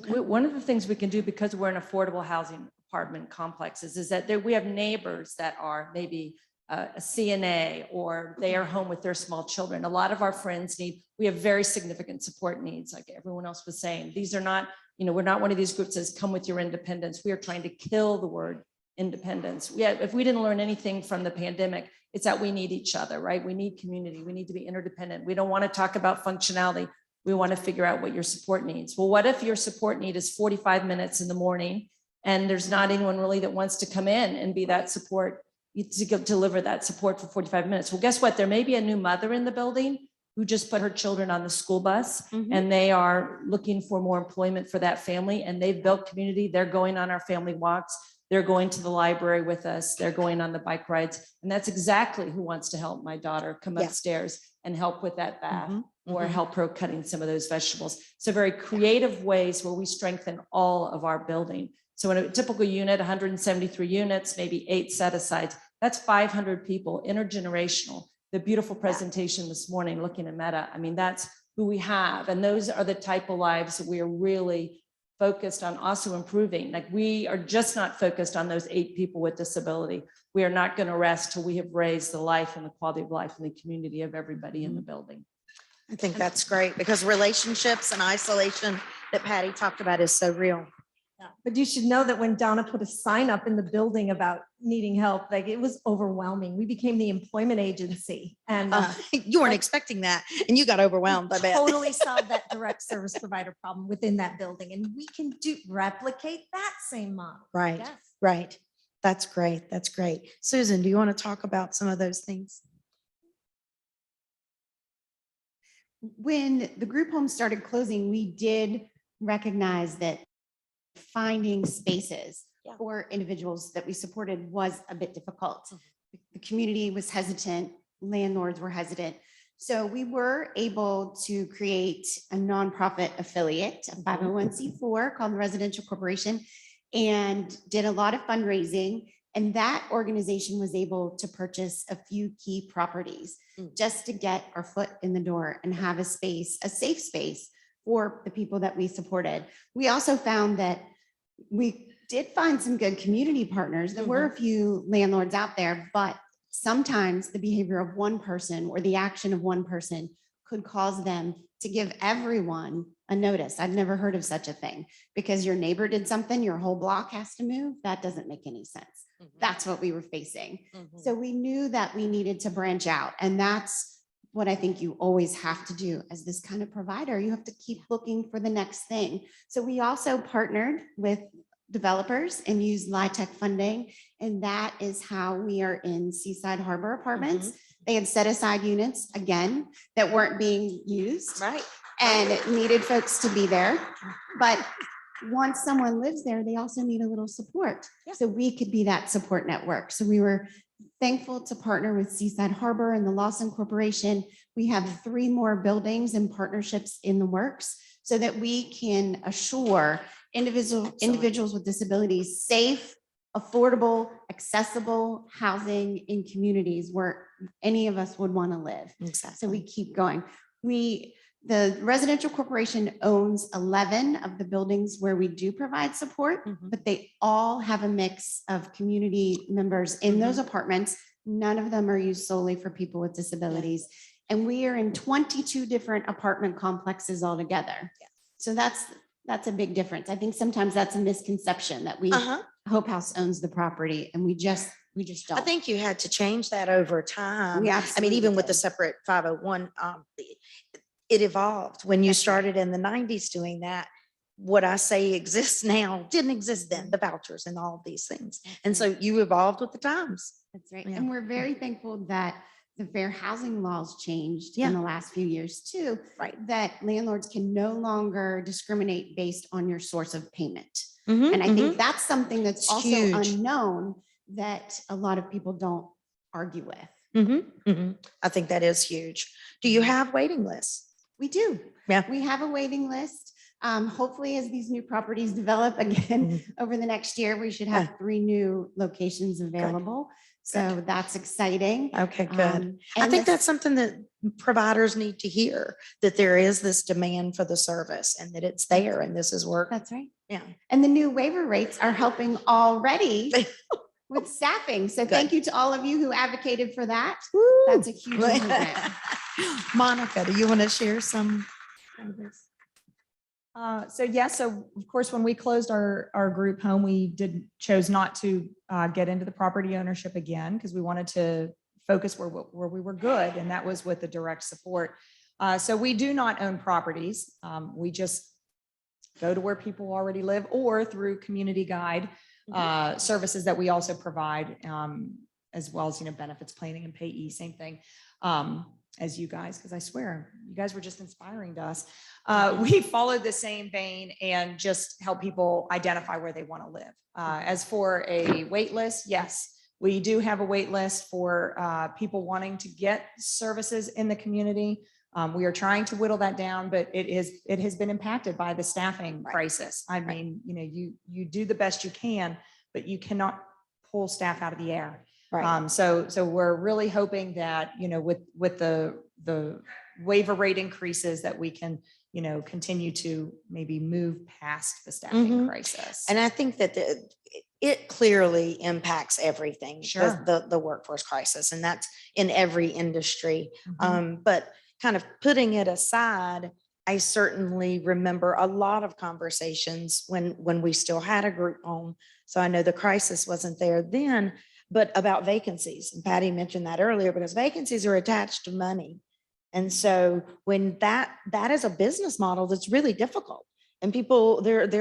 One of the things we can do, because we're an affordable housing apartment complexes, is that we have neighbors that are maybe a CNA or they are home with their small children. A lot of our friends we have very significant support needs, like everyone else was saying. These are not, you know, we're not one of these groups that says, come with your independence. We are trying to kill the word independence. If we didn't learn anything from the pandemic, it's that we need each other, right? We need community. We need to be interdependent. We don't want to talk about functionality. We want to figure out what your support needs. Well, what if your support need is 45 minutes in the morning and there's not anyone really that wants to come in and be that support, to deliver that support for 45 minutes? Well, guess what? There may be a new mother in the building who just put her children on the school bus and they are looking for more employment for that family, and they've built community. They're going on our family walks. They're going to the library with us. They're going on the bike rides. And that's exactly who wants to help my daughter come upstairs and help with that bath or help her cutting some of those vegetables. So very creative ways where we strengthen all of our building. So in a typical unit, 173 units, maybe 8 set-asides, that's 500 people, intergenerational. The beautiful presentation this morning looking at Meta, I mean, that's who we have. And those are the type of lives that we are really focused on also improving. Like, we are just not focused on those 8 people with disability. We are not going to rest till we have raised the life and the quality of life in the community of everybody in the building. I think that's great, because relationships and isolation that Patti talked about is so real. Yeah. But you should know that when Donna put a sign up in the building about needing help, like, it was overwhelming. We became the employment agency, and you weren't expecting that, and you got overwhelmed. I bet. Totally solved that direct service provider problem within that building, and we can replicate that same model. Right, Yes. right. That's great. That's great. Susan, do you want to talk about some of those things? When the group homes started closing, we did recognize that finding spaces for individuals that we supported was a bit difficult. The community was hesitant, landlords were hesitant. So we were able to create a nonprofit affiliate, a 501c4 called the Residential Corporation, and did a lot of fundraising. And that organization was able to purchase a few key properties just to get our foot in the door and have a space, a safe space for the people that we supported. We also found that we did find some good community partners. There were a few landlords out there, but sometimes the behavior of one person or the action of one person could cause them to give everyone a notice. I've never heard of such a thing. Because your neighbor did something, your whole block has to move. That doesn't make any sense. That's what we were facing. So we knew that we needed to branch out. And that's what I think you always have to do as this kind of provider. You have to keep looking for the next thing. So we also partnered with developers and used LIHTC funding. And that is how we are in Seaside Harbor Apartments. They had set aside units, again, that weren't being used. Right. And needed folks to be there. But once someone lives there, they also need a little support. So we could be that support network. So we were thankful to partner with Seaside Harbor and the Lawson Corporation. We have 3 more buildings and partnerships in the works so that we can assure individuals with disabilities safe, affordable, accessible housing in communities where any of us would want to live. Exactly. So we keep going. The residential corporation owns 11 of the buildings where we do provide support, but they all have a mix of community members in those apartments. None of them are used solely for people with disabilities. And we are in 22 different apartment complexes altogether. So that's a big difference. I think sometimes that's a misconception that Hope House owns the property and we just don't. I think you had to change that over time. We I mean, absolutely even with did. the separate 501, it evolved. When you started in the 90s doing that, what I say exists now didn't exist then, the vouchers and all of these things. And so you evolved with the times. That's right. Yeah. And we're very thankful that the fair housing laws changed in the last few years too. Right. That landlords can no longer discriminate based on your source of payment. Mhm, And I think that's something that's It's also huge. unknown that a lot of people don't argue with. I think that is huge. Do you have waiting lists? We do. Yeah. We have a waiting list. Hopefully, as these new properties develop again over the next year, we should have 3 new locations available. So that's exciting. Okay, good. I and think this- that's something that providers need to hear, that there is this demand for the service and that it's there and this is work. That's right. Yeah. And the new waiver rates are helping already with staffing. So thank you to all of you who advocated for that. That's a huge improvement. Monica, do you want to share some of this? So of course, when we closed our group home, we chose not to get into the property ownership again because we wanted to focus where we were good, and that was with the direct support. So we do not own properties. We just go to where people already live or through community guide services that we also provide, as well as, benefits planning and payee, same thing. As you guys, because I swear you guys were just inspiring to us. We followed the same vein and just help people identify where they want to live. As for a wait list, yes, we do have a wait list for people wanting to get services in the community. We are trying to whittle that down, but it has been impacted by the staffing crisis. I mean, you do the best you can, but you cannot pull staff out of the air. Right. So we're really hoping that, with the waiver rate increases that we can, continue to maybe move past the staffing crisis. And I think that it clearly impacts everything, Sure. the workforce crisis, and that's in every industry. But kind of putting it aside, I certainly remember a lot of conversations when we still had a group home. So I know the crisis wasn't there then, but about vacancies. And Patti mentioned that earlier, because vacancies are attached to money. And so when that is a business model that's really difficult. And people, it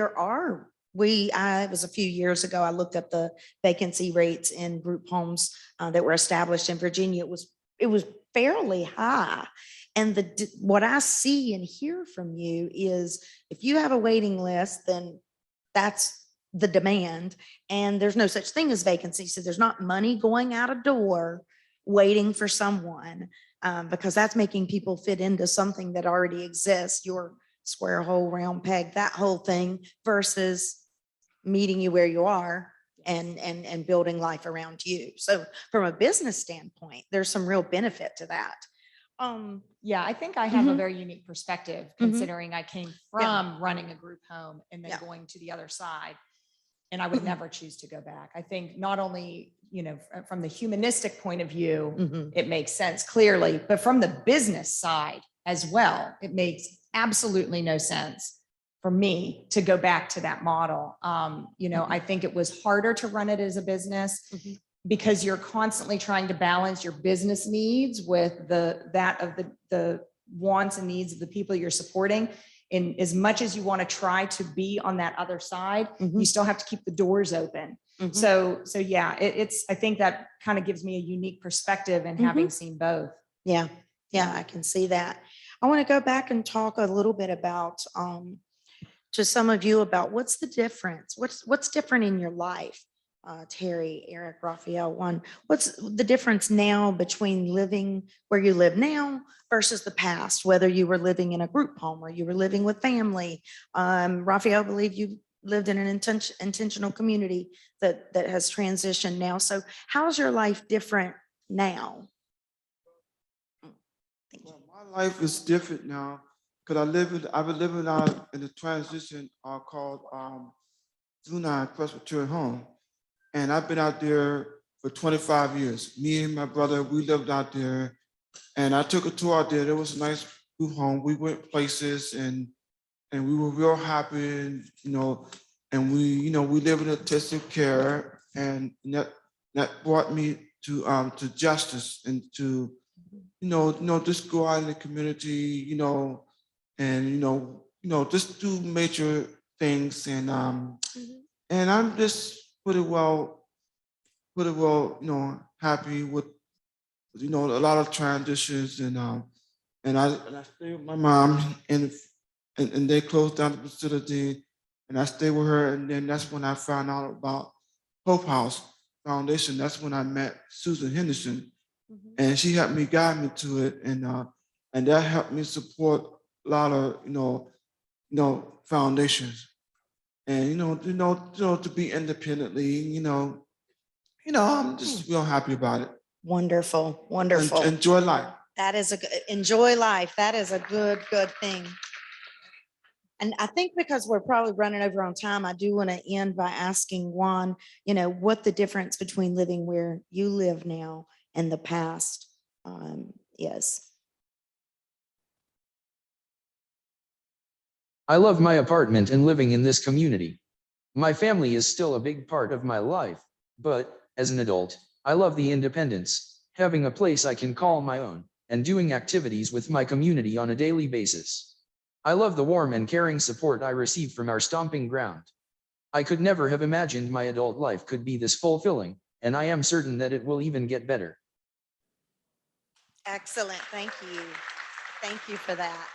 was a few years ago, I looked up the vacancy rates in group homes that were established in Virginia. It was fairly high. And what I see and hear from you is if you have a waiting list, then that's the demand, and there's no such thing as vacancy. So there's not money going out a door waiting for someone, because that's making people fit into something that already exists, your square hole, round peg, that whole thing, versus meeting you where you are and building life around you. So from a business standpoint, there's some real benefit to that. Yeah, I think I have a very unique perspective, considering I came from running a group home and then going to the other side. And I would never choose to go back. I think not only, from the humanistic point of view, it makes sense clearly, but from the business side as well, it makes absolutely no sense for me to go back to that model. I think it was harder to run it as a business because you're constantly trying to balance your business needs with the wants and needs of the people you're supporting. In as much as you want to try to be on that other side, you still have to keep the doors open. So yeah, I think that kind of gives me a unique perspective in having seen both. Yeah, I can see that. I want to go back and talk a little bit about to some of you about what's the difference, what's different in your life Terry, Eric, Raphael, Juan, what's the difference now between living where you live now versus the past, whether you were living in a group home or you were living with family? Raphael, I believe you lived in an intentional community that has transitioned now. So how's your life different now? Well, my life is different now because I've been living out in the transition called Vuong Presbyterian Home. And I've been out there for 25 years. Me and my brother, we lived out there. And I took a tour out there. It was a nice group home. We went places and we were real happy, and, and we live in intensive care, and that brought me to justice and to, just go out in the community, and, just do major things. And I'm just pretty well, happy with, a lot of transitions, and I stay with my mom, and they closed down the facility, and I stayed with her, and then that's when I found out about Hope House Foundation. That's when I met Susan Henderson, and she helped me guide me to it, and that helped me support a lot of foundations. And to be independently, I'm just real happy about it. Wonderful, wonderful. Enjoy life. That is enjoy life. That is a good thing. And I think because we're probably running over on time, I do want to end by asking Juan, what the difference between living where you live now and the past is. I love my apartment and living in this community. My family is still a big part of my life, but as an adult, I love the independence, having a place I can call my own, and doing activities with my community on a daily basis. I love the warm and caring support I receive from our stomping ground. I could never have imagined my adult life could be this fulfilling, and I am certain that it will even get better. Excellent. Thank you. Thank you for that.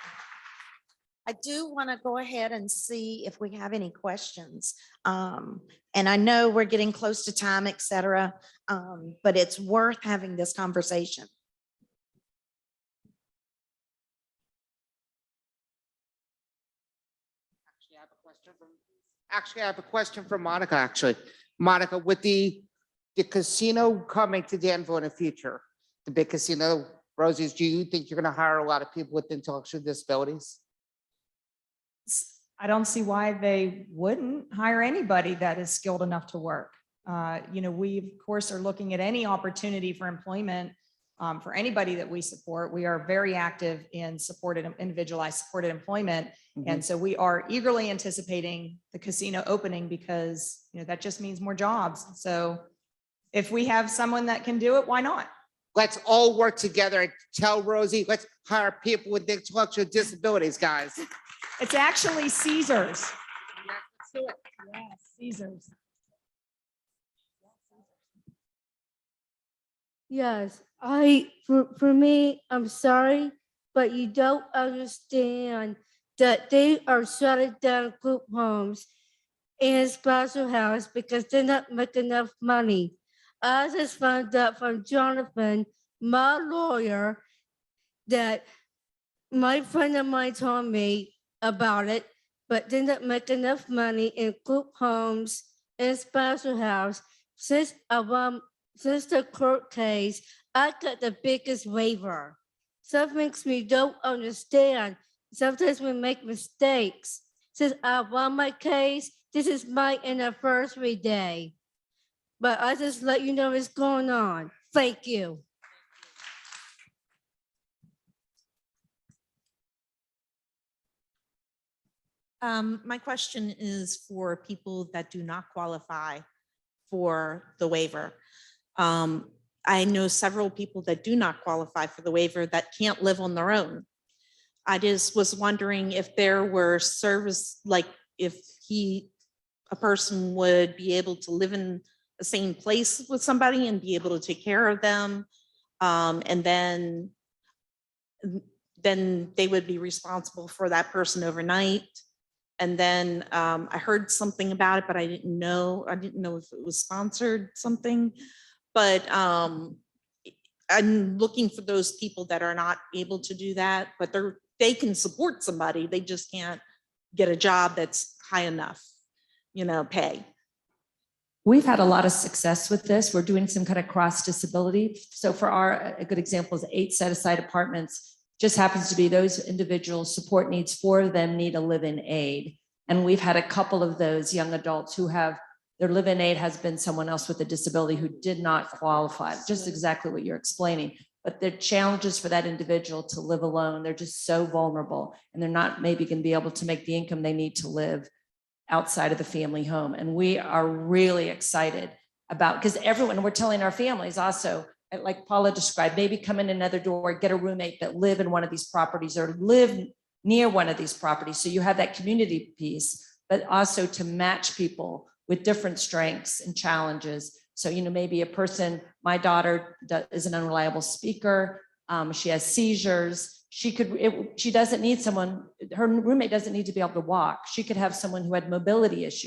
I do want to go ahead and see if we have any questions. And I know we're getting close to time, et cetera, but it's worth having this conversation. Actually, I have a question from Monica, actually. Monica, with the casino coming to Danville in the future, the big casino, Rosie's, do you think you're going to hire a lot of people with intellectual disabilities? I don't see why they wouldn't hire anybody that is skilled enough to work. We of course are looking at any opportunity for employment for anybody that we support. We are very active in individualized supported employment. And so we are eagerly anticipating the casino opening because, that just means more jobs. So if we have someone that can do it, why not? Let's all work together and tell Rosie, let's hire people with intellectual disabilities, guys. It's actually Caesars. Let's do it. Yes, Caesars. Yes, for me, I'm sorry, but you don't understand that they are shutting down group homes and special house because they're not making enough money. I just found out from Jonathan, my lawyer, that my friend of mine told me about it, but they're not making enough money in group homes and special house. Since the court case, I got the biggest waiver. Some things we don't understand. Sometimes we make mistakes. Since I won my case, this is my anniversary day. But I just let you know what's going on. Thank you. My question is for people that do not qualify for the waiver. I know several people that do not qualify for the waiver that can't live on their own. I just was wondering if there were service, like if a person would be able to live in the same place with somebody and be able to take care of them. And then they would be responsible for that person overnight. And then I heard something about it, but I didn't know if it was sponsored something. But I'm looking for those people that are not able to do that, but they can support somebody. They just can't get a job that's high enough, pay. We've had a lot of success with this. We're doing some kind of cross disability. So for a good example is 8 set-aside apartments. Just happens to be those individuals' support needs, 4 of them need a live-in aid. And we've had a couple of those young adults who have their live-in aid has been someone else with a disability who did not qualify, just exactly what you're explaining. But the challenges for that individual to live alone, they're just so vulnerable, and they're not maybe going to be able to make the income they need to live outside of the family home. And we are really excited about, because everyone, we're telling our families also, like Paula described, maybe come in another door, get a roommate that live in one of these properties or live near one of these properties. So you have that community piece, but also to match people with different strengths and challenges. So, maybe a person, my daughter is an unreliable speaker. She has seizures. She doesn't need someone, her roommate doesn't need to be able to walk. She could have someone who had mobility issues.